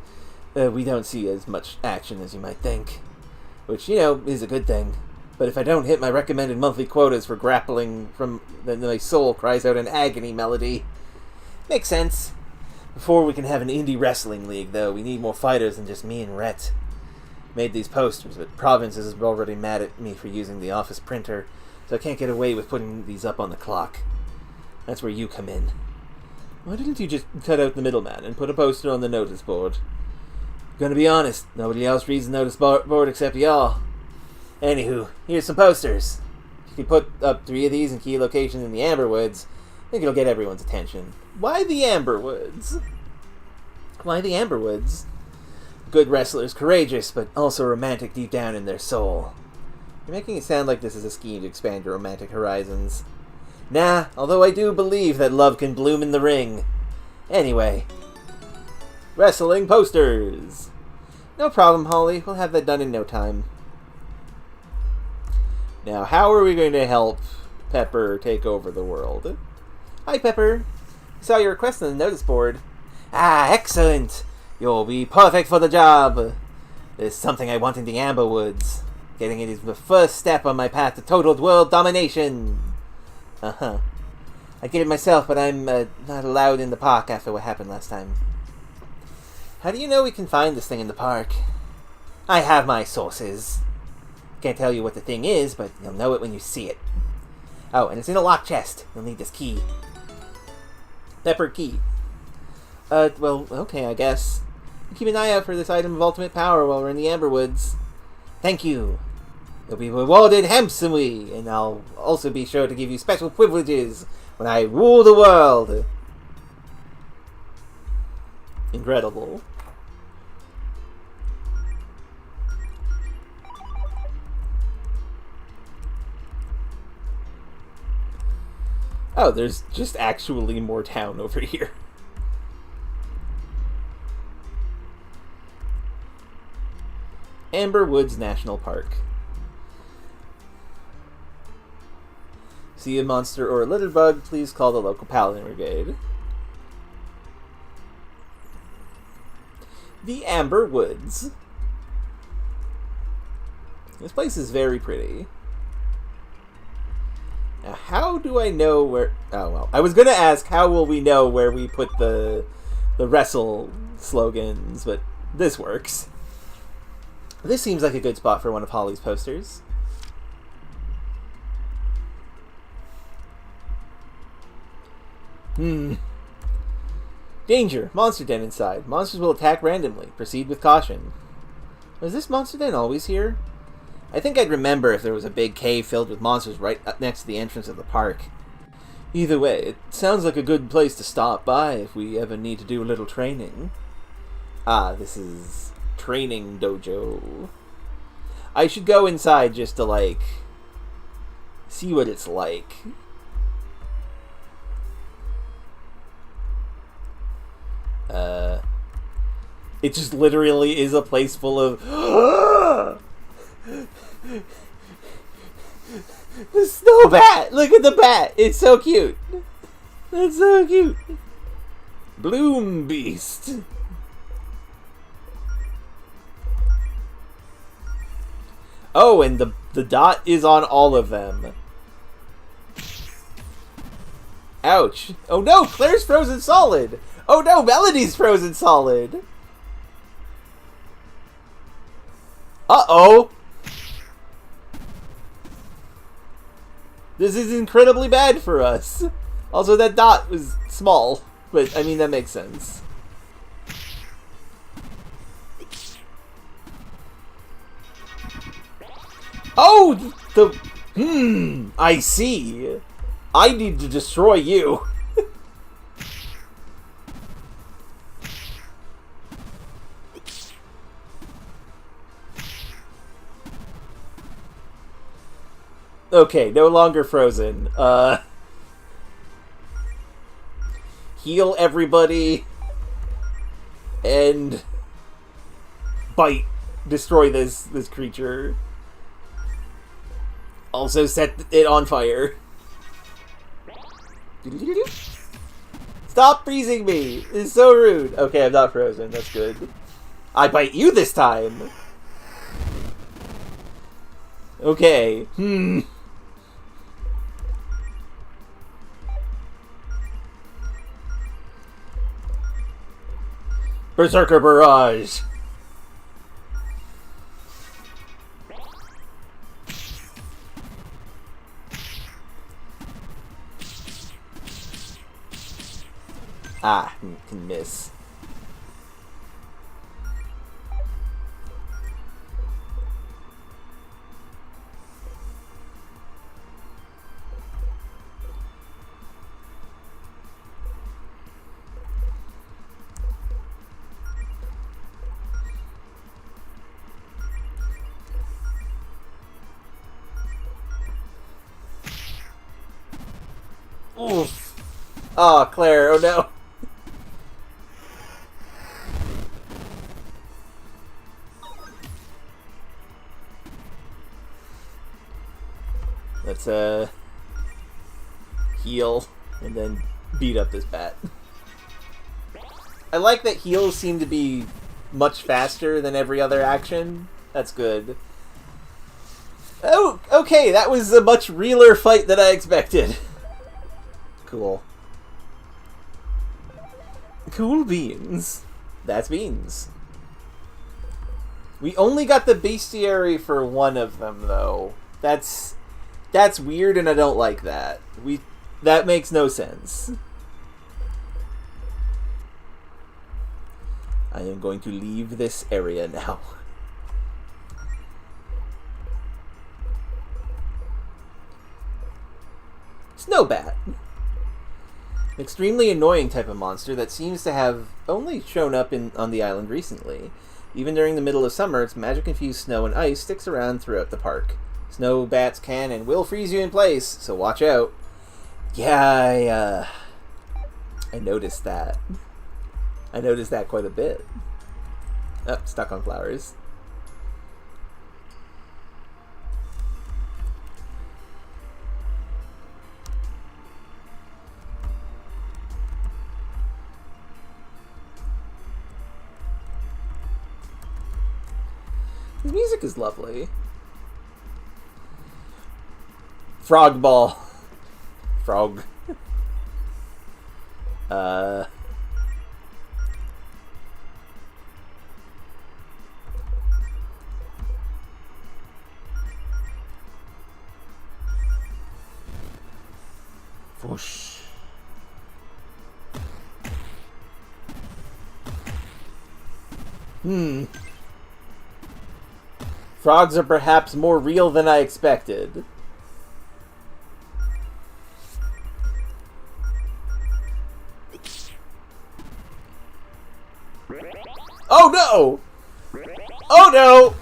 We don't see as much action as you might think. Which, you know, is a good thing. But if I don't hit my recommended monthly quotas for grappling from... then my soul cries out an agony melody. Makes sense. Before we can have an indie wrestling league, though, we need more fighters than just me and Rhett. Made these posters, but Province is already mad at me for using the office printer, so I can't get away with putting these up on the clock. That's where you come in. Why didn't you just cut out the middleman and put a poster on the notice board? Gonna be honest, nobody else reads the notice board except y'all. Anywho, here's some posters. If you can put up 3 of these in key locations in the Amberwoods, I think it'll get everyone's attention. Why the Amberwoods? Why the Amberwoods? Good wrestlers, courageous, but also romantic deep down in their soul. You're making it sound like this is a scheme to expand your romantic horizons. Nah, although I do believe that love can bloom in the ring. Anyway. Wrestling posters! No problem, Holly. We'll have that done in no time. Now, how are we going to help Pepper take over the world? Hi, Pepper. Saw your request on the notice board. Ah, excellent! You'll be perfect for the job. There's something I want in the Amberwoods. Getting it is the first step on my path to total world domination. Uh-huh. I did it myself, but I'm not allowed in the park after what happened last time. How do you know we can find this thing in the park? I have my sources. Can't tell you what the thing is, but you'll know it when you see it. Oh, and it's in a locked chest. You'll need this key. Pepper key. Well, okay, I guess. Keep an eye out for this item of ultimate power while we're in the Amberwoods. Thank you. You'll be rewarded handsomely, and I'll also be sure to give you special privileges when I rule the world. Incredible. Oh, there's just actually more town over here. Amberwoods National Park. See a monster or a little bug, please call the local Paladin Brigade. The Amberwoods. This place is very pretty. Now, how do I know where... Oh, well. I was going to ask, how will we know where we put the wrestle slogans, but this works. This seems like a good spot for one of Holly's posters. Danger! Monster den inside. Monsters will attack randomly. Proceed with caution. Was this monster den always here? I think I'd remember if there was a big cave filled with monsters right up next to the entrance of the park. Either way, it sounds like a good place to stop by if we ever need to do a little training. Ah, this is training dojo. I should go inside just to, like, see what it's like. It just literally is a place full of... The snow bat! Look at the bat! It's so cute! That's so cute! Bloom Beast! Oh, and the dot is on all of them. Ouch. Oh no, Claire's frozen solid! Oh no, Melody's frozen solid! Uh-oh! This is incredibly bad for us. Also, that dot was small, but I mean, that makes sense. Oh! I see. I need to destroy you. Okay, no longer frozen. Heal everybody. And bite. Destroy this creature. Also set it on fire. Stop freezing me! It's so rude. Okay, I'm not frozen. That's good. I bite you this time! Okay. Berserker Barrage! Ah, can miss. Oof. Oh, Claire, oh no. Let's heal and then beat up this bat. I like that heals seem to be much faster than every other action. That's good. Oh, okay, that was a much realer fight than I expected. Cool. Cool beans. That's beans. We only got the bestiary for one of them, though. That's weird, and I don't like that. That makes no sense. I am going to leave this area now. Snowbat. An extremely annoying type of monster that seems to have only shown up on the island recently. Even during the middle of summer, its magic-infused snow and ice sticks around throughout the park. Snow bats can and will freeze you in place, so watch out. Yeah, I noticed that. I noticed that quite a bit. Oh, stuck on flowers. The music is lovely. Frog ball. Frog. Whoosh. Frogs are perhaps more real than I expected. Oh no! Oh no!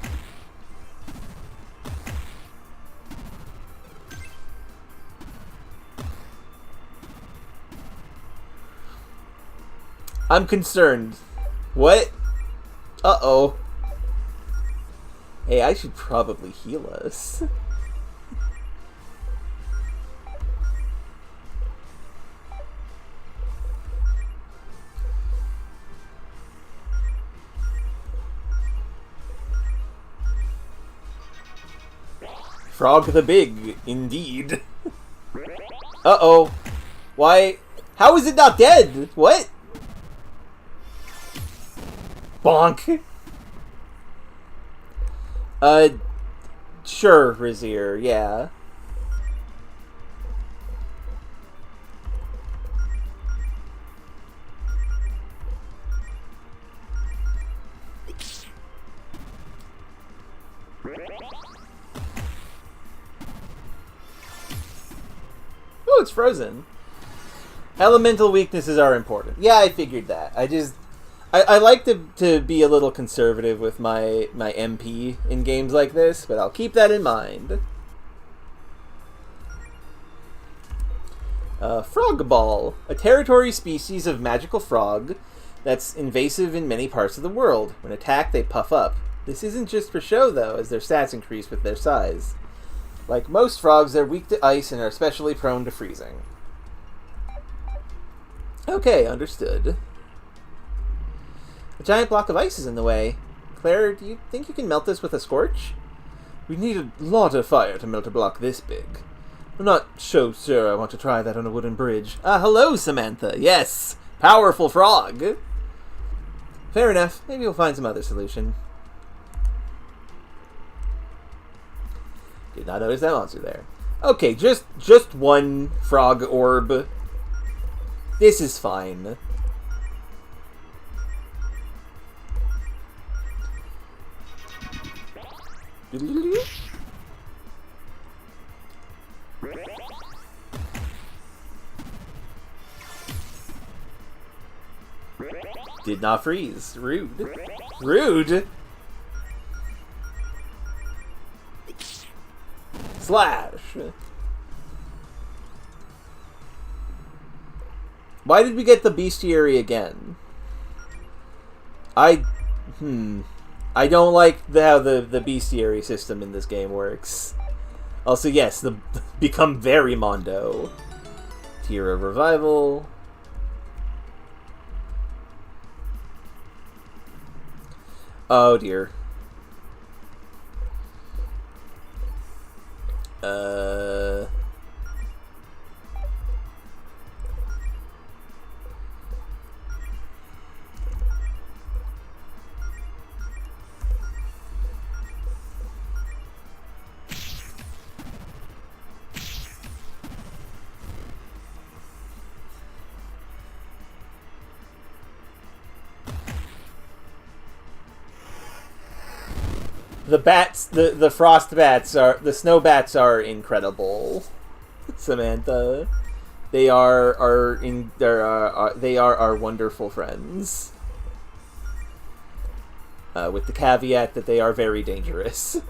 I'm concerned. What? Uh-oh. Hey, I should probably heal us. Frog the Big, indeed. Uh-oh. Why? How is it not dead? What? Bonk. Sure, Razier, yeah. Oh, it's frozen. Elemental weaknesses are important. Yeah, I figured that. I like to be a little conservative with my MP in games like this, but I'll keep that in mind. Frog Ball. A territory species of magical frog that's invasive in many parts of the world. When attacked, they puff up. This isn't just for show, though, as their stats increase with their size. Like most frogs, they're weak to ice and are especially prone to freezing. Okay, understood. A giant block of ice is in the way. Claire, do you think you can melt this with a scorch? We need a lot of fire to melt a block this big. I'm not so sure I want to try that on a wooden bridge. Hello, Samantha. Yes, powerful frog. Fair enough. Maybe we'll find some other solution. Did not notice that monster there. Okay, just one frog orb. This is fine. Did not freeze. Rude. Rude? Slash. Why did we get the bestiary again? I don't like how the bestiary system in this game works. Also, yes, become very Mondo. Tier of Revival. Oh dear. The bats, the frost bats the snow bats are incredible, Samantha. They are our wonderful friends. With the caveat that they are very dangerous,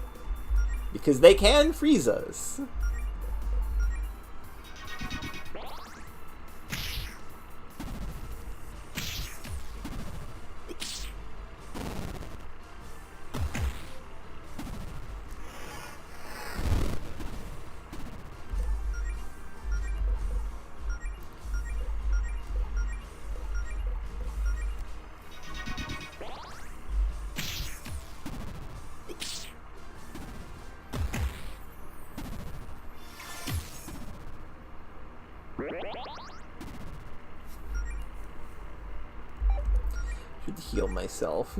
because they can freeze us. Should heal myself.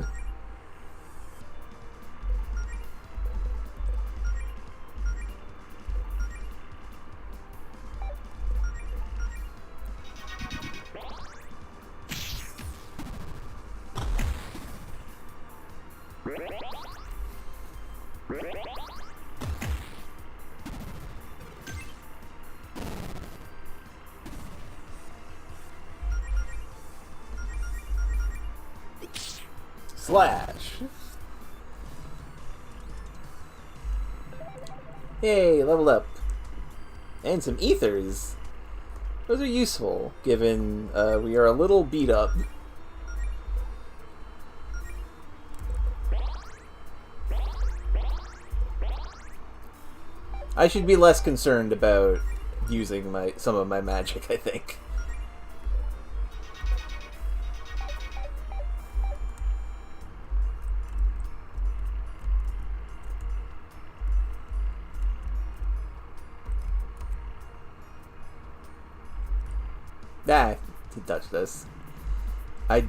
Slash. Yay, leveled up. And some ethers. Those are useful, given we are a little beat up. I should be less concerned about using some of my magic, I think. Ah, he touched us. I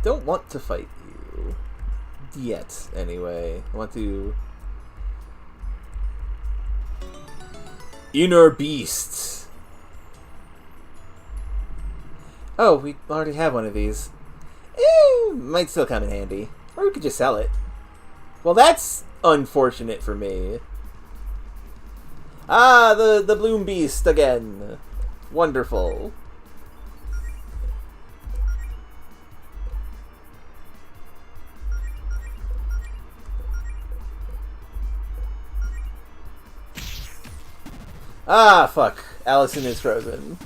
don't want to fight you. Yet, anyway. I want to... Inner Beasts. Oh, we already have one of these. Might still come in handy. Or we could just sell it. Well, that's unfortunate for me. Ah, the Bloom Beast again. Wonderful. Ah, fuck. Allison is frozen.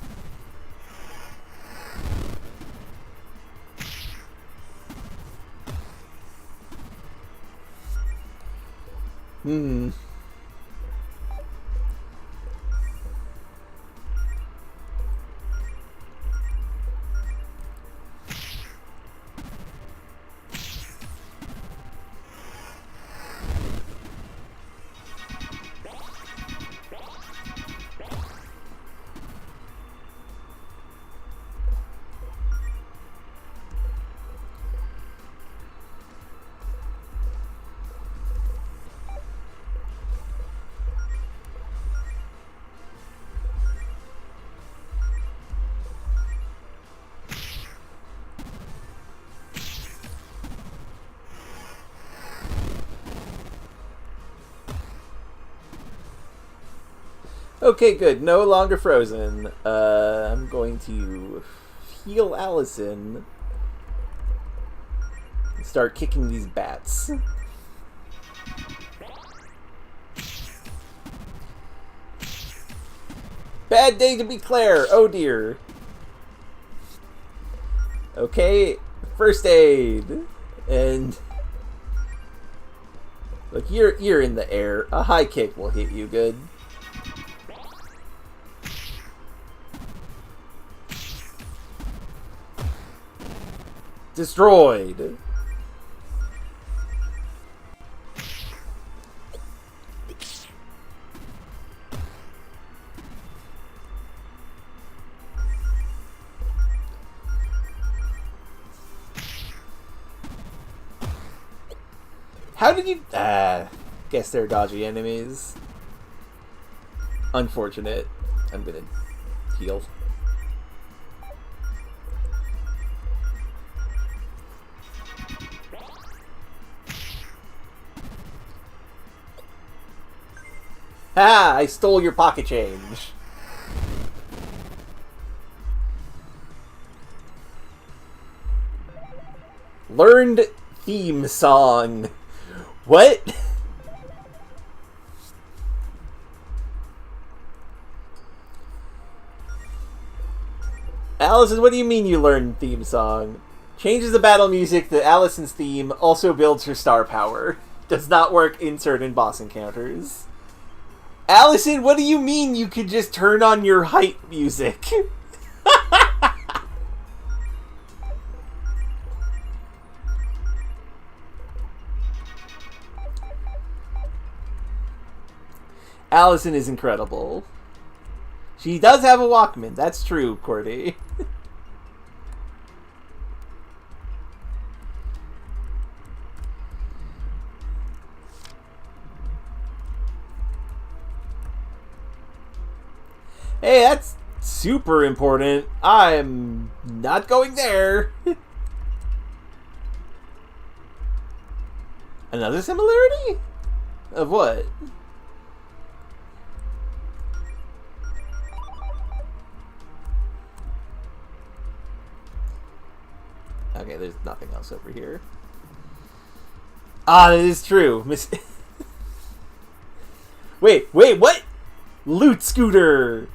Okay, good. No longer frozen. I'm going to heal Allison and start kicking these bats. Bad day to be Claire. Oh dear. Okay, first aid. And look, you're in the air. A high kick will hit you good. Destroyed. How did you... guess they're dodgy enemies. Unfortunate. I'm gonna heal. Ha! I stole your pocket change. Learned theme song. What? Allison, what do you mean you learned theme song? Changes the battle music to Allison's theme, also builds her star power. Does not work in certain boss encounters. Allison, what do you mean you could just turn on your hype music? Allison is incredible. She does have a Walkman, that's true, Cordy. Hey, that's super important. I'm not going there. Another similarity? Of what? Okay, there's nothing else over here. Ah, that is true. Wait, what? Loot scooter!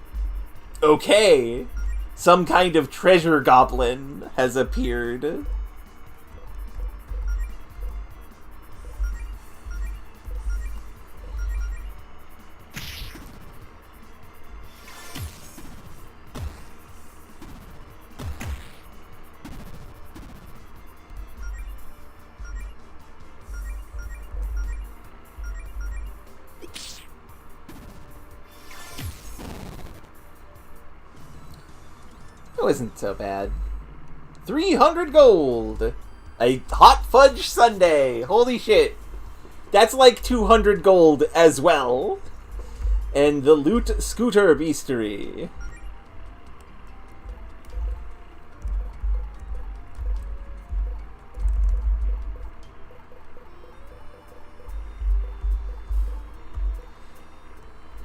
Okay. Some kind of treasure goblin has appeared. wasn't so bad. 300 gold! A hot fudge sundae! Holy shit! That's like 200 gold as well! And the loot scooter beastery.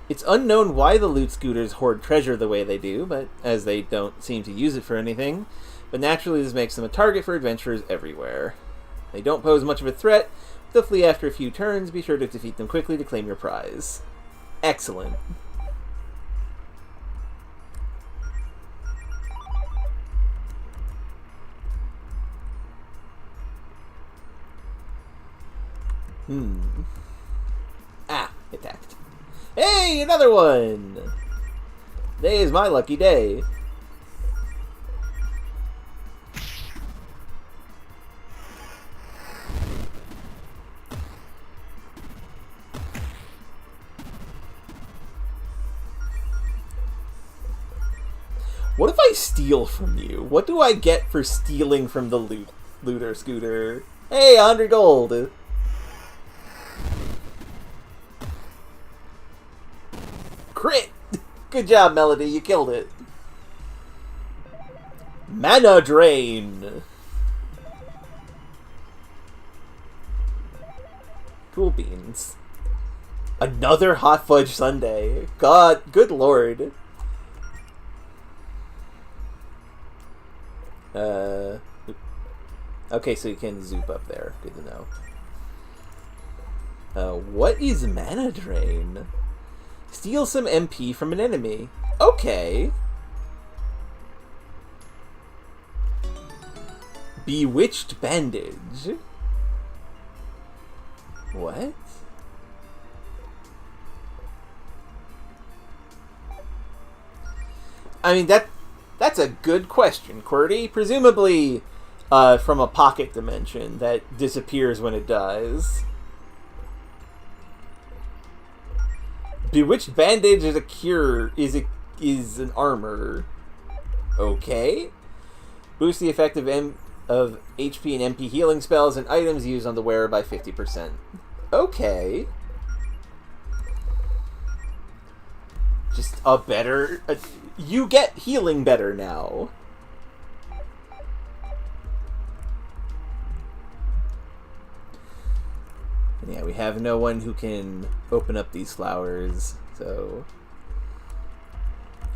It's unknown why the loot scooters hoard treasure the way they do, but as they don't seem to use it for anything. But naturally this makes them a target for adventurers everywhere. They don't pose much of a threat. They'll flee after a few turns. Be sure to defeat them quickly to claim your prize. Excellent. Ah, attacked. Hey, another one! Today is my lucky day. What if I steal from you? What do I get for stealing from the looter scooter? Hey, 100 gold! Crit! Good job, Melody, you killed it. Mana Drain! Cool beans. Another hot fudge sundae. God, good lord. Okay, so you can zoop up there. Good to know. What is Mana Drain? Steal some MP from an enemy. Okay. Bewitched Bandage. What? I mean, that's a good question, QWERTY. Presumably from a pocket dimension that disappears when it dies. Bewitched Bandage is a cure, is an armor. Okay. Boost the effect of HP and MP healing spells and items used on the wearer by 50%. Okay. Just a better... you get healing better now. And yeah, we have no one who can open up these flowers, so...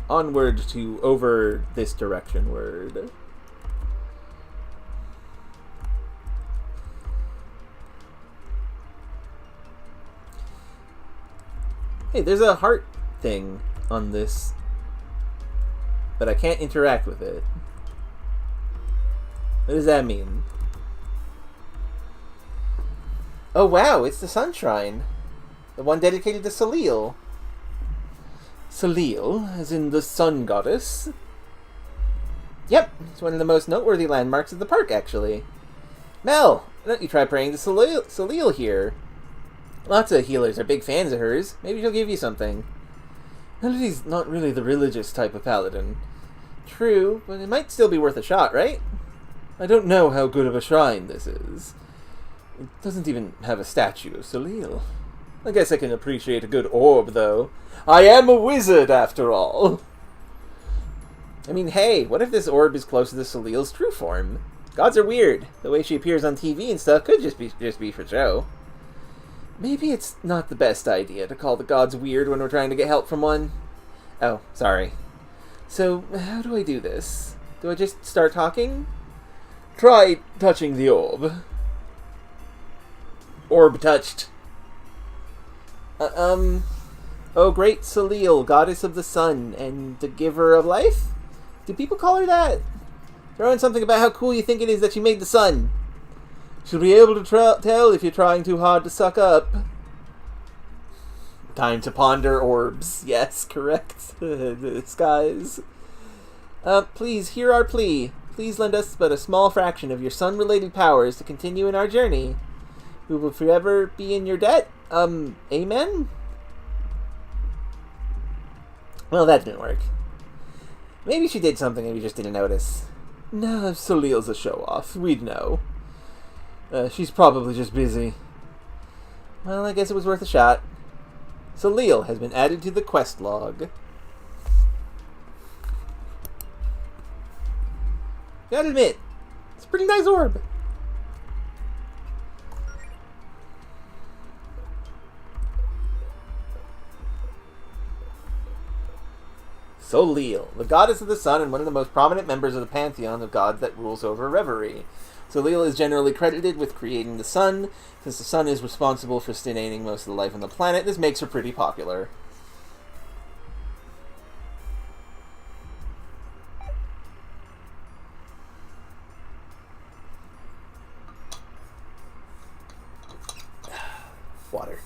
onward to over this direction word. Hey, there's a heart thing on this, but I can't interact with it. What does that mean? Oh wow, it's the Sun Shrine. The one dedicated to Salil. Salil, as in the sun goddess. Yep, it's one of the most noteworthy landmarks of the park, actually. Mel, why don't you try praying to Salil here? Lots of healers are big fans of hers. Maybe she'll give you something. Melody's not really the religious type of paladin. True, but it might still be worth a shot, right? I don't know how good of a shrine this is. It doesn't even have a statue of Salil. I guess I can appreciate a good orb, though. I am a wizard, after all. I mean, hey, what if this orb is closer to Salil's true form? Gods are weird. The way she appears on TV and stuff could just be for show. Maybe it's not the best idea to call the gods weird when we're trying to get help from one. Oh, sorry. So, how do I do this? Do I just start talking? Try touching the orb. Orb touched. Oh, great Salil, goddess of the sun, and the giver of life? Do people call her that? Throw in something about how cool you think it is that she made the sun. She'll be able to tell if you're trying too hard to suck up. Time to ponder orbs. Yes, correct. Skies. Please, hear our plea. Please lend us but a small fraction of your sun-related powers to continue in our journey. We will forever be in your debt. Amen? Well, that didn't work. Maybe she did something and we just didn't notice. No, Salil's a show-off. We'd know. She's probably just busy. Well, I guess it was worth a shot. Salil has been added to the quest log. Gotta admit, it's a pretty nice orb. Salil, the goddess of the sun and one of the most prominent members of the pantheon of gods that rules over Reverie. Salil is generally credited with creating the sun. Since the sun is responsible for sustaining most of the life on the planet, this makes her pretty popular. Water.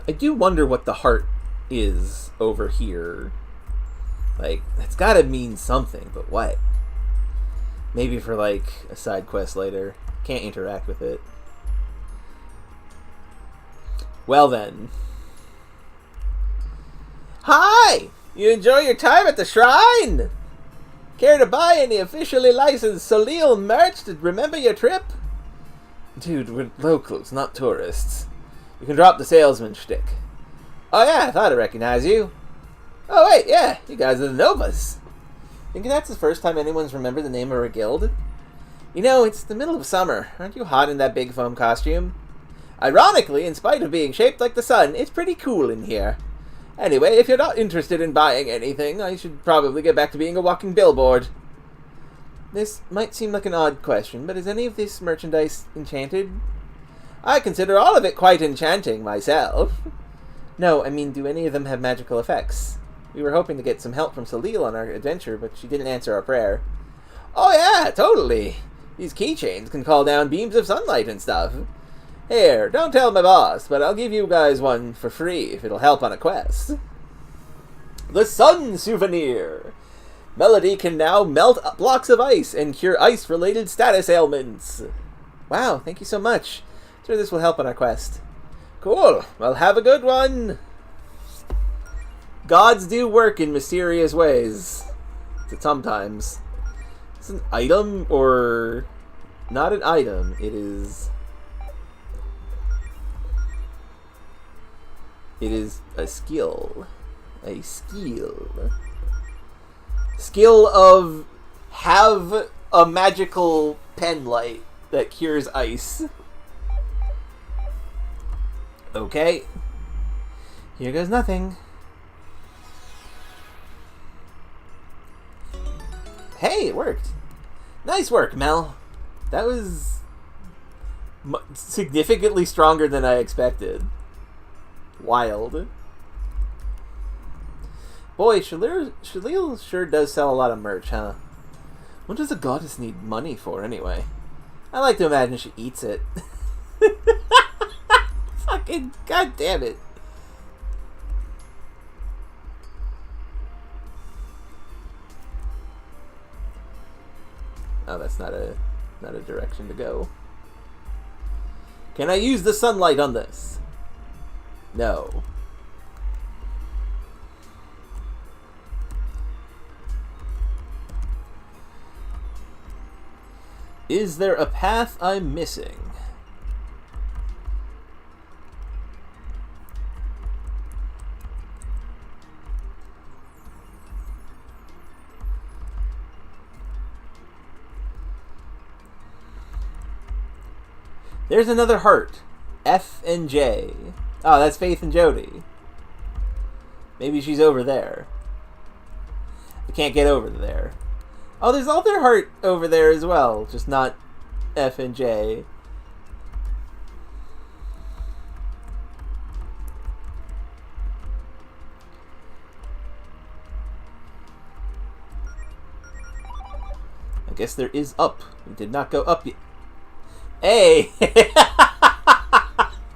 I do wonder what the heart is over here. Like, that's gotta mean something, but what? Maybe for, like, a side quest later. Can't interact with it. Well then. Hi! You enjoy your time at the shrine? Care to buy any officially licensed Salil merch to remember your trip? Dude, we're locals, not tourists. You can drop the salesman shtick. Oh yeah, I thought I recognized you. Oh wait, yeah, you guys are the Novas. Thinking that's the first time anyone's remembered the name of our guild? You know, it's the middle of summer. Aren't you hot in that big foam costume? Ironically, in spite of being shaped like the sun, it's pretty cool in here. Anyway, if you're not interested in buying anything, I should probably get back to being a walking billboard. This might seem like an odd question, but is any of this merchandise enchanted? I consider all of it quite enchanting myself. No, I mean, do any of them have magical effects? We were hoping to get some help from Salil on our adventure, but she didn't answer our prayer. Oh yeah, totally. These keychains can call down beams of sunlight and stuff. Here, don't tell my boss, but I'll give you guys one for free if it'll help on a quest. The Sun Souvenir. Melody can now melt blocks of ice and cure ice-related status ailments. Wow, thank you so much. Sure this will help on our quest. Cool. Well, have a good one. Gods do work in mysterious ways. Sometimes. It's an item or not an item. It is a skill. A skill. Skill of have a magical pen light that cures ice. Okay. Here goes nothing. Hey, it worked. Nice work, Mel. That was significantly stronger than I expected. Wild. Boy, Salil sure does sell a lot of merch, huh? What does a goddess need money for, anyway? I like to imagine she eats it. Fucking goddamn it. Oh, that's not a direction to go. Can I use the sunlight on this? No. Is there a path I'm missing? There's another heart. F and J. Oh, that's Faith and Jody. Maybe she's over there. I can't get over there. Oh, there's other heart over there as well. Just not F and J. I guess there is up. We did not go up yet. Hey!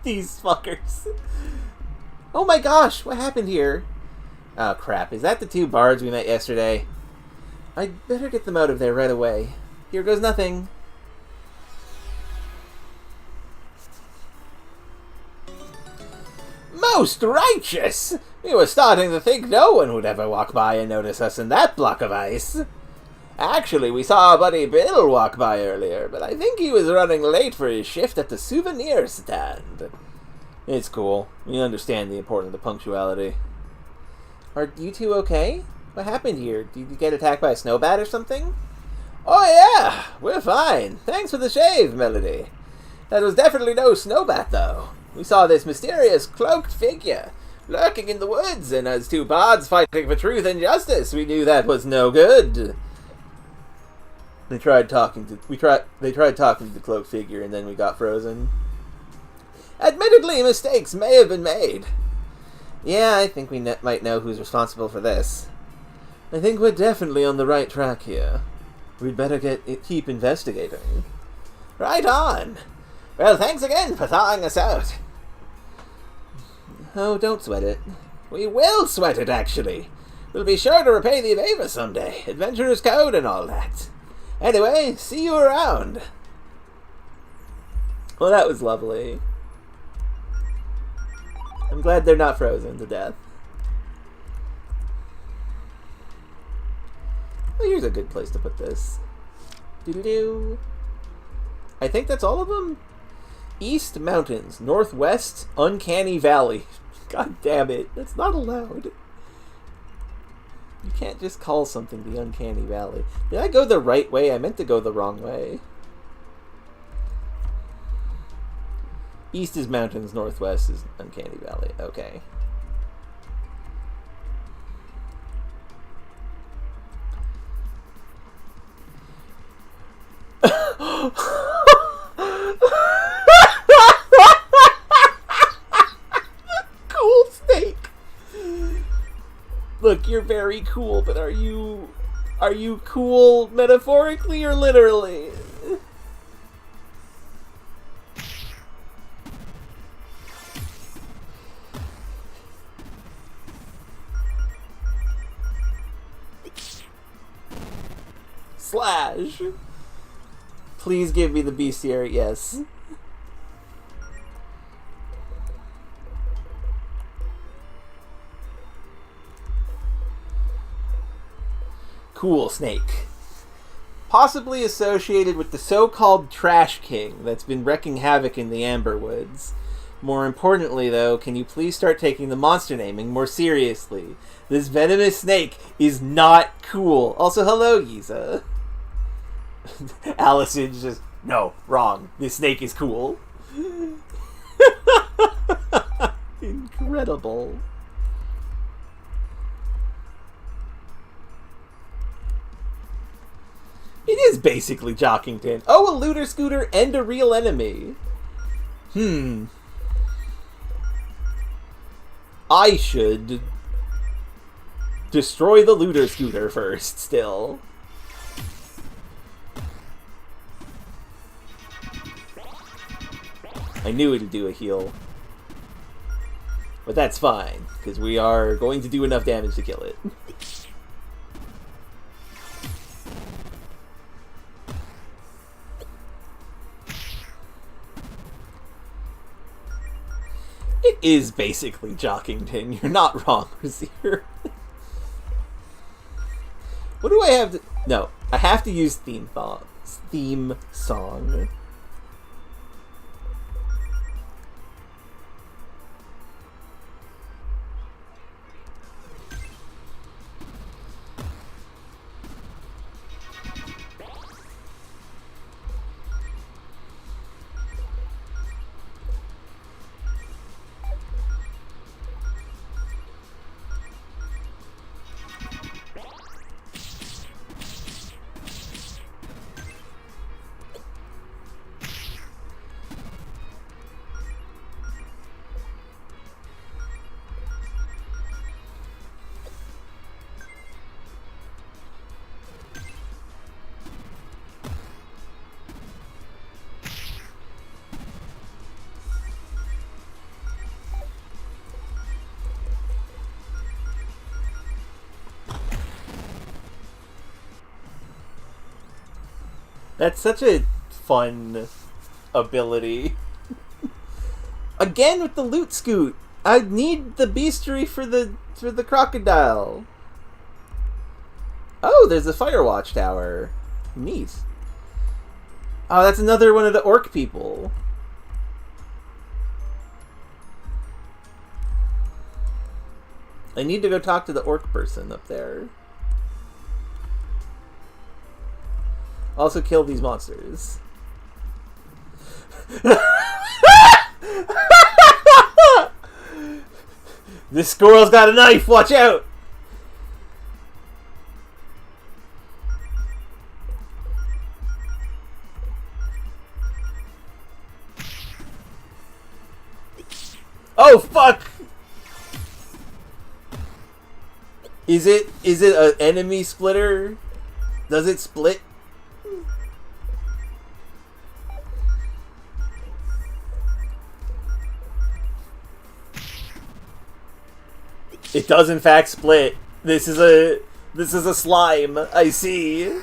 These fuckers. Oh my gosh, what happened here? Oh crap, is that the two bards we met yesterday? I'd better get them out of there right away. Here goes nothing. Most righteous! We were starting to think no one would ever walk by and notice us in that block of ice. Actually, we saw our buddy Bill walk by earlier, but I think he was running late for his shift at the souvenir stand. It's cool. We understand the importance of punctuality. Are you two okay? What happened here? Did you get attacked by a snowbat or something? Oh yeah! We're fine. Thanks for the shave, Melody. That was definitely no snowbat, though. We saw this mysterious cloaked figure lurking in the woods, and as two bards fighting for truth and justice, we knew that was no good. They tried talking to the cloaked figure, and then we got frozen. Admittedly, mistakes may have been made. Yeah, I think we might know who's responsible for this. I think we're definitely on the right track here. We'd better keep investigating. Right on. Well, thanks again for thawing us out. Oh, don't sweat it. We will sweat it, actually. We'll be sure to repay the favor someday. Adventurer's Code and all that. Anyway, see you around. Well, that was lovely. I'm glad they're not frozen to death. Well, here's a good place to put this. Doo-doo-doo. I think that's all of them. East Mountains. Northwest Uncanny Valley. God damn it. That's not allowed. You can't just call something the Uncanny Valley. Did I go the right way? I meant to go the wrong way. East is mountains, northwest is Uncanny Valley. Okay. Cool snake. Look, you're very cool, but are you cool metaphorically or literally? Slash. Please give me the bestiary, yes. Cool snake. Possibly associated with the so-called Trash King that's been wrecking havoc in the Amber Woods. More importantly, though, can you please start taking the monster naming more seriously? This venomous snake is not cool. Also, hello, Giza. Allison's just, no, wrong. This snake is cool. Incredible. It is basically Jockington. Oh, a looter scooter and a real enemy. I should destroy the looter scooter first, still. I knew it'd do a heal. But that's fine, because we are going to do enough damage to kill it. It is basically Jockington. You're not wrong, Brazier. What do I have to... No, I have to use theme song. That's such a fun ability. Again with the loot scoot. I need the bestiary for the crocodile. Oh, there's a fire watchtower. Neat. Oh, that's another one of the orc people. I need to go talk to the orc person up there. Also kill these monsters. This squirrel's got a knife, watch out! Oh fuck! Is it an enemy splitter? Does it split? It does in fact split. This is a slime. I see.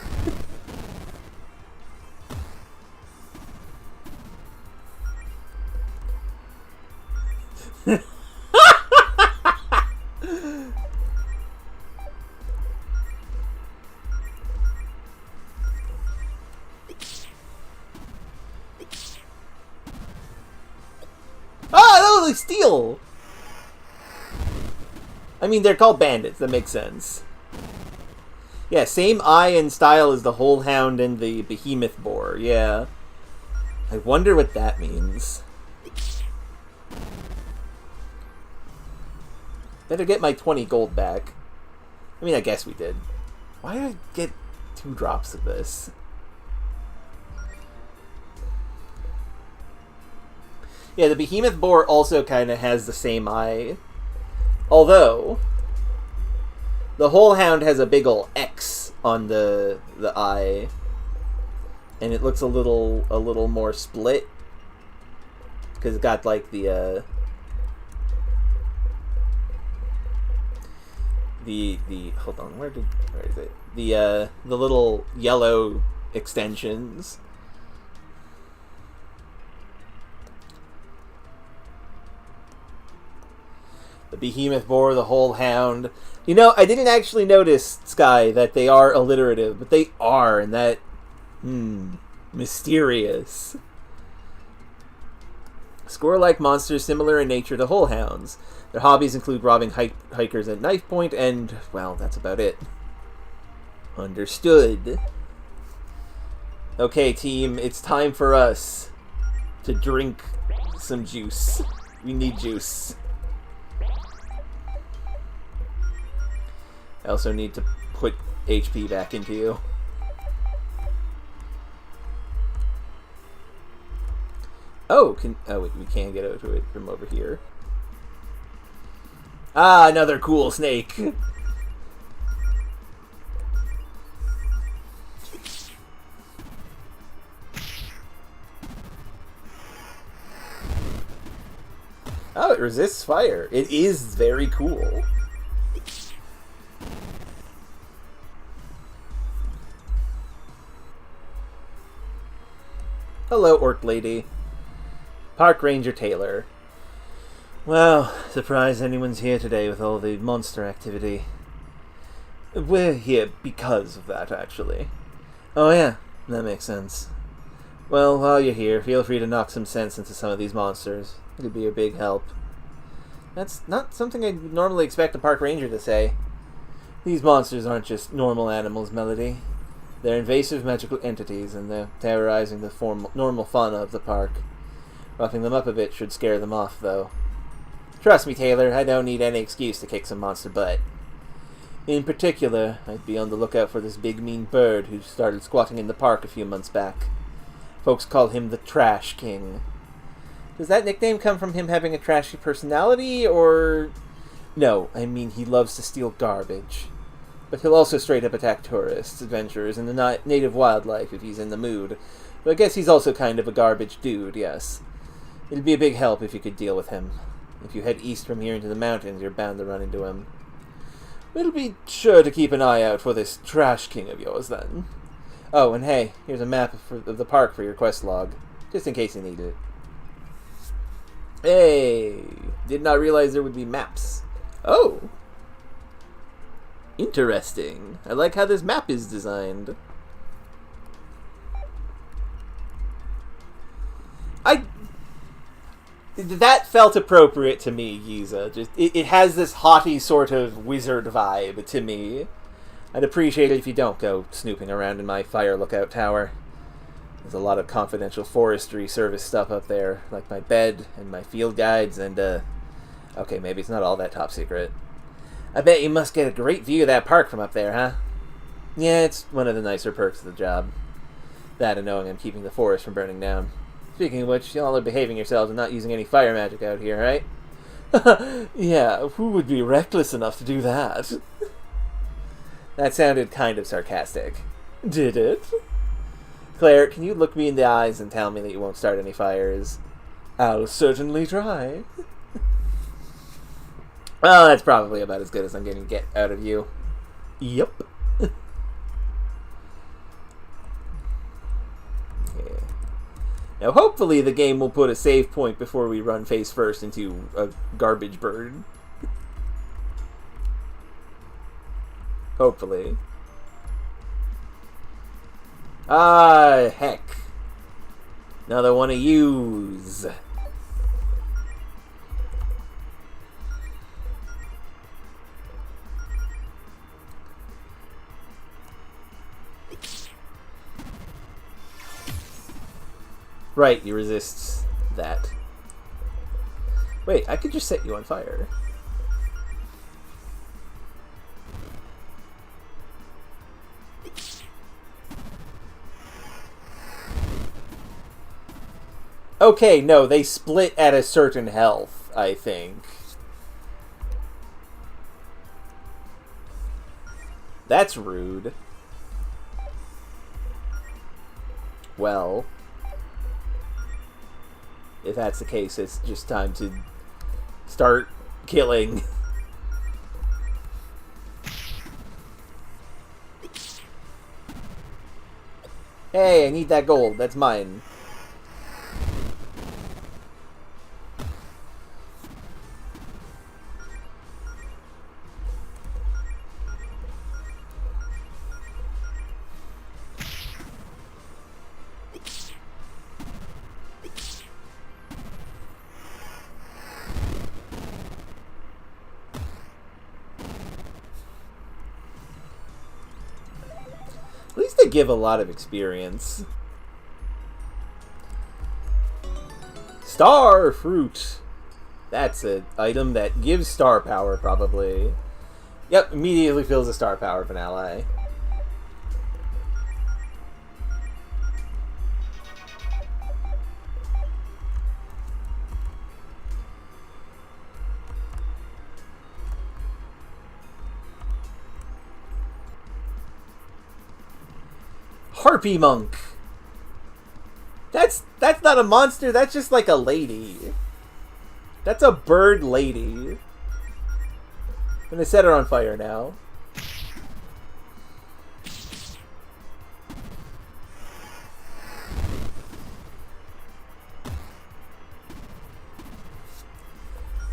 Oh, they steal. I mean, they're called bandits. That makes sense. Yeah, same eye and style as the Whole Hound and the Behemoth Boar. Yeah. I wonder what that means. Better get my 20 gold back. I mean, I guess we did. Why did I get 2 drops of this? Yeah, the Behemoth Boar also kind of has the same eye. Although, the Whole Hound has a big ol' X on the eye, and it looks a little more split because it's got like the hold on, where is it? The little yellow extensions. The Behemoth Boar, the Whole Hound. You know, I didn't actually notice, Sky, that they are alliterative, but they are, and that... mysterious. Squirrel-like monsters similar in nature to Whole Hounds. Their hobbies include robbing hikers at knife point, and, well, that's about it. Understood. Okay, team, it's time for us to drink some juice. We need juice. I also need to put HP back into you. Oh, we can get over it from over here. Ah, another cool snake. Oh, it resists fire. It is very cool. Hello, Orc Lady. Park Ranger Taylor. Well, surprised anyone's here today with all the monster activity. We're here because of that, actually. Oh yeah, that makes sense. Well, while you're here, feel free to knock some sense into some of these monsters. It could be a big help. That's not something I'd normally expect a park ranger to say. These monsters aren't just normal animals, Melody. They're invasive magical entities, and they're terrorizing the normal fauna of the park. Roughing them up a bit should scare them off, though. Trust me, Taylor, I don't need any excuse to kick some monster butt. In particular, I'd be on the lookout for this big mean bird who started squatting in the park a few months back. Folks call him the Trash King. Does that nickname come from him having a trashy personality, or... No, I mean he loves to steal garbage. But he'll also straight up attack tourists, adventurers, and the native wildlife if he's in the mood. But I guess he's also kind of a garbage dude, yes. It'd be a big help if you could deal with him. If you head east from here into the mountains, you're bound to run into him. We'll be sure to keep an eye out for this Trash King of yours, then. Oh, and hey, here's a map of the park for your quest log, just in case you need it. Hey! Did not realize there would be maps. Oh! Interesting. I like how this map is designed. That felt appropriate to me, Giza. Just it has this haughty sort of wizard vibe to me. I'd appreciate it if you don't go snooping around in my fire lookout tower. There's a lot of confidential forestry service stuff up there, like my bed and my field guides and, okay, maybe it's not all that top secret. I bet you must get a great view of that park from up there, huh? Yeah, it's one of the nicer perks of the job. That and knowing I'm keeping the forest from burning down. Speaking of which, y'all are behaving yourselves and not using any fire magic out here, right? Yeah, who would be reckless enough to do that? That sounded kind of sarcastic. Did it? Claire, can you look me in the eyes and tell me that you won't start any fires? I'll certainly try. Well, that's probably about as good as I'm going to get out of you. Yep. Okay. Now, hopefully the game will put a save point before we run face first into a garbage bird. Hopefully. Ah, heck. Another one to use. Right, you resist that. Wait, I could just set you on fire. Okay, no, they split at a certain health, I think. That's rude. Well, if that's the case, it's just time to start killing. Hey, I need that gold. That's mine. At least they give a lot of experience. Star fruit. That's an item that gives star power, probably. Yep, immediately fills a star power of an ally. Harpy monk. That's not a monster, that's just like a lady. That's a bird lady. I'm gonna set her on fire now.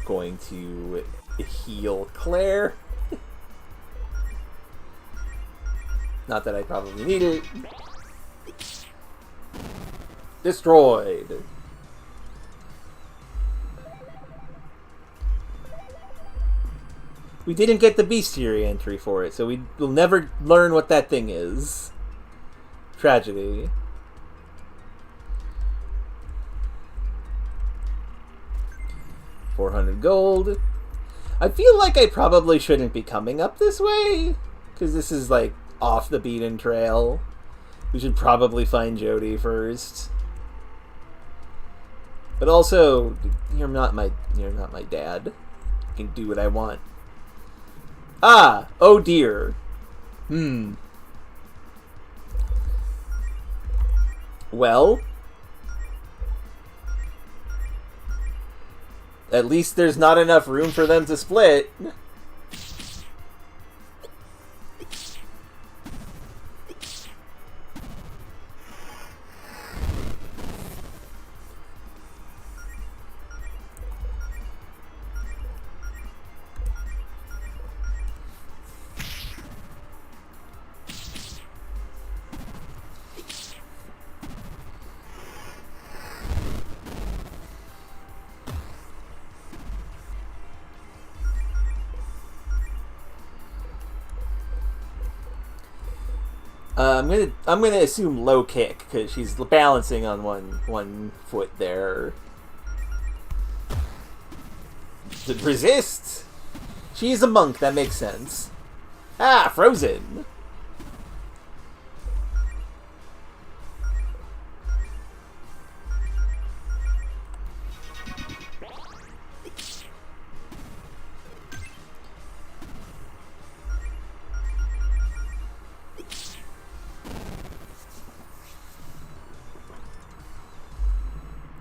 Going to heal Claire. Not that I probably need it. Destroyed. We didn't get the bestiary entry for it, so we will never learn what that thing is. Tragedy. $400 gold. I feel like I probably shouldn't be coming up this way, because this is like off the beaten trail. We should probably find Jody first. But also, you're not my dad. I can do what I want. Ah! Oh dear. Well, at least there's not enough room for them to split. I'm gonna assume low kick because she's balancing on one foot there. Resist. She's a monk. That makes sense. Ah, frozen.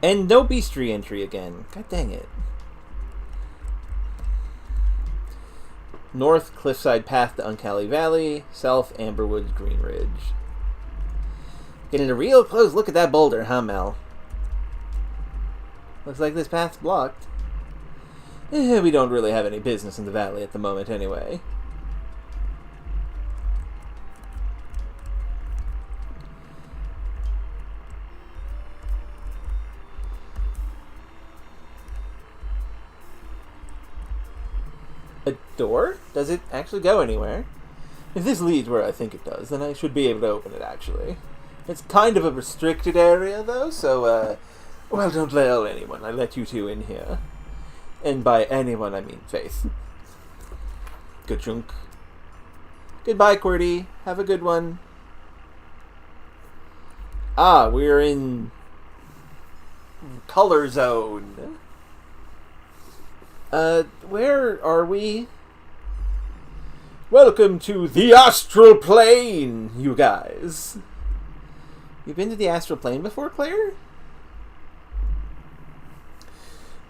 And no beastry entry again. God dang it. North, cliffside path to Uncali Valley. South, Amberwoods, Green Ridge. Getting a real close look at that boulder, huh, Mel? Looks like this path's blocked. We don't really have any business in the valley at the moment, anyway. A door? Does it actually go anywhere? If this leads where I think it does, then I should be able to open it, actually. It's kind of a restricted area, though, so, well, don't tell anyone. I let you two in here. And by anyone, I mean Faith. Good chunk. Goodbye, Qwerty. Have a good one. Ah, we're in Color Zone. Where are we? Welcome to the Astral Plane, you guys. You've been to the Astral Plane before, Claire?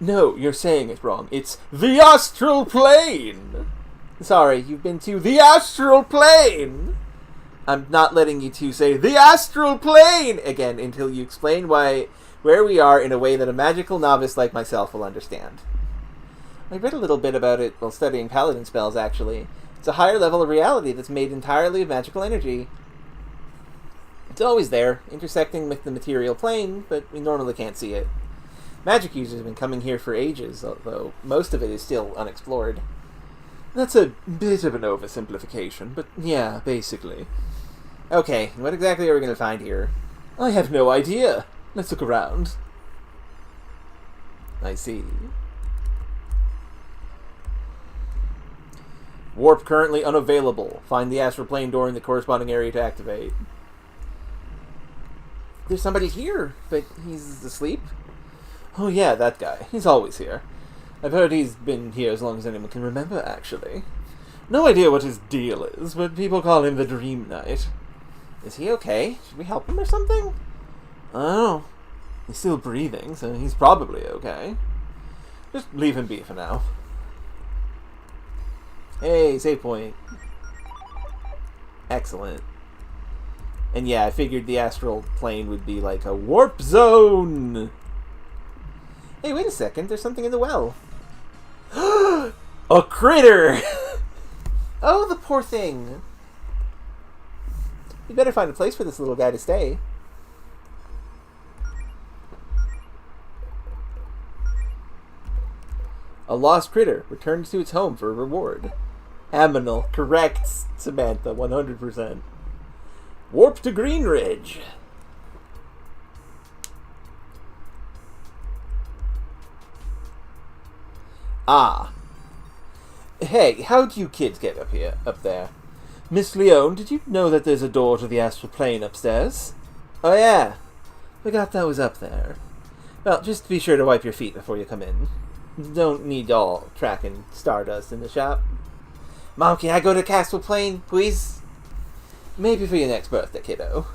No, you're saying it wrong. It's the Astral Plane! Sorry, you've been to the Astral Plane! I'm not letting you two say the Astral Plane again until you explain where we are in a way that a magical novice like myself will understand. I read a little bit about it while studying paladin spells, actually. It's a higher level of reality that's made entirely of magical energy. It's always there, intersecting with the material plane, but we normally can't see it. Magic users have been coming here for ages, although most of it is still unexplored. That's a bit of an oversimplification, but yeah, basically. Okay, what exactly are we going to find here? I have no idea. Let's look around. I see. Warp currently unavailable. Find the astral plane door in the corresponding area to activate. There's somebody here, but he's asleep? Oh yeah, that guy. He's always here. I've heard he's been here as long as anyone can remember, actually. No idea what his deal is, but people call him the Dream Knight. Is he okay? Should we help him or something? I don't know. He's still breathing, so he's probably okay. Just leave him be for now. Hey, save point. Excellent. And yeah, I figured the astral plane would be like a warp zone. Hey, wait a second. There's something in the well. A critter! Oh, the poor thing. We better find a place for this little guy to stay. A lost critter returns to its home for a reward. Aminal. Correct, Samantha. 100%. Warp to Green Ridge. Ah. Hey, how'd you kids get up there? Miss Leone, did you know that there's a door to the astral plane upstairs? Oh yeah. Forgot that was up there. Well, just be sure to wipe your feet before you come in. Don't need all tracking stardust in the shop. Mom, can I go to the astral plane, please? Maybe for your next birthday, kiddo.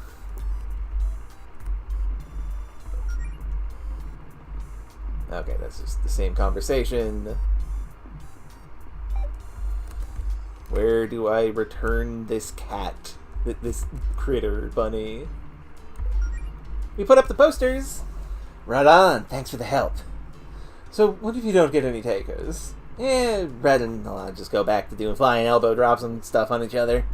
Okay, that's just the same conversation. Where do I return this cat? This critter bunny? We put up the posters! Right on, thanks for the help. So, what if you don't get any takers? Brett and I'll just go back to doing flying elbow drops and stuff on each other.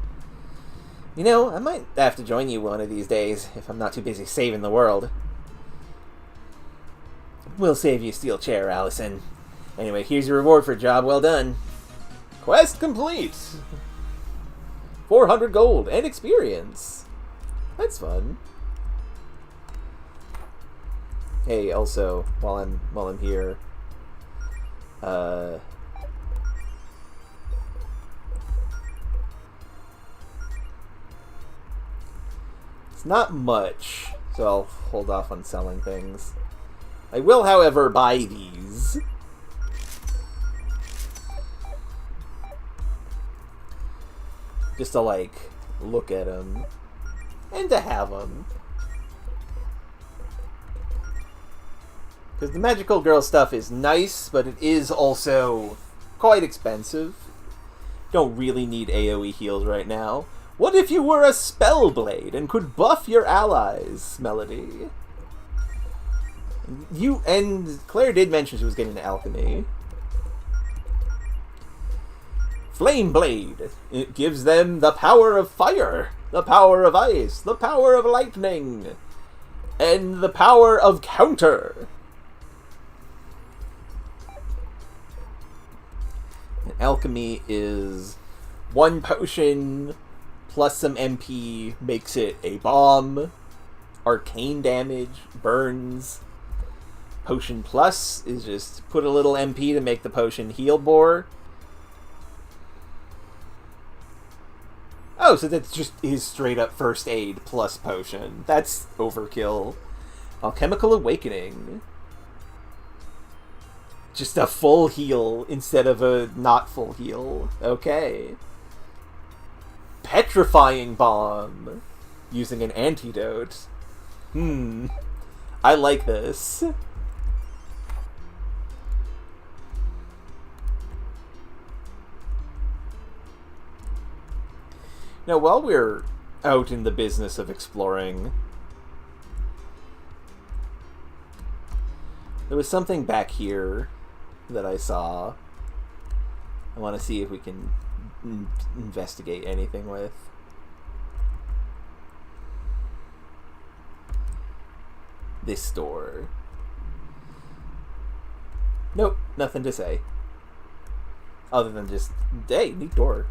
You know, I might have to join you one of these days, if I'm not too busy saving the world. We'll save you a steel chair, Allison. Anyway, here's your reward for a job well done. Quest complete! 400 gold and experience. That's fun. Hey, also, while I'm here, it's not much, so I'll hold off on selling things. I will, however, buy these. Just to, like, look at them. And to have them. Because the magical girl stuff is nice, but it is also quite expensive. Don't really need AoE heals right now. What if you were a Spellblade and could buff your allies, Melody? And Claire did mention she was getting into alchemy. Flame Blade. It gives them the power of fire, the power of ice, the power of lightning, and the power of counter. And alchemy is 1 potion plus some MP makes it a bomb. Arcane damage, burns. Potion plus is just put a little MP to make the potion heal more. Oh, so that just is straight up first aid plus potion. That's overkill. Alchemical Awakening. Just a full heal instead of a not full heal. Okay. Petrifying Bomb. Using an antidote. I like this. Now, while we're out in the business of exploring, there was something back here that I saw. I want to see if we can investigate anything with. This store. Nope, nothing to say. Other than just, hey, neat door.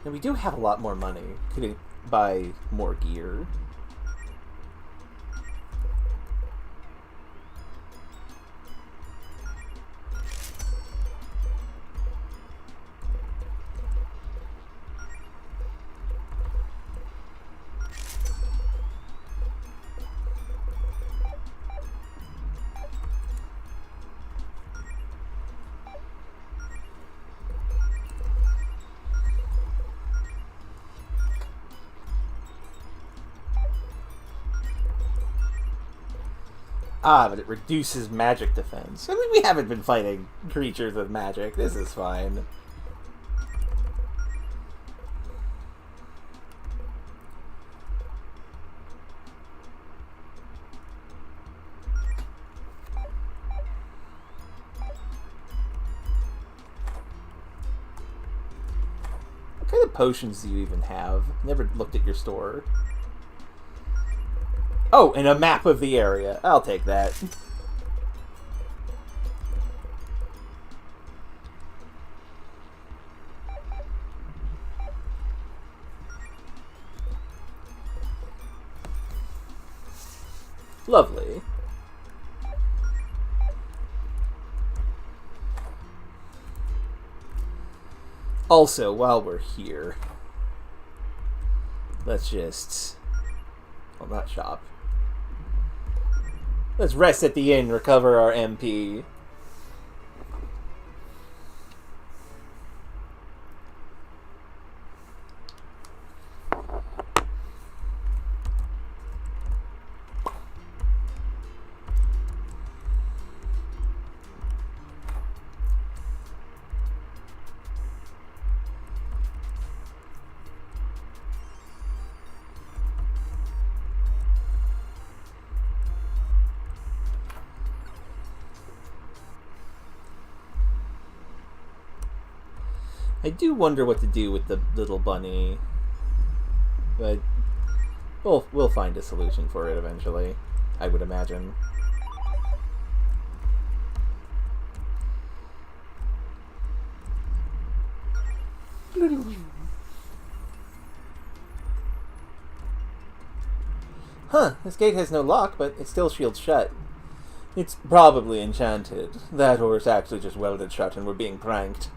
And we do have a lot more money. Could buy more gear. Ah, but it reduces magic defense. I mean, we haven't been fighting creatures with magic. This is fine. What kind of potions do you even have? Never looked at your store. Oh, and a map of the area. I'll take that. Lovely. Also, while we're here, let's just... well, not shop. Let's rest at the inn, recover our MP. I do wonder what to do with the little bunny. But we'll find a solution for it eventually, I would imagine. Huh, this gate has no lock, but it still shields shut. It's probably enchanted. That or it's actually just welded shut and we're being pranked.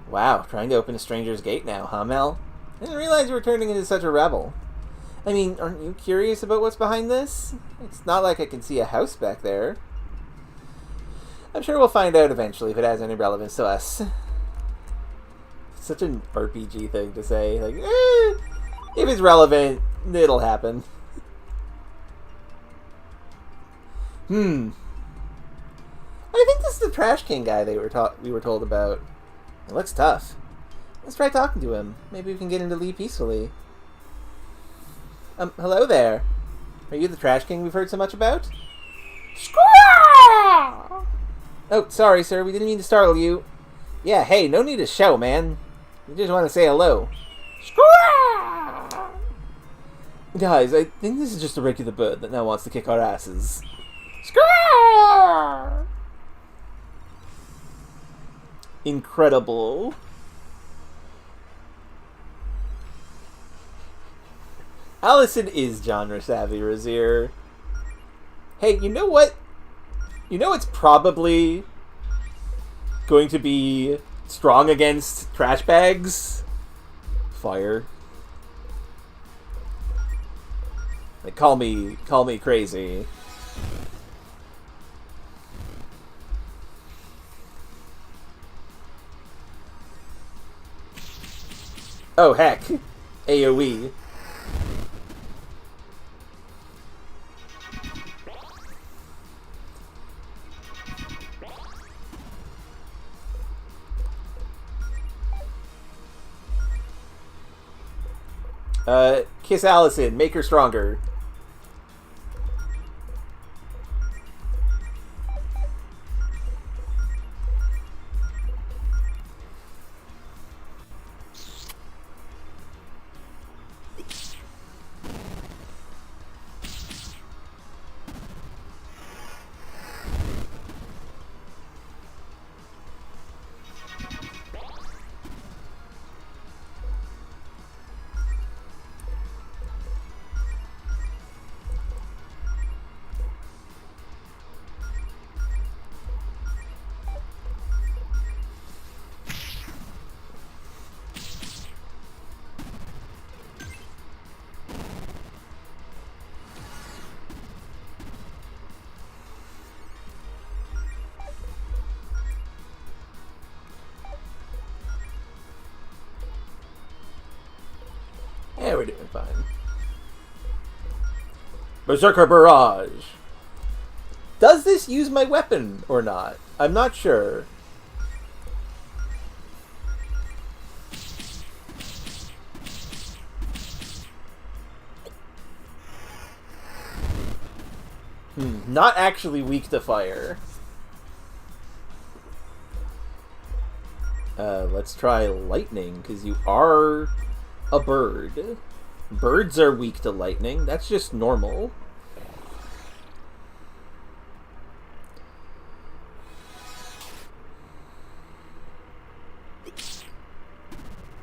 Wow, trying to open a stranger's gate now, huh, Mel? I didn't realize you were turning into such a rebel. I mean, aren't you curious about what's behind this? It's not like I can see a house back there. I'm sure we'll find out eventually if it has any relevance to us. It's such an RPG thing to say. Like, if it's relevant, it'll happen. I think this is the Trash King guy we were told about. It looks tough. Let's try talking to him. Maybe we can get him to leave peacefully. Hello there. Are you the Trash King we've heard so much about? Squaw! Oh, sorry, sir. We didn't mean to startle you. Yeah, hey, no need to show, man. We just want to say hello. Squaw! Guys, I think this is just a regular bird that now wants to kick our asses. Squaw! Incredible. Allison is genre savvy, Razir. Hey, you know what? You know it's probably going to be strong against trash bags? Fire. Like, call me crazy. Oh, heck. AoE. Kiss Allison. Make her stronger. Yeah, we're doing fine. Berserker Barrage. Does this use my weapon or not? I'm not sure. Not actually weak to fire. Let's try lightning, because you are a bird. Birds are weak to lightning. That's just normal.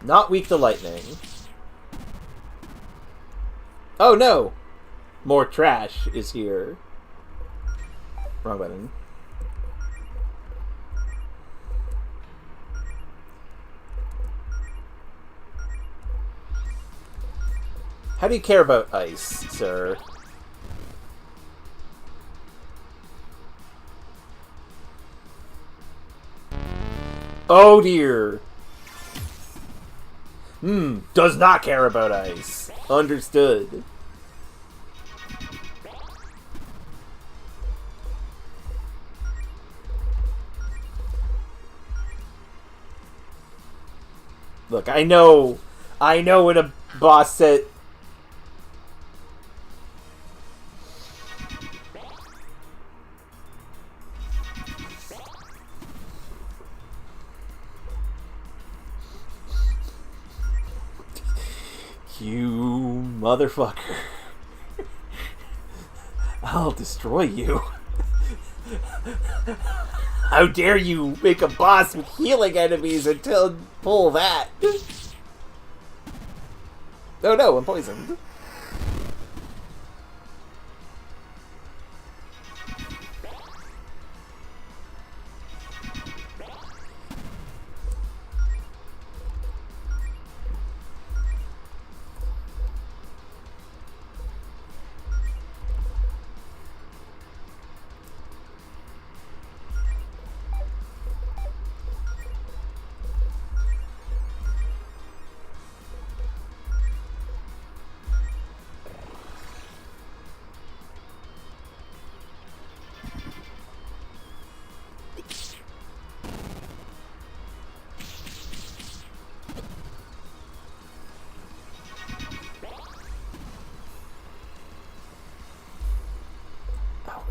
Not weak to lightning. Oh no! More trash is here. Wrong button. How do you care about ice, sir? Oh dear. Does not care about ice. Understood. Look, I know when a boss said... You motherfucker. I'll destroy you. How dare you make a boss with healing enemies until pull that? Oh no, I'm poisoned.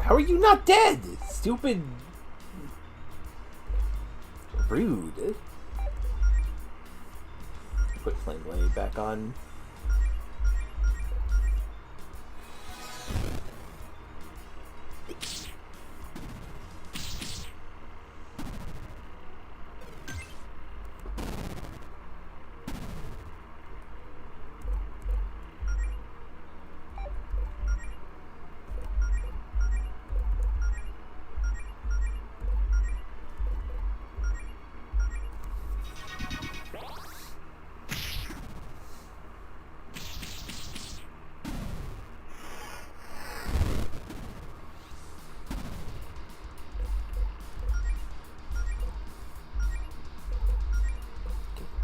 How are you not dead? Stupid. Rude. Put Flame Blade back on.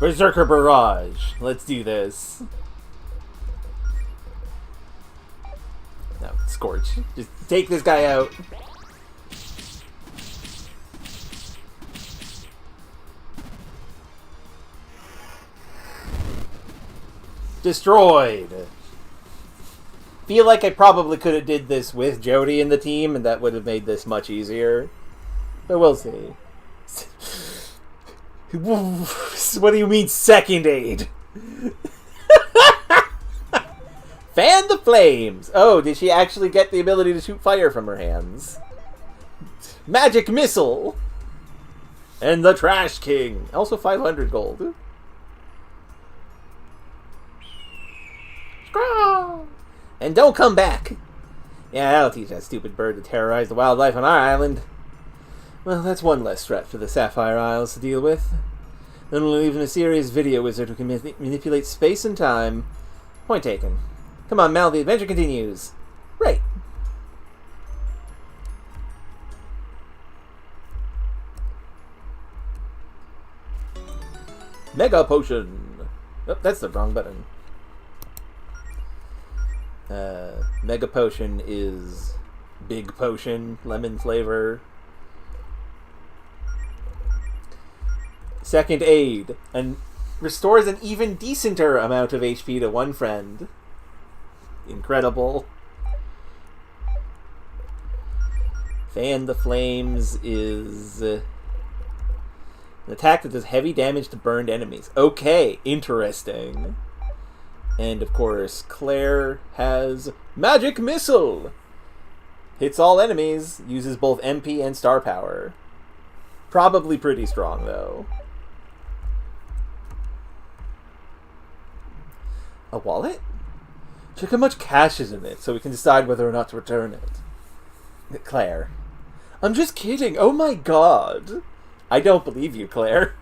Berserker Barrage. Let's do this. No, Scorch. Just take this guy out. Destroyed. Feel like I probably could have did this with Jody in the team, and that would have made this much easier. But we'll see. What do you mean, second aid? Fan the flames! Oh, did she actually get the ability to shoot fire from her hands? Magic missile! And the Trash King! Also 500 gold. And don't come back! Yeah, that'll teach that stupid bird to terrorize the wildlife on our island. Well, that's one less threat for the Sapphire Isles to deal with. Then we'll leave in a serious video wizard who can manipulate space and time. Point taken. Come on, Mal, the adventure continues. Right. Mega Potion. Oh, that's the wrong button. Mega Potion is big potion, lemon flavor. Second aid, and restores an even decenter amount of HP to one friend. Incredible. Fan the Flames is an attack that does heavy damage to burned enemies. Okay, interesting. And of course, Claire has Magic Missile. Hits all enemies, uses both MP and star power. Probably pretty strong, though. A wallet? Check how much cash is in it so we can decide whether or not to return it. Claire. I'm just kidding. Oh my god. I don't believe you, Claire.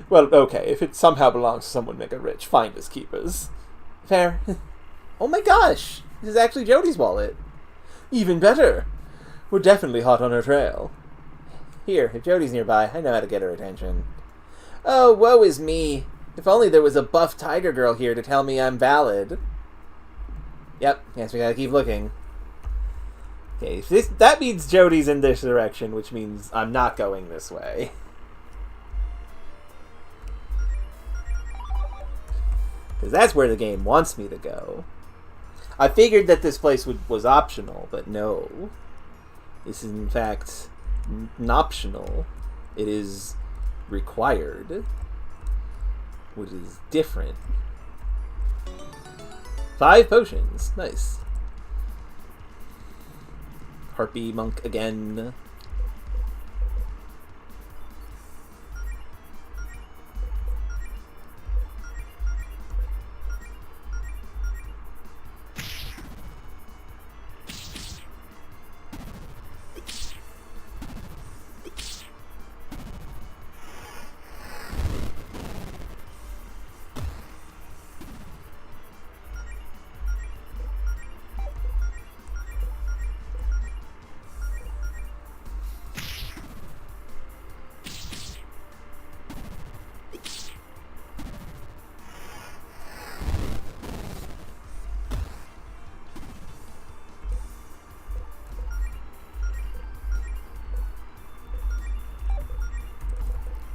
Well, okay, if it somehow belongs to someone mega rich, finders keepers. Fair. Oh my gosh. This is actually Jody's wallet. Even better. We're definitely hot on her trail. Here, if Jody's nearby, I know how to get her attention. Oh, woe is me. If only there was a buff tiger girl here to tell me I'm valid. Yep, guess we gotta keep looking. Okay, that means Jody's in this direction, which means I'm not going this way. Because that's where the game wants me to go. I figured that this place was optional, but no. This is, in fact, optional. It is required. Which is different. 5 potions. Nice. Harpy monk again.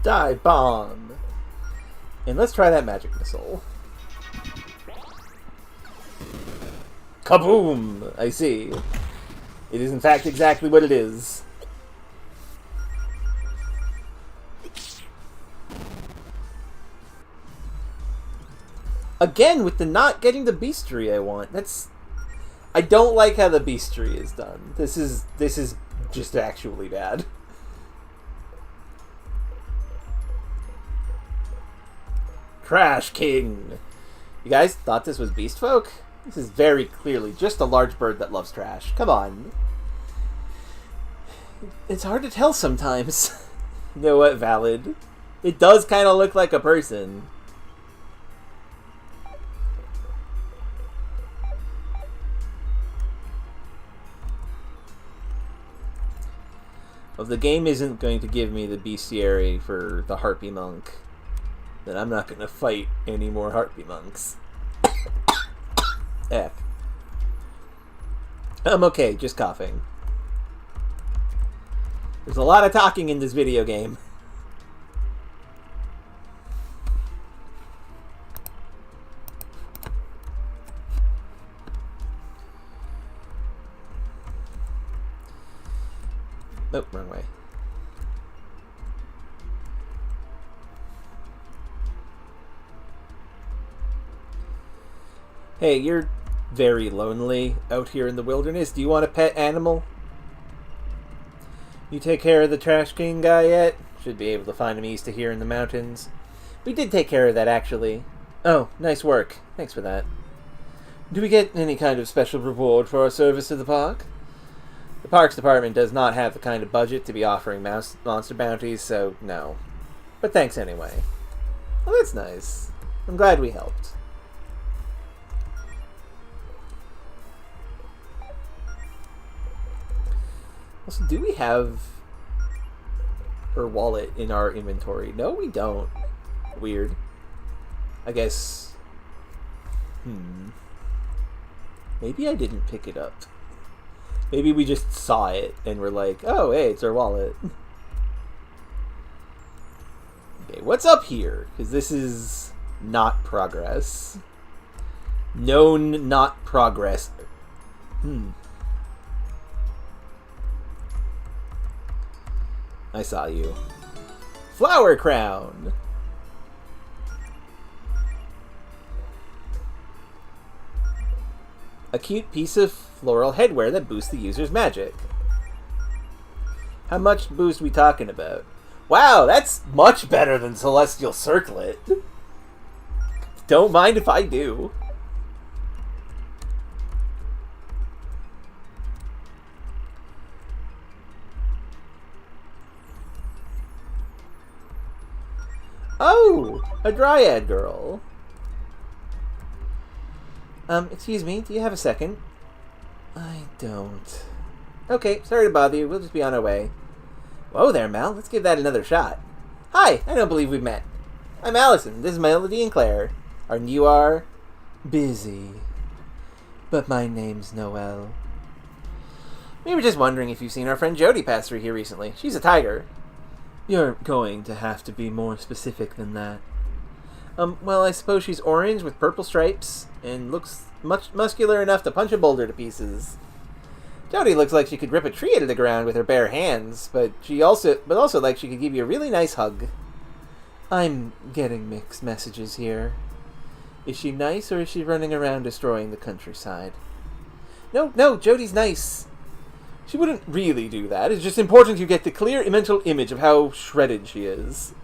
Dive bomb. And let's try that magic missile. Kaboom! I see. It is in fact exactly what it is. Again, with the not getting the beastry I want. I don't like how the beastry is done. This is just actually bad. Trash King! You guys thought this was Beast Folk? This is very clearly just a large bird that loves trash. Come on. It's hard to tell sometimes. You know what? Valid. It does kind of look like a person. Well, if the game isn't going to give me the bestiary for the Harpy Monk, then I'm not going to fight any more Harpy Monks. F. I'm okay, just coughing. There's a lot of talking in this video game. Nope, wrong way. Hey, you're very lonely out here in the wilderness. Do you want a pet animal? You take care of the Trash King guy yet? Should be able to find him east of here in the mountains. We did take care of that, actually. Oh, nice work. Thanks for that. Do we get any kind of special reward for our service to the park? The Parks Department does not have the kind of budget to be offering monster bounties, so no. But thanks anyway. Well, that's nice. I'm glad we helped. Also, do we have her wallet in our inventory? No, we don't. Weird. I guess... Maybe I didn't pick it up. Maybe we just saw it and we're like, oh, hey, it's our wallet. Okay, what's up here? Because this is not progress. Known not progress. I saw you. Flower crown! A cute piece of floral headwear that boosts the user's magic. How much boost we talking about? Wow, that's much better than Celestial Circlet. Don't mind if I do. Oh, a Dryad girl. Excuse me, do you have a second? I don't. Okay, sorry to bother you, we'll just be on our way. Whoa there, Mal, let's give that another shot. Hi, I don't believe we've met. I'm Allison, this is Melody and Claire. And you are... busy. But my name's Noelle. We were just wondering if you've seen our friend Jodi pass through here recently. She's a tiger. You're going to have to be more specific than that. Well, I suppose she's orange with purple stripes and looks much muscular enough to punch a boulder to pieces. Jodi looks like she could rip a tree out of the ground with her bare hands, but also like she could give you a really nice hug. I'm getting mixed messages here. Is she nice, or is she running around destroying the countryside? No, Jodi's nice. She wouldn't really do that. It's just important you get the clear mental image of how shredded she is.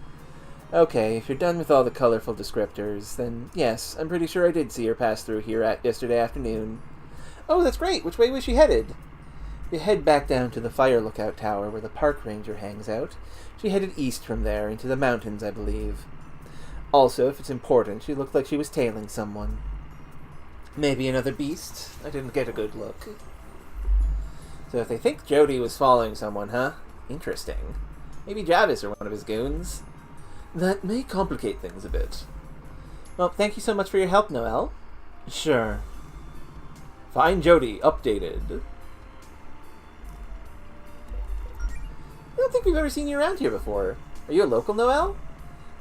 Okay, if you're done with all the colorful descriptors, then yes, I'm pretty sure I did see her pass through here yesterday afternoon. Oh, that's great. Which way was she headed? You head back down to the fire lookout tower where the park ranger hangs out. She headed east from there, into the mountains, I believe. Also, if it's important, she looked like she was tailing someone. Maybe another beast? I didn't get a good look. So if they think Jodi was following someone, huh? Interesting. Maybe Javis or one of his goons. That may complicate things a bit. Well, thank you so much for your help, Noelle. Sure. Find Jodi, updated. I don't think we've ever seen you around here before. Are you a local, Noelle?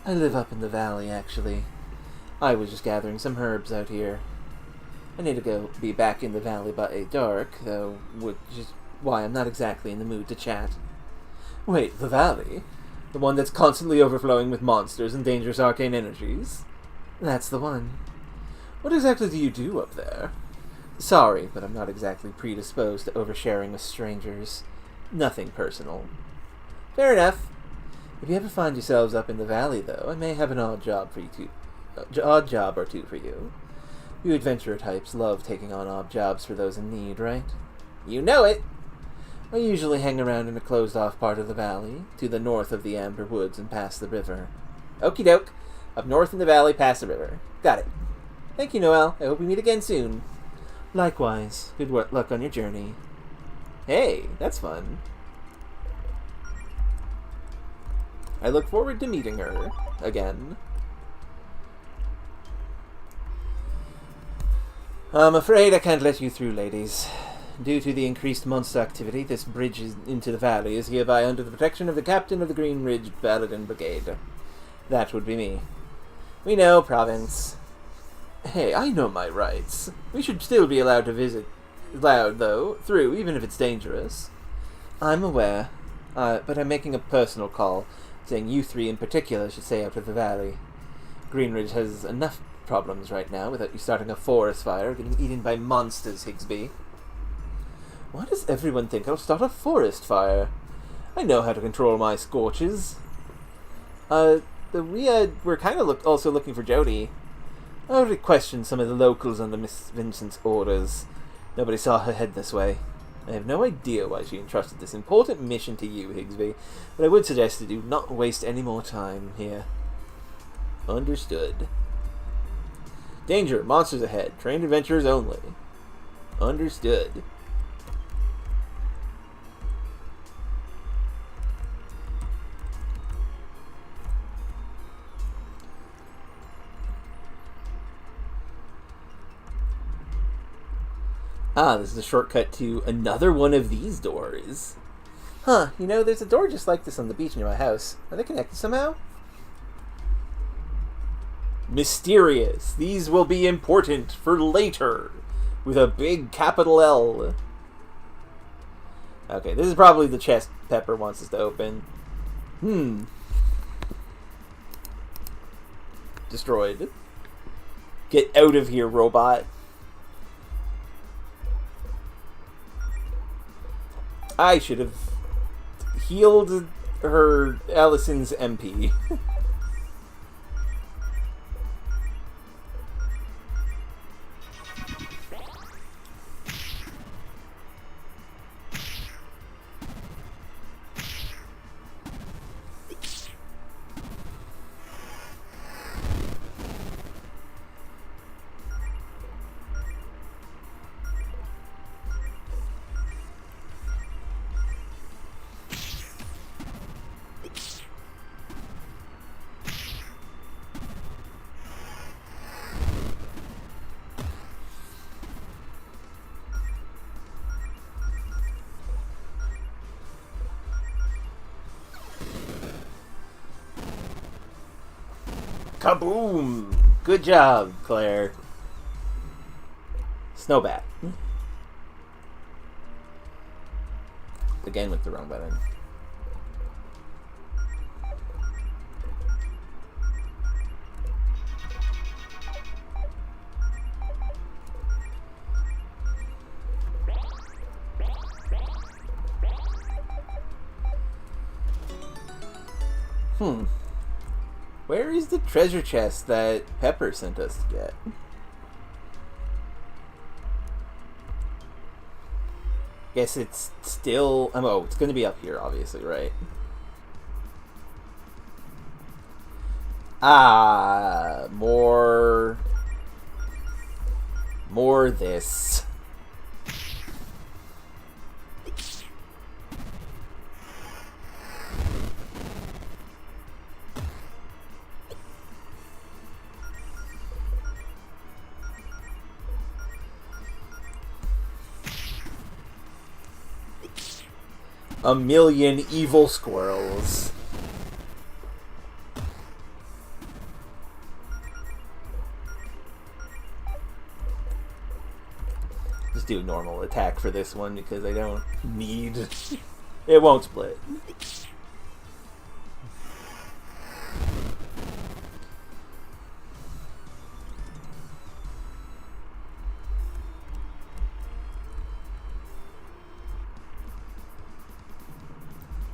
I live up in the valley, actually. I was just gathering some herbs out here. I need to be back in the valley by dark, though, which is why I'm not exactly in the mood to chat. Wait, the valley? The one that's constantly overflowing with monsters and dangerous arcane energies? That's the one. What exactly do you do up there? Sorry, but I'm not exactly predisposed to oversharing with strangers. Nothing personal. Fair enough. If you ever find yourselves up in the valley, though, I may have an odd job or two for you. You adventurer types love taking on odd jobs for those in need, right? You know it! I usually hang around in a closed-off part of the valley, to the north of the Amber Woods and past the river. Okie doke. Up north in the valley, past the river. Got it. Thank you, Noelle. I hope we meet again soon. Likewise. Good luck on your journey. Hey, that's fun. I look forward to meeting her again. I'm afraid I can't let you through, ladies. Due to the increased monster activity, this bridge into the valley is hereby under the protection of the captain of the Green Ridge Paladin Brigade. That would be me. We know, province. Hey, I know my rights. We should still be allowed to visit. Allowed, though, through, even if it's dangerous. I'm aware, but I'm making a personal call, saying you three in particular should stay out of the valley. Greenridge has enough problems right now without you starting a forest fire or getting eaten by monsters, Higsby. Why does everyone think I'll start a forest fire? I know how to control my scorches. We're kind of also looking for Jodi. I already questioned some of the locals under Miss Vincent's orders. Nobody saw her head this way. I have no idea why she entrusted this important mission to you, Higsby, but I would suggest that you not waste any more time here. Understood. Danger! Monsters ahead. Trained adventurers only. Understood. Ah, this is a shortcut to another one of these doors. Huh, you know, there's a door just like this on the beach near my house. Are they connected somehow? Mysterious. These will be important for later. With a big capital L. Okay, this is probably the chest Pepper wants us to open. Destroyed. Get out of here, robot. I should have healed her Allison's MP. Kaboom! Good job, Claire. Snowbat. Again with the wrong button. Where is the treasure chest that Pepper sent us to get? Guess it's still... oh, it's going to be up here, obviously, right? Ah, more this. A million evil squirrels. Just do normal attack for this one because I don't need... It won't split.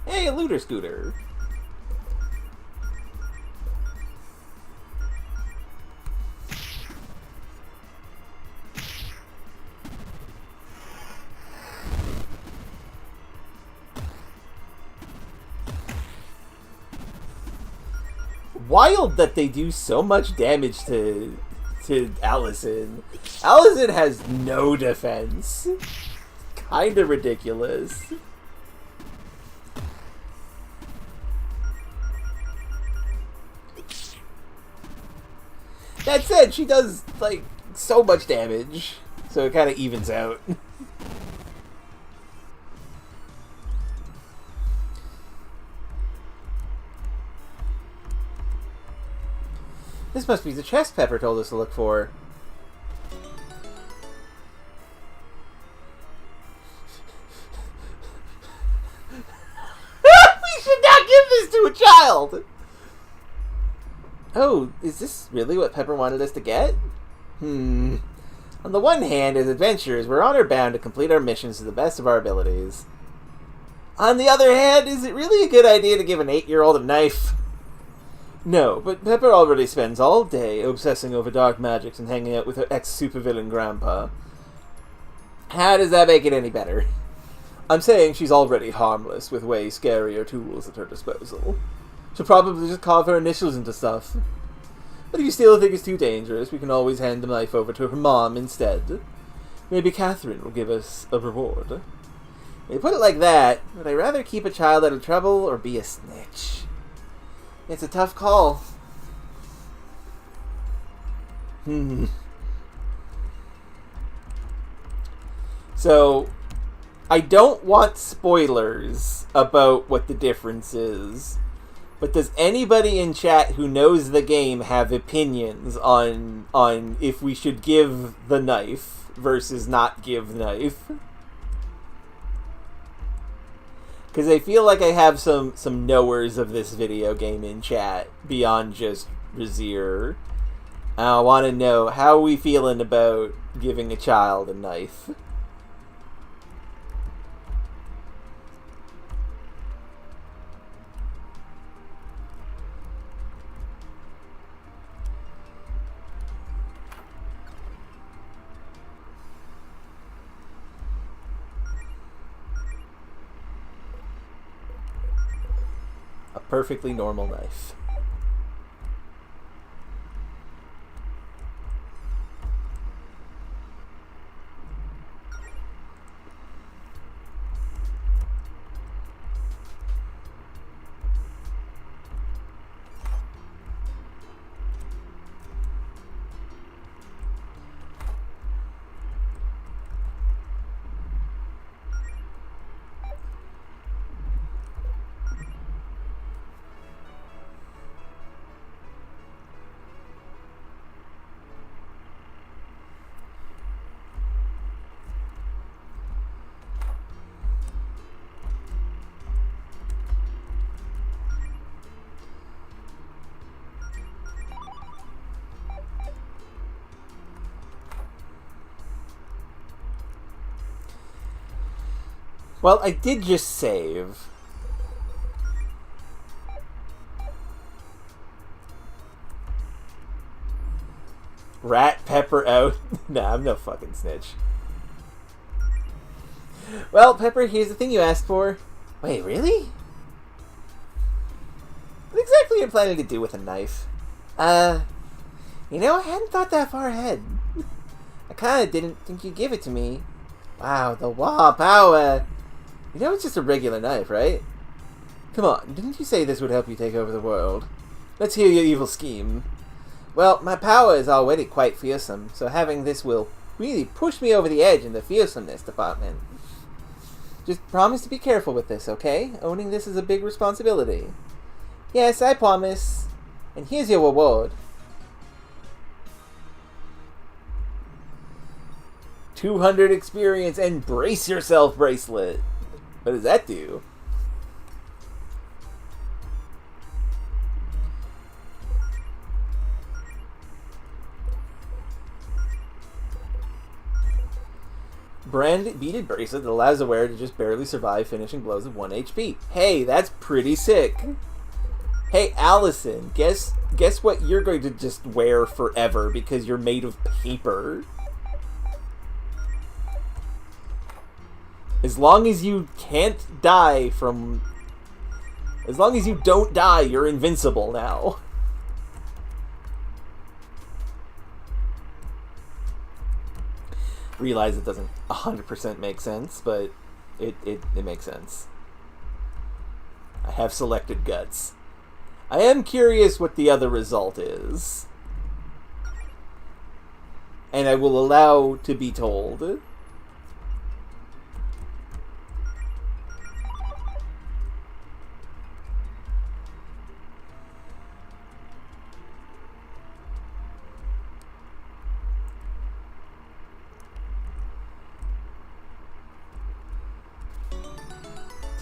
Hey, a looter scooter. Wild that they do so much damage to Allison. Allison has no defense. Kinda ridiculous. That said, she does, like, so much damage, so it kind of evens out. This must be the chest Pepper told us to look for. We should not give this to a child! Oh, is this really what Pepper wanted us to get? On the one hand, as adventurers, we're honor-bound to complete our missions to the best of our abilities. On the other hand, is it really a good idea to give an 8-year-old a knife? No, but Pepper already spends all day obsessing over dark magics and hanging out with her ex-supervillain grandpa. How does that make it any better? I'm saying she's already harmless with way scarier tools at her disposal. She'll probably just carve her initials into stuff. But if you still think it's too dangerous, we can always hand the knife over to her mom instead. Maybe Catherine will give us a reward. When you put it like that, would I rather keep a child out of trouble or be a snitch? It's a tough call. So, I don't want spoilers about what the difference is. But does anybody in chat who knows the game have opinions on if we should give the knife versus not give the knife? Because I feel like I have some knowers of this video game in chat beyond just Razir. I want to know, how are we feeling about giving a child a knife? Perfectly normal knife. Well, I did just save. Rat Pepper out. Nah, I'm no fucking snitch. Well, Pepper, here's the thing you asked for. Wait, really? What exactly are you planning to do with a knife? You know, I hadn't thought that far ahead. I kinda didn't think you'd give it to me. Wow, the wah power. You know it's just a regular knife, right? Come on, didn't you say this would help you take over the world? Let's hear your evil scheme. Well, my power is already quite fearsome, so having this will really push me over the edge in the fearsomeness department. Just promise to be careful with this, okay? Owning this is a big responsibility. Yes, I promise. And here's your reward. 200 experience and brace yourself bracelet. What does that do? Brand beaded bracelet that allows the wearer to just barely survive finishing blows of 1 HP. Hey, that's pretty sick. Hey, Allison, guess what you're going to just wear forever because you're made of paper? As long as you can't die from... As long as you don't die, you're invincible now. Realize it doesn't 100% make sense, but it makes sense. I have selected guts. I am curious what the other result is. And I will allow to be told.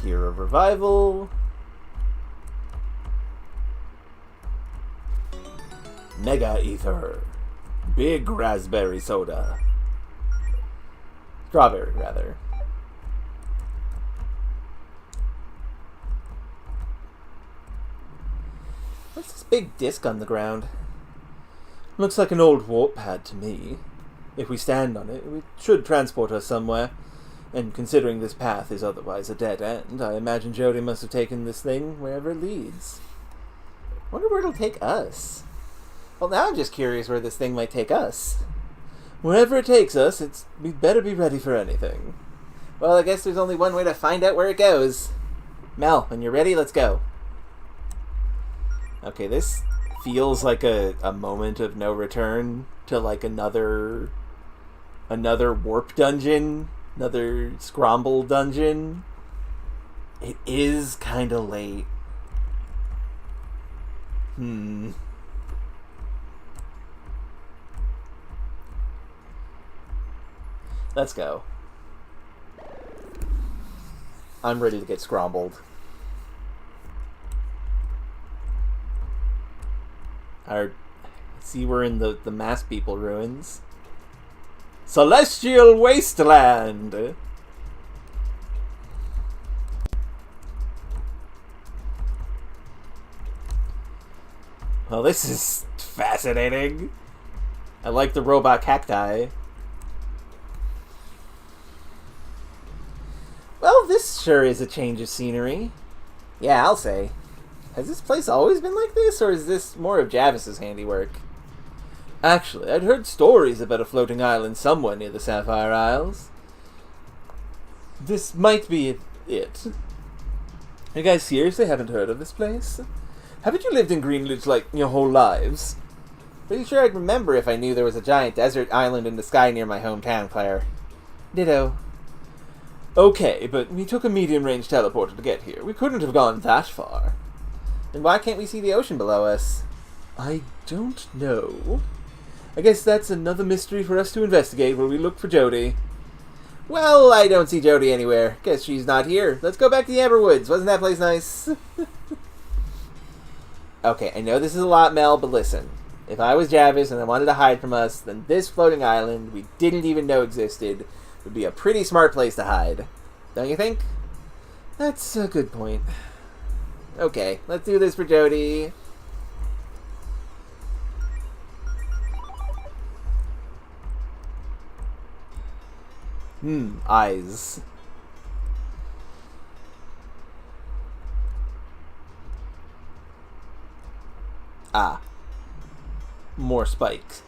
Tier of Revival. Mega Ether. Big Raspberry Soda. Strawberry, rather. What's this big disc on the ground? Looks like an old warp pad to me. If we stand on it, it should transport us somewhere. And considering this path is otherwise a dead end, I imagine Jody must have taken this thing wherever it leads. Wonder where it'll take us. Well, now I'm just curious where this thing might take us. Wherever it takes us, we better be ready for anything. Well, I guess there's only one way to find out where it goes. Mel, when you're ready, let's go. Okay, this feels like a moment of no return to like another warp dungeon. Another Scromble dungeon. It is kind of late. Let's go. I'm ready to get scrombled. See, we're in the Mass People ruins. Celestial Wasteland! Well, this is fascinating. I like the robot cacti. Well, this sure is a change of scenery. Yeah, I'll say. Has this place always been like this, or is this more of Javis's handiwork? Actually, I'd heard stories about a floating island somewhere near the Sapphire Isles. This might be it. You guys seriously haven't heard of this place? Haven't you lived in Greenwich, like, your whole lives? Pretty sure I'd remember if I knew there was a giant desert island in the sky near my hometown, Claire. Ditto. Okay, but we took a medium-range teleporter to get here. We couldn't have gone that far. Then why can't we see the ocean below us? I don't know. I guess that's another mystery for us to investigate while we look for Jody. Well, I don't see Jody anywhere. Guess she's not here. Let's go back to the Amberwoods. Wasn't that place nice? Okay, I know this is a lot, Mel, but listen. If I was Javis and I wanted to hide from us, then this floating island we didn't even know existed would be a pretty smart place to hide. Don't you think? That's a good point. Okay, let's do this for Jody. Eyes. Ah. More spikes.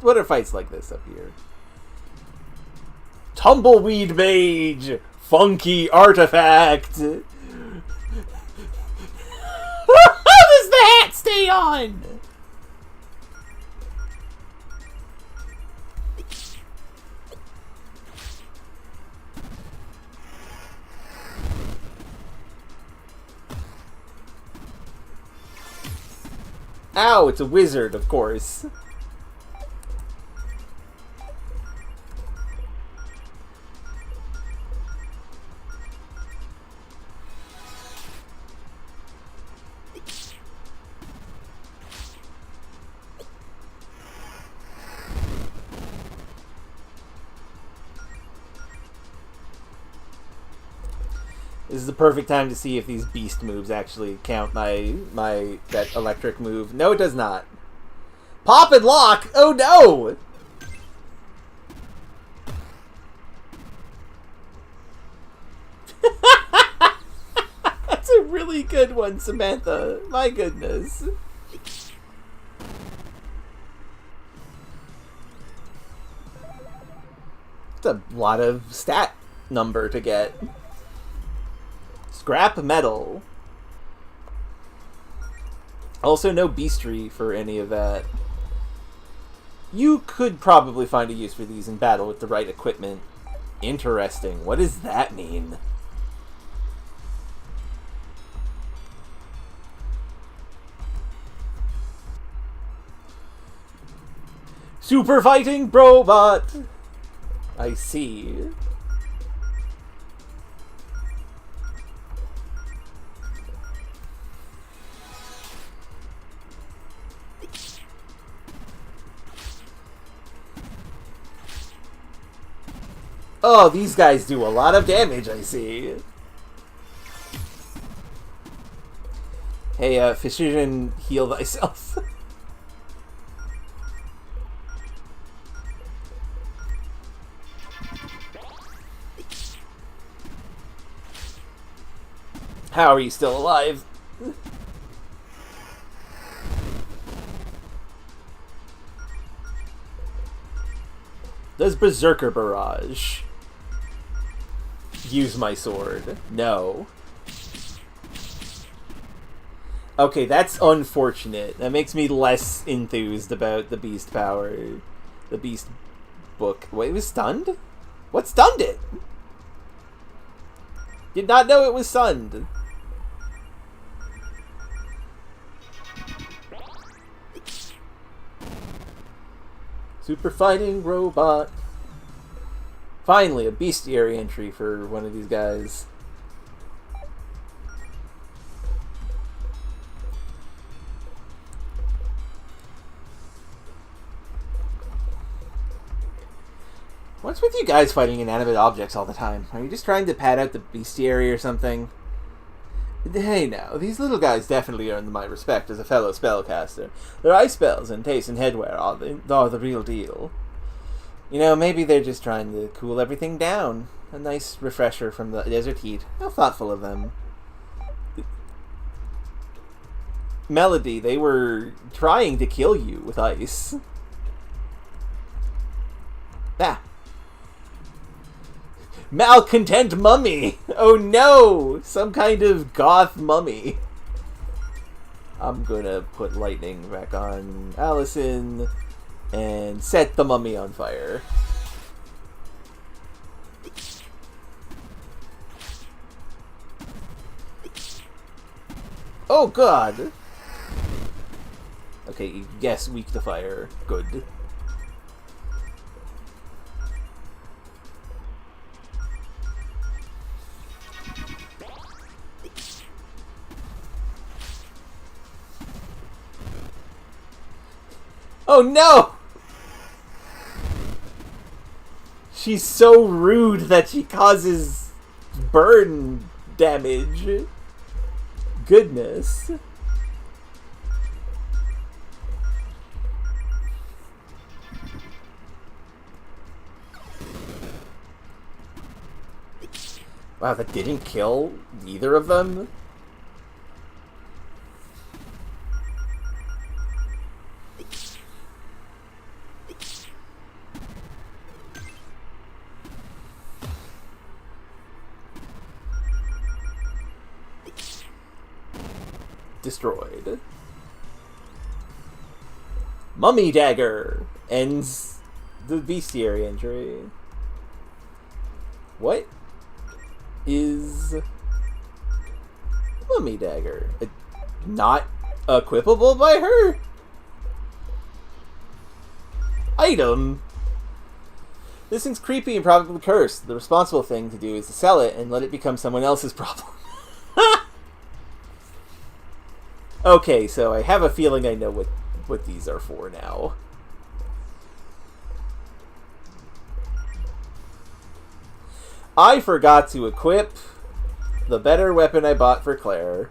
What are fights like this up here? Tumbleweed Mage! Funky artifact! How does the hat stay on? Ow, it's a wizard, of course. This is the perfect time to see if these beast moves actually count that electric move. No, it does not. Pop and lock! Oh no! That's a really good one, Samantha. My goodness. It's a lot of stat number to get. Scrap metal. Also no beastry for any of that. You could probably find a use for these in battle with the right equipment. Interesting. What does that mean? Super fighting robot! I see. Oh, these guys do a lot of damage, I see. Hey, Physician, heal thyself. How are you still alive? Does Berserker Barrage use my sword? No. Okay, that's unfortunate. That makes me less enthused about the beast power. The beast book. Wait, it was stunned? What stunned it? Did not know it was stunned. Super fighting robot. Finally, a bestiary entry for one of these guys. What's with you guys fighting inanimate objects all the time? Are you just trying to pad out the bestiary or something? Hey now, these little guys definitely earn my respect as a fellow spellcaster. Their ice spells and taste and headwear are the real deal. You know, maybe they're just trying to cool everything down. A nice refresher from the desert heat. How thoughtful of them. Melody, they were trying to kill you with ice. Ah. Malcontent mummy! Oh no! Some kind of goth mummy. I'm gonna put lightning back on Allison and set the mummy on fire. Oh god! Okay, yes, weak to fire. Good. Oh no! She's so rude that she causes burn damage. goodness. Wow, that didn't kill either of them? Destroyed. Mummy Dagger ends the bestiary entry. What is Mummy Dagger? Not equipable by her? Item? This thing's creepy and probably cursed. The responsible thing to do is to sell it and let it become someone else's problem. Okay, so I have a feeling I know what these are for now. I forgot to equip the better weapon I bought for Claire.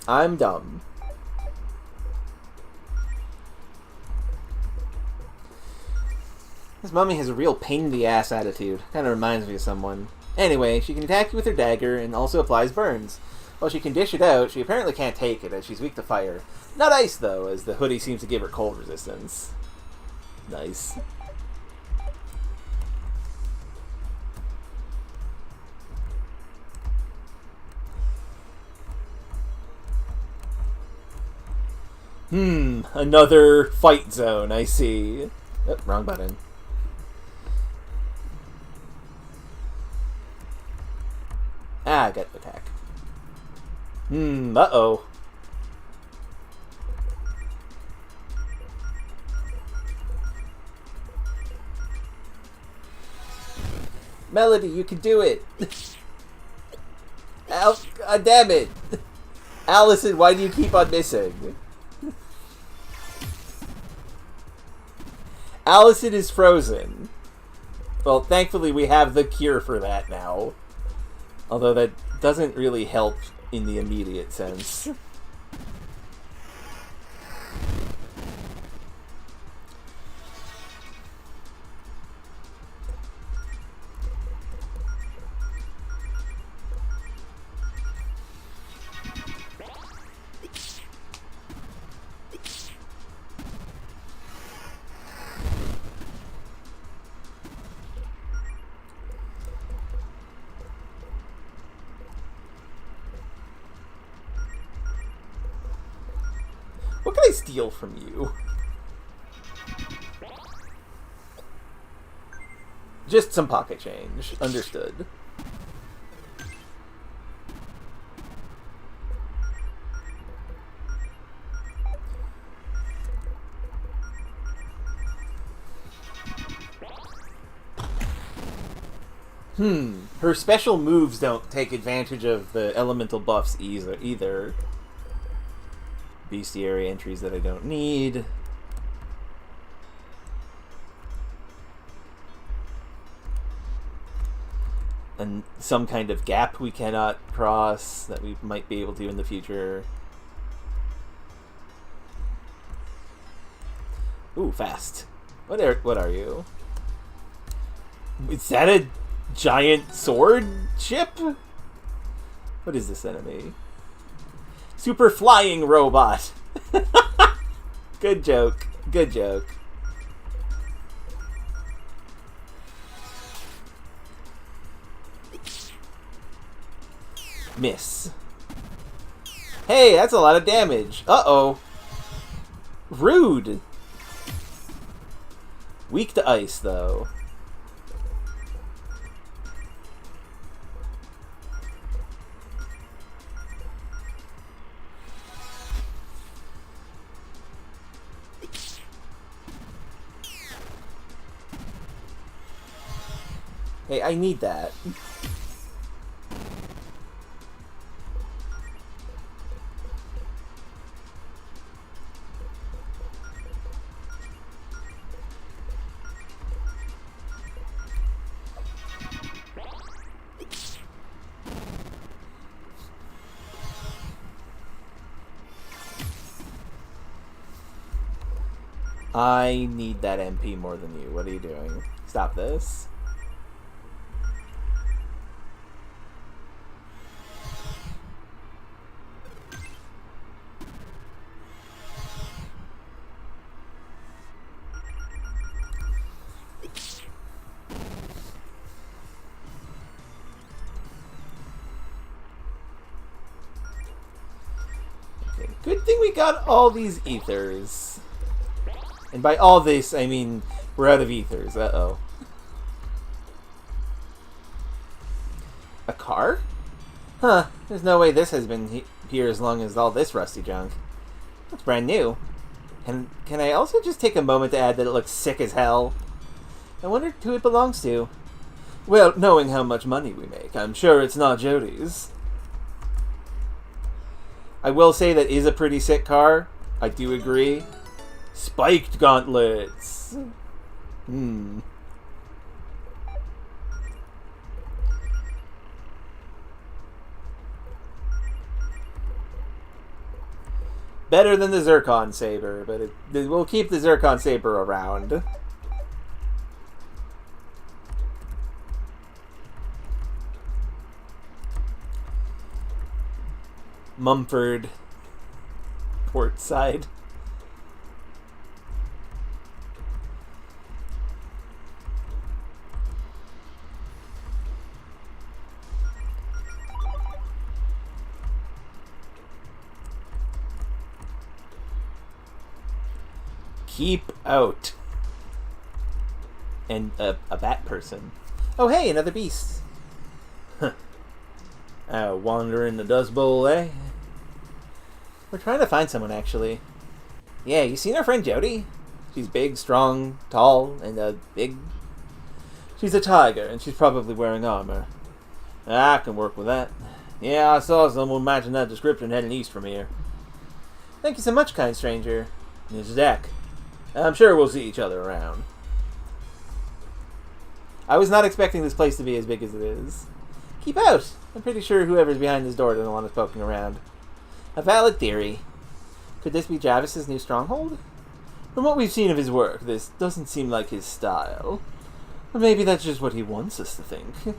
I'm dumb. This mummy has a real pain-in-the-ass attitude. Kind of reminds me of someone. Anyway, she can attack you with her dagger and also applies burns. While she can dish it out, she apparently can't take it as she's weak to fire. Not ice, though, as the hoodie seems to give her cold resistance. Nice. Another fight zone, I see. Oh, wrong button. Ah, I got to attack. Uh-oh. Melody, you can do it! God damn it! Allison, why do you keep on missing? Allison is frozen. Well, thankfully we have the cure for that now. Although that doesn't really help in the immediate sense. What can I steal from you? Just some pocket change. Understood. Her special moves don't take advantage of the elemental buffs either. Bestiary entries that I don't need. And some kind of gap we cannot cross that we might be able to in the future. Ooh, fast. What are you? Is that a giant sword ship? What is this enemy? Super flying robot. Good joke. Good joke. Miss. Hey, that's a lot of damage. Uh-oh. Rude. Weak to ice, though. Hey, I need that. I need that MP more than you. What are you doing? Stop this. Okay, good thing we got all these ethers. And by all this, I mean we're out of ethers. Uh-oh. A car? Huh. There's no way this has been here as long as all this rusty junk. It's brand new. And can I also just take a moment to add that it looks sick as hell? I wonder who it belongs to. Well, knowing how much money we make, I'm sure it's not Jody's. I will say that is a pretty sick car. I do agree. Spiked gauntlets. Better than the Zircon Saber, but we'll keep the Zircon Saber around. Mumford. Port side. Keep out. And a bat person. Oh, hey, another beast. Wander in the Dust Bowl, eh? We're trying to find someone, actually. Yeah, you seen our friend Jody? She's big, strong, tall, and big. She's a tiger, and she's probably wearing armor. I can work with that. Yeah, I saw someone matching that description heading east from here. Thank you so much, kind stranger. This is Dak. I'm sure we'll see each other around. I was not expecting this place to be as big as it is. Keep out! I'm pretty sure whoever's behind this door doesn't want us poking around. A valid theory. Could this be Javis's new stronghold? From what we've seen of his work, this doesn't seem like his style. Or maybe that's just what he wants us to think.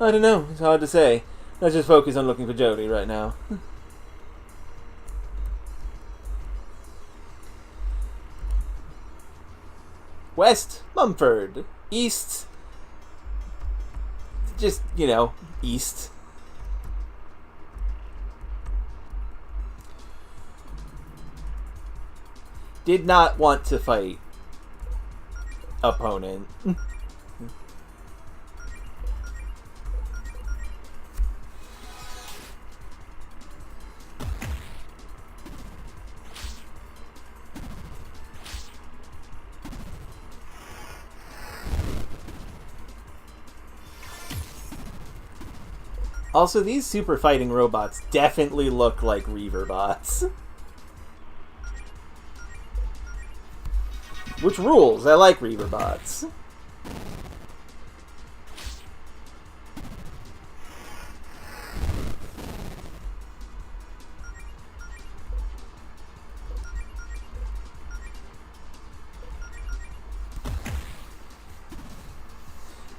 I don't know. It's hard to say. Let's just focus on looking for Jody right now. West, Mumford. East, just, you know, east. Did not want to fight opponent. Also, these super fighting robots definitely look like Reaver bots. Which rules. I like Reaver bots.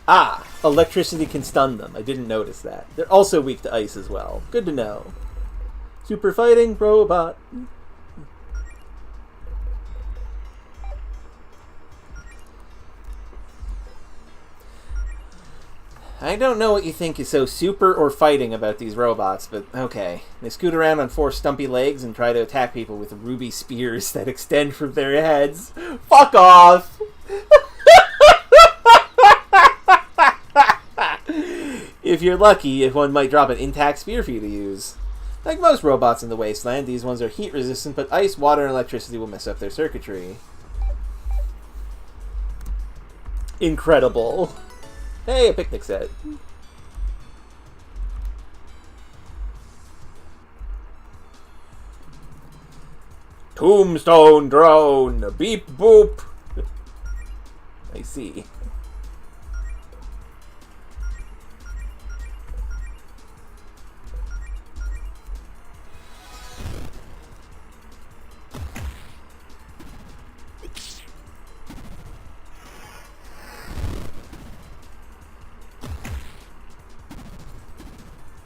Ah! Electricity can stun them. I didn't notice that. They're also weak to ice as well. Good to know. Super fighting robot. I don't know what you think is so super or fighting about these robots, but okay. They scoot around on 4 stumpy legs and try to attack people with ruby spears that extend from their heads. Fuck off! If you're lucky, one might drop an intact spear for you to use. Like most robots in the wasteland, these ones are heat resistant, but ice, water, and electricity will mess up their circuitry. Incredible. Hey, a picnic set. Tombstone drone! Beep boop! I see.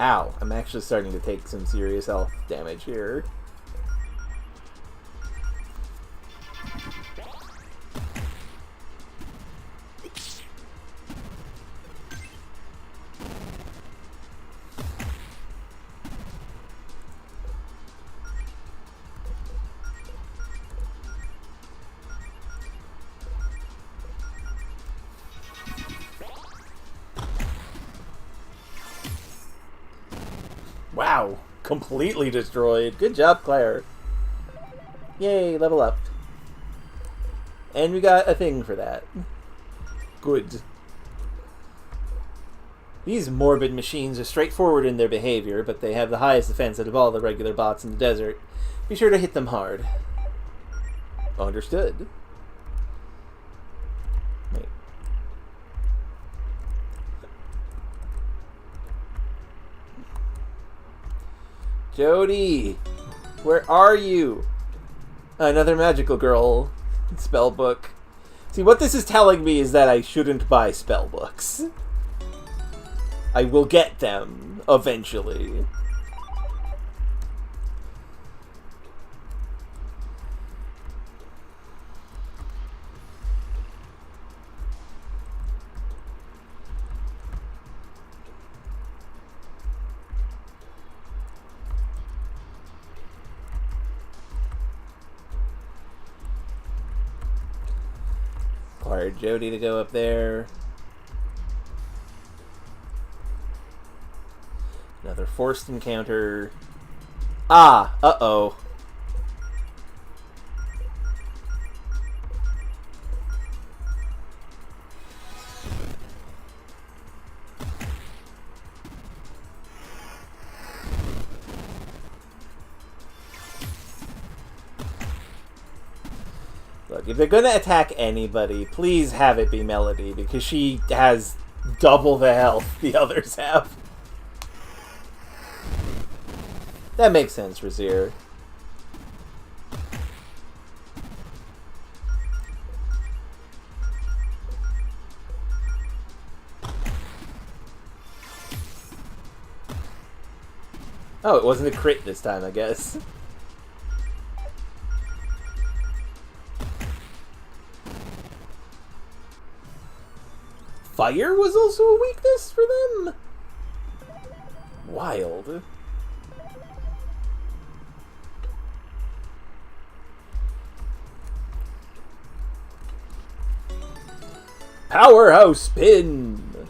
Ow, I'm actually starting to take some serious health damage here. Wow, completely destroyed. Good job, Claire. Yay, level up. And we got a thing for that. Good. These morbid machines are straightforward in their behavior, but they have the highest defense out of all the regular bots in the desert. Be sure to hit them hard. Understood. Wait. Jodi! Where are you? Another magical girl. Spell book. See, what this is telling me is that I shouldn't buy spell books. I will get them, eventually. Required Jodi to go up there. Another forced encounter. Ah! Uh-oh. Look, if they're gonna attack anybody, please have it be Melody, because she has double the health the others have. That makes sense, Razir. Oh, it wasn't a crit this time, I guess. Fire was also a weakness for them? Wild. Powerhouse Spin!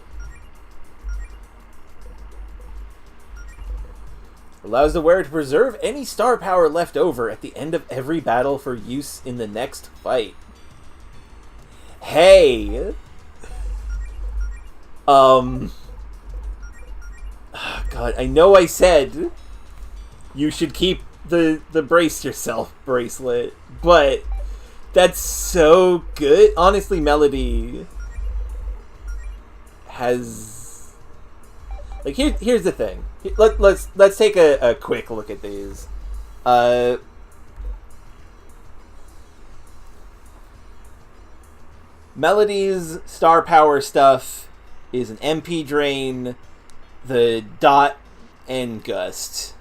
Allows the wearer to preserve any star power left over at the end of every battle for use in the next fight. Hey! God, I know I said you should keep the brace yourself bracelet, but that's so good. Honestly, Melody has, like, here's the thing. Let's take a quick look at these. Melody's star power stuff is an MP drain, the dot, and gust.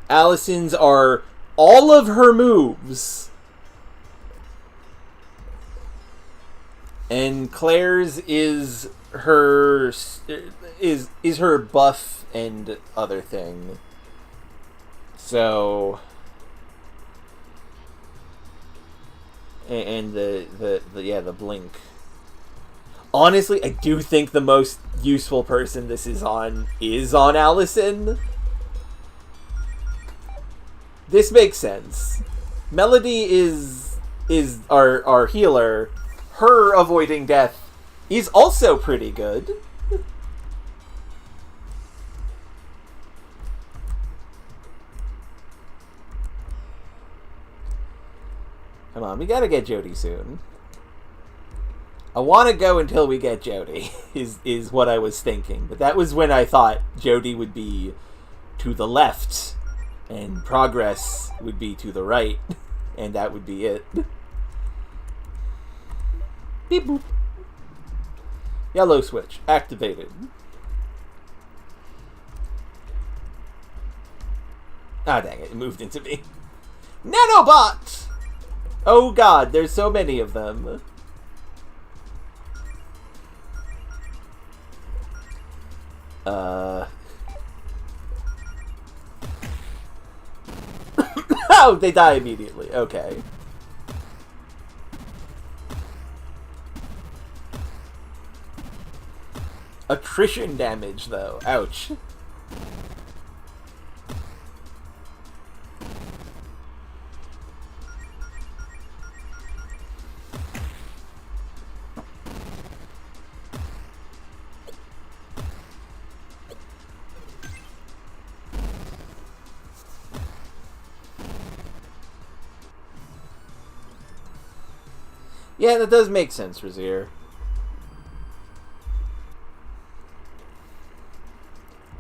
Allison's are all of her moves. And Claire's is her her buff and other thing. So, and the blink. Honestly, I do think the most useful person this is on Allison. This makes sense. Melody is our healer. Her avoiding death is also pretty good. Come on, we gotta get Jodi soon. I want to go until we get Jodi, is what I was thinking. But that was when I thought Jodi would be to the left, and Progress would be to the right, and that would be it. Beep boop. Yellow switch activated. Ah, dang it. It moved into me. Nanobot! Oh god, there's so many of them. Oh, they die immediately. Okay. Attrition damage, though. Ouch. Yeah, that does make sense, Razier.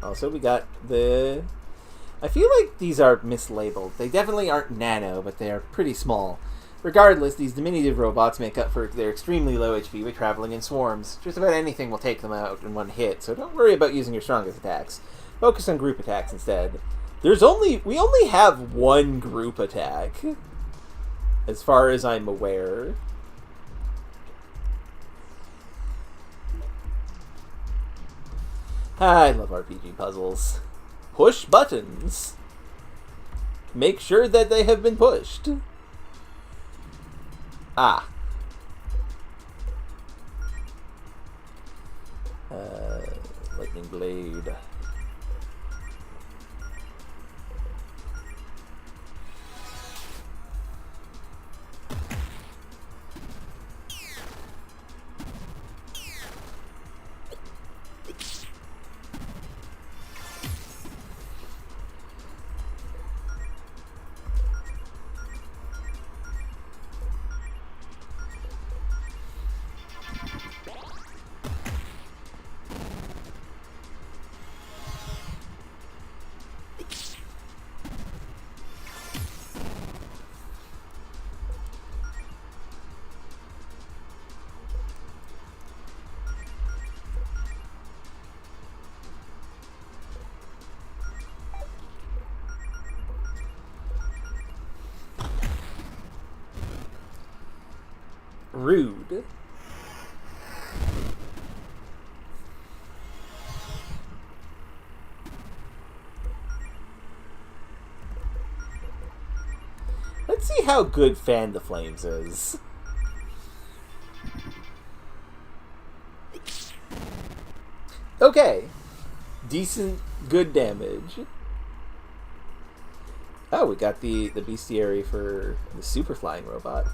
Also, we got the... I feel like these are mislabeled. They definitely aren't nano, but they are pretty small. Regardless, these diminutive robots make up for their extremely low HP by traveling in swarms. Just about anything will take them out in one hit, so don't worry about using your strongest attacks. Focus on group attacks instead. We only have one group attack, as far as I'm aware. I love RPG puzzles. Push buttons. Make sure that they have been pushed. Ah. Lightning blade. Rude. Let's see how good Fan the Flames is. Okay. Decent, good damage. Oh, we got the bestiary for the super flying robot.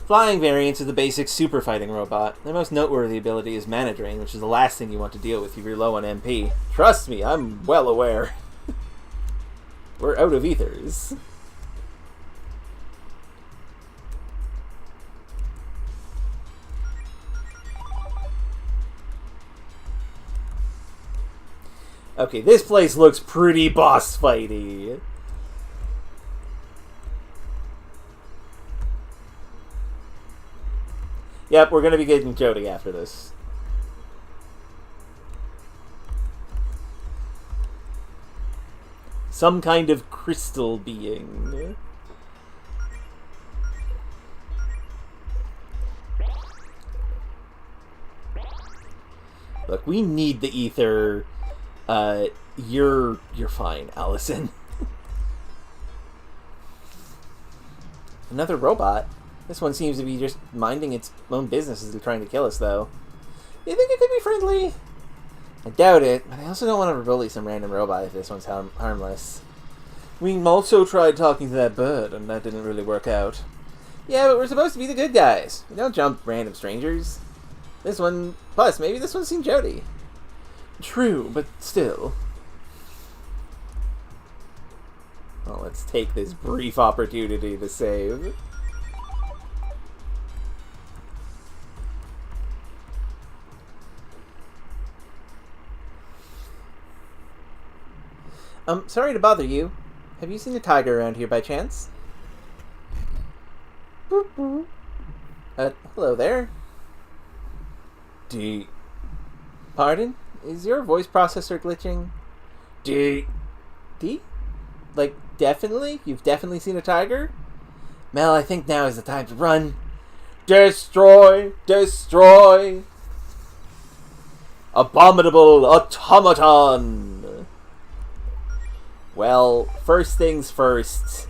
Flying variants of the basic super fighting robot. Their most noteworthy ability is mana drain, which is the last thing you want to deal with if you're low on MP. Trust me, I'm well aware. We're out of ethers. Okay, this place looks pretty boss fighty. Yep, we're gonna be getting Jody after this. Some kind of crystal being. Look, we need the ether. You're fine, Allison. Another robot. This one seems to be just minding its own business as they're trying to kill us, though. You think it could be friendly? I doubt it, but I also don't want to bully some random robot if this one's harmless. We also tried talking to that bird, and that didn't really work out. Yeah, but we're supposed to be the good guys. We don't jump random strangers. This one... Plus, maybe this one's seen Jody. True, but still. Well, let's take this brief opportunity to save. Sorry to bother you. Have you seen a tiger around here by chance? Hello there. Pardon? Is your voice processor glitching? D? Like, Definitely? You've definitely seen a tiger? Mel, I think now is the time to run. Destroy! Destroy! Abominable automaton! Well, first things first.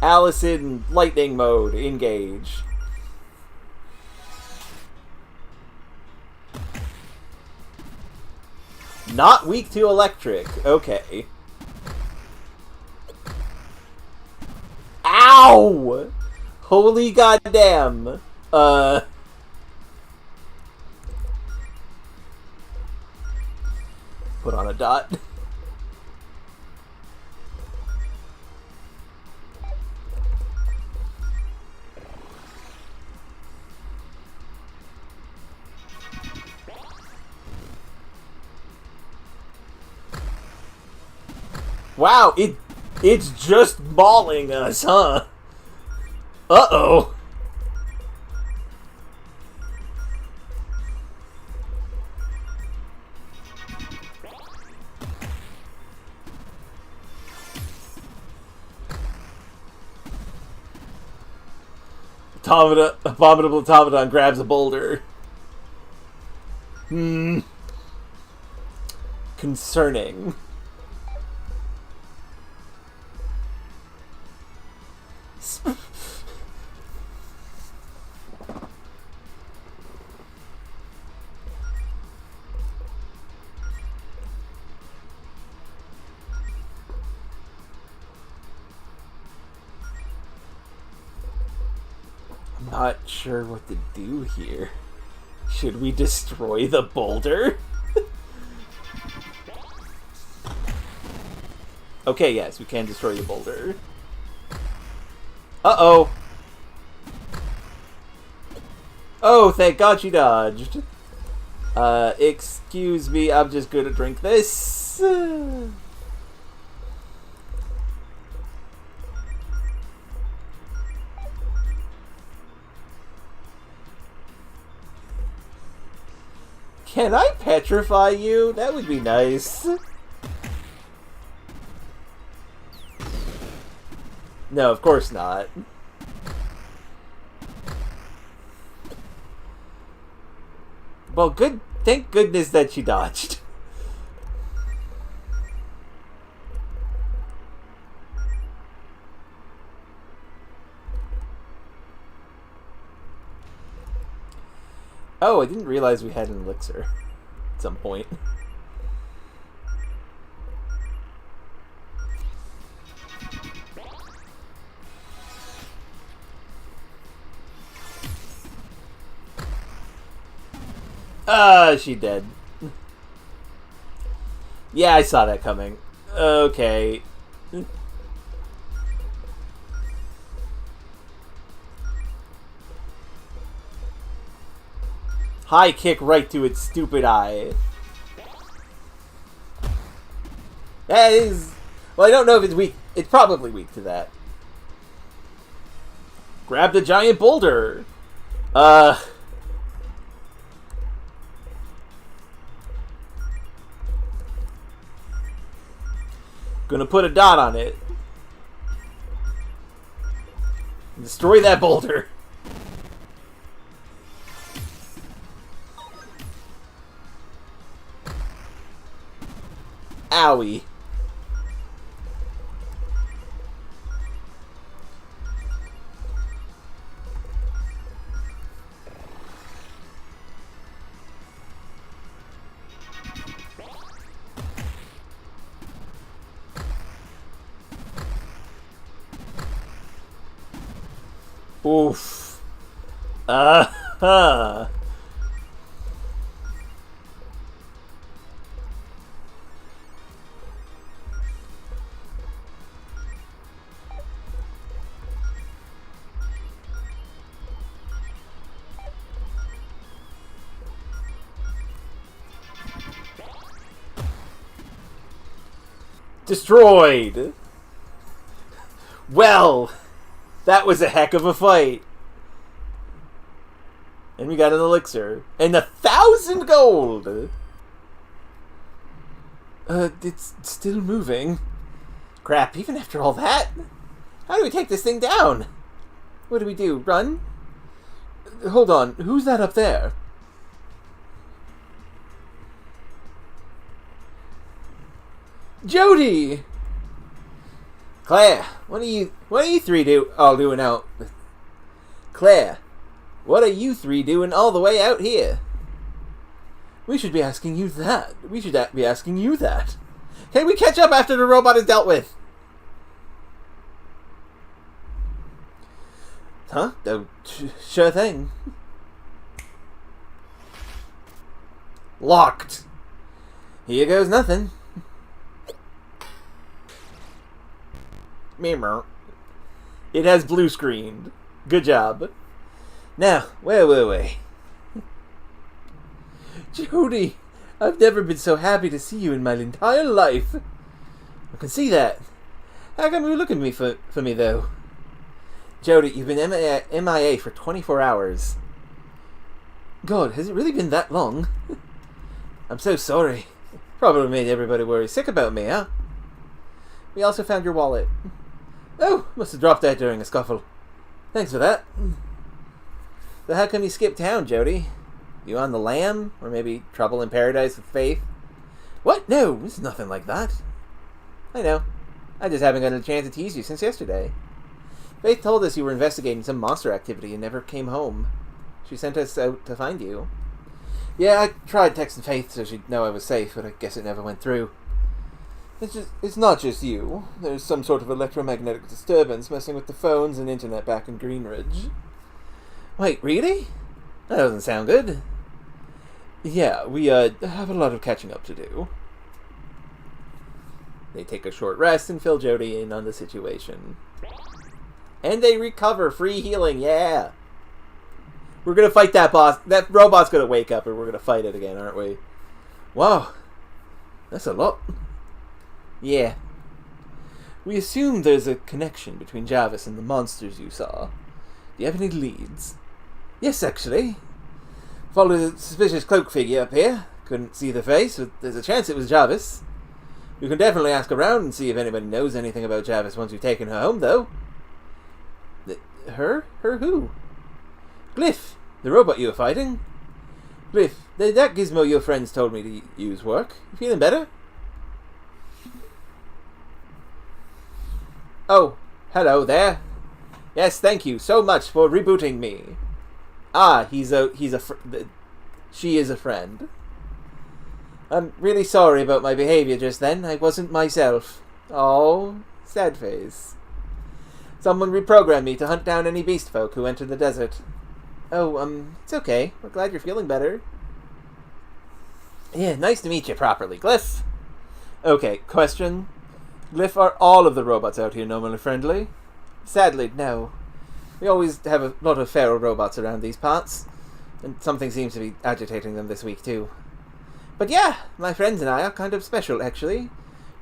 Allison, lightning mode, engage. Not weak to electric. Okay. Ow! Holy goddamn. Put on a dot. Wow, it's just mauling us, huh? Uh-oh. Abominable automaton grabs a boulder. Concerning. I'm not sure what to do here. Should we destroy the boulder? Okay, yes, we can destroy the boulder. Uh-oh. Oh, thank God she dodged. Excuse me, I'm just gonna drink this. Can I petrify you? That would be nice. No, of course not. Well, good. Thank goodness that she dodged. Oh, I didn't realize we had an elixir at some point. She dead. Yeah, I saw that coming. Okay. High kick right to its stupid eye. That is... Well, I don't know if it's weak. It's probably weak to that. Grab the giant boulder. Gonna put a dot on it. Destroy that boulder. Owie. Oof. Destroyed. Well, that was a heck of a fight. And we got an elixir. And 1,000 gold! It's still moving. Crap, even after all that? How do we take this thing down? What do we do, run? Hold on, who's that up there? Jodi! Claire, what are you three doing out? Claire, what are you three doing all the way out here? We should be asking you that. We should be asking you that. Can we catch up after the robot is dealt with? Huh? Oh, sure thing. Locked. Here goes nothing. Meow. It has blue screened. Good job. Now, where were we? Jodi, I've never been so happy to see you in my entire life. I can see that. How come you look at me for me, though? Jodi, you've been MIA for 24 hours. God, has it really been that long? I'm so sorry. Probably made everybody worry sick about me, huh? We also found your wallet. Oh, must have dropped that during a scuffle. Thanks for that. So how come you skipped town, Jodi? You on the lam? Or maybe trouble in paradise with Faith? What? No, it's nothing like that. I know. I just haven't gotten a chance to tease you since yesterday. Faith told us you were investigating some monster activity and never came home. She sent us out to find you. Yeah, I tried texting Faith so she'd know I was safe, but I guess it never went through. It's not just you. There's some sort of electromagnetic disturbance messing with the phones and internet back in Greenridge. Wait, really? That doesn't sound good. Yeah, we have a lot of catching up to do. They take a short rest and fill Jodi in on the situation. And they recover. Free healing, yeah! We're gonna fight that boss. That robot's gonna wake up and we're gonna fight it again, aren't we? Wow. That's a lot. Yeah. We assume there's a connection between Jarvis and the monsters you saw. Do you have any leads? Yes, actually. Followed a suspicious cloak figure up here. Couldn't see the face, but there's a chance it was Jarvis. You can definitely ask around and see if anybody knows anything about Jarvis once we've taken her home, though. Her? Her who? Glyph, the robot you were fighting. Glyph, that gizmo your friends told me to use work. You feeling better? Oh, hello there. Yes, thank you so much for rebooting me. Ah, she is a friend. I'm really sorry about my behavior just then. I wasn't myself. Oh, sad face. Someone reprogrammed me to hunt down any beast folk who enter the desert. Oh, it's okay. We're glad you're feeling better. Yeah, nice to meet you properly, Glyph. Okay, question. Glyph, are all of the robots out here normally friendly? Sadly, no. We always have a lot of feral robots around these parts, and something seems to be agitating them this week, too. But yeah, my friends and I are kind of special, actually.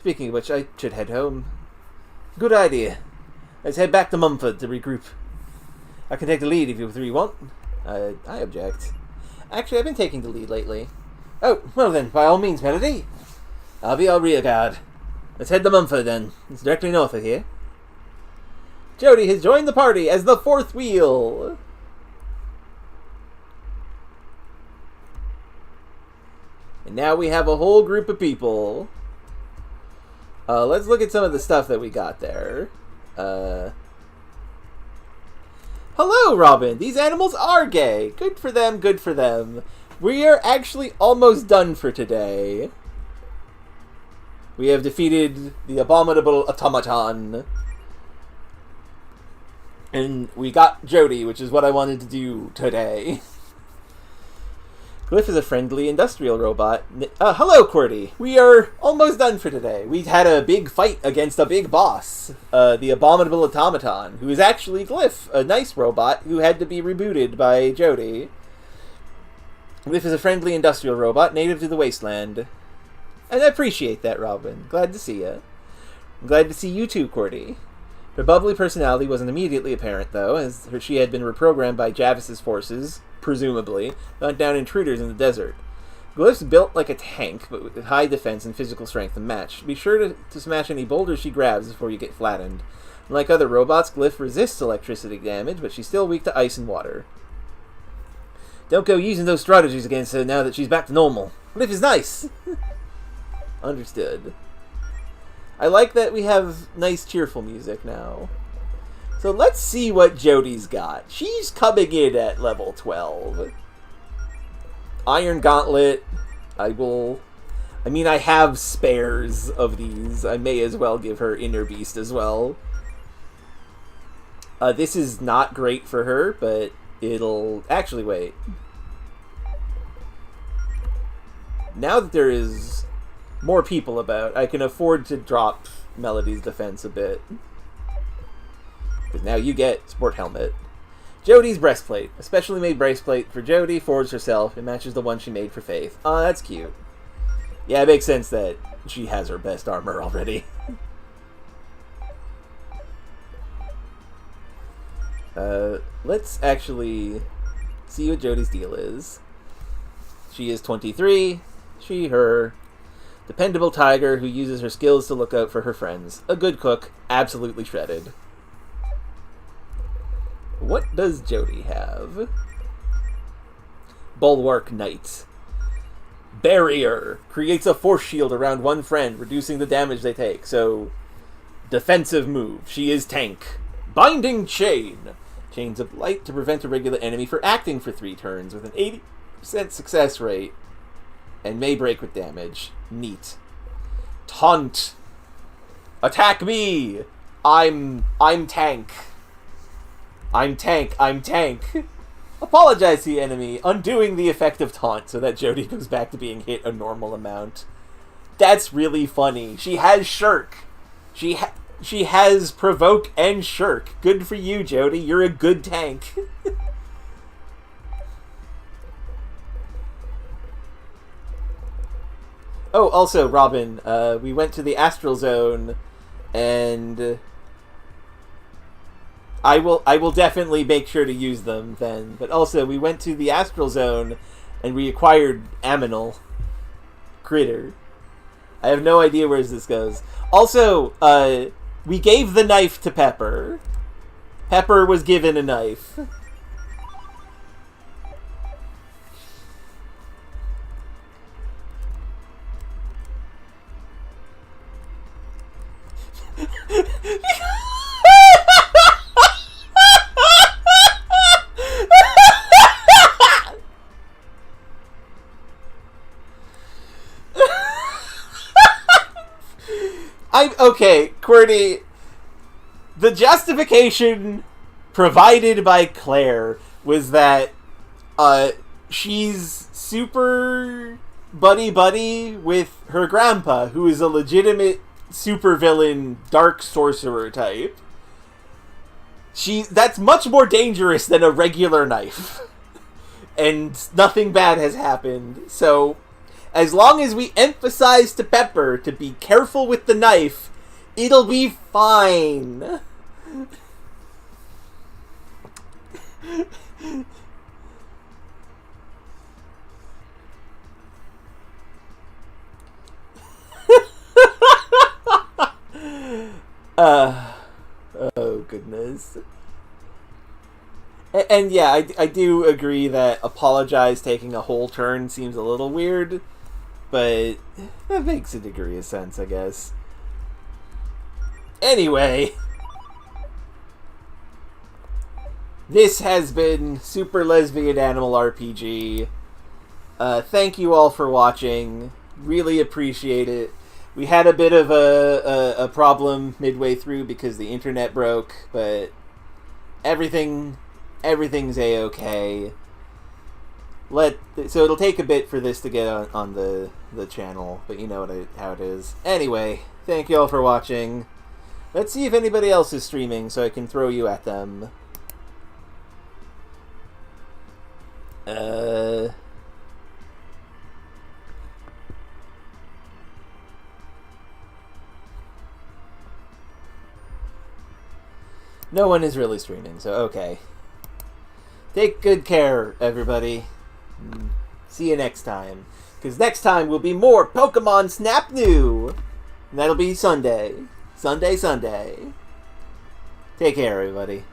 Speaking of which, I should head home. Good idea. Let's head back to Mumford to regroup. I can take the lead if you three want. I object. Actually, I've been taking the lead lately. Oh, well then, by all means, Melody. I'll be our rear guard. Let's head to Mumford then. It's directly north of here. Jodi has joined the party as the fourth wheel. And now we have a whole group of people. Let's look at some of the stuff that we got there. Hello, Robin. These animals are gay. Good for them, good for them. We are actually almost done for today. We have defeated the abominable automaton. And we got Jodi, which is what I wanted to do today. Glyph is a friendly industrial robot. Hello, QWERTY. We are almost done for today. We had a big fight against a big boss. The abominable automaton, who is actually Glyph, a nice robot who had to be rebooted by Jodi. Glyph is a friendly industrial robot native to the wasteland. And I appreciate that, Robin. Glad to see you. I'm glad to see you too, QWERTY. Her bubbly personality wasn't immediately apparent, though, as she had been reprogrammed by Jarvis's forces, presumably, to hunt down intruders in the desert. Glyph's built like a tank, but with high defense and physical strength to match. Be sure to smash any boulders she grabs before you get flattened. Unlike other robots, Glyph resists electricity damage, but she's still weak to ice and water. Don't go using those strategies against her now that she's back to normal. Glyph is nice! Understood. I like that we have nice, cheerful music now. So let's see what Jodi's got. She's coming in at level 12. Iron Gauntlet. I have spares of these. I may as well give her Inner Beast as well. This is not great for her, but it'll... Actually, wait. Now that there is more people about, I can afford to drop Melody's defense a bit. Because now you get Sport Helmet. Jodi's breastplate. A specially made breastplate for Jodi, forged herself. It matches the one she made for Faith. Oh, that's cute. Yeah, it makes sense that she has her best armor already. Let's actually see what Jodi's deal is. She is 23. She, her. Dependable tiger who uses her skills to look out for her friends. A good cook. Absolutely shredded. What does Jodi have? Bulwark Knight. Barrier. Creates a force shield around one friend, reducing the damage they take. So, defensive move. She is tank. Binding Chain. Chains of light to prevent a regular enemy from acting for 3 turns with an 80% success rate. And may break with damage. Neat. Taunt. Attack me! I'm tank. I'm tank. Apologize to the enemy, undoing the effect of taunt so that Jodi goes back to being hit a normal amount. That's really funny. She has shirk. She has provoke and shirk. Good for you, Jodi. You're a good tank. Oh, also, Robin, we went to the Astral Zone, and I will definitely make sure to use them then. But also, we went to the Astral Zone, and we acquired Aminal Critter. I have no idea where this goes. Also, we gave the knife to Pepper. Pepper was given a knife. Okay, QWERTY, the justification provided by Claire was that she's super buddy-buddy with her grandpa, who is a legitimate supervillain dark sorcerer type. That's much more dangerous than a regular knife. And nothing bad has happened. So, as long as we emphasize to Pepper to be careful with the knife, it'll be fine. Oh goodness. And yeah, I do agree that apologize taking a whole turn seems a little weird, but that makes a degree of sense, I guess. Anyway, this has been Super Lesbian Animal RPG. Thank you all for watching. Really appreciate it. We had a bit of a problem midway through because the internet broke, but everything's a-okay. So it'll take a bit for this to get on the channel, but you know how it is. Anyway, thank you all for watching. Let's see if anybody else is streaming so I can throw you at them. No one is really streaming, so okay. Take good care, everybody. See you next time. Because next time will be more Pokemon Snap New. And that'll be Sunday. Sunday. Take care, everybody.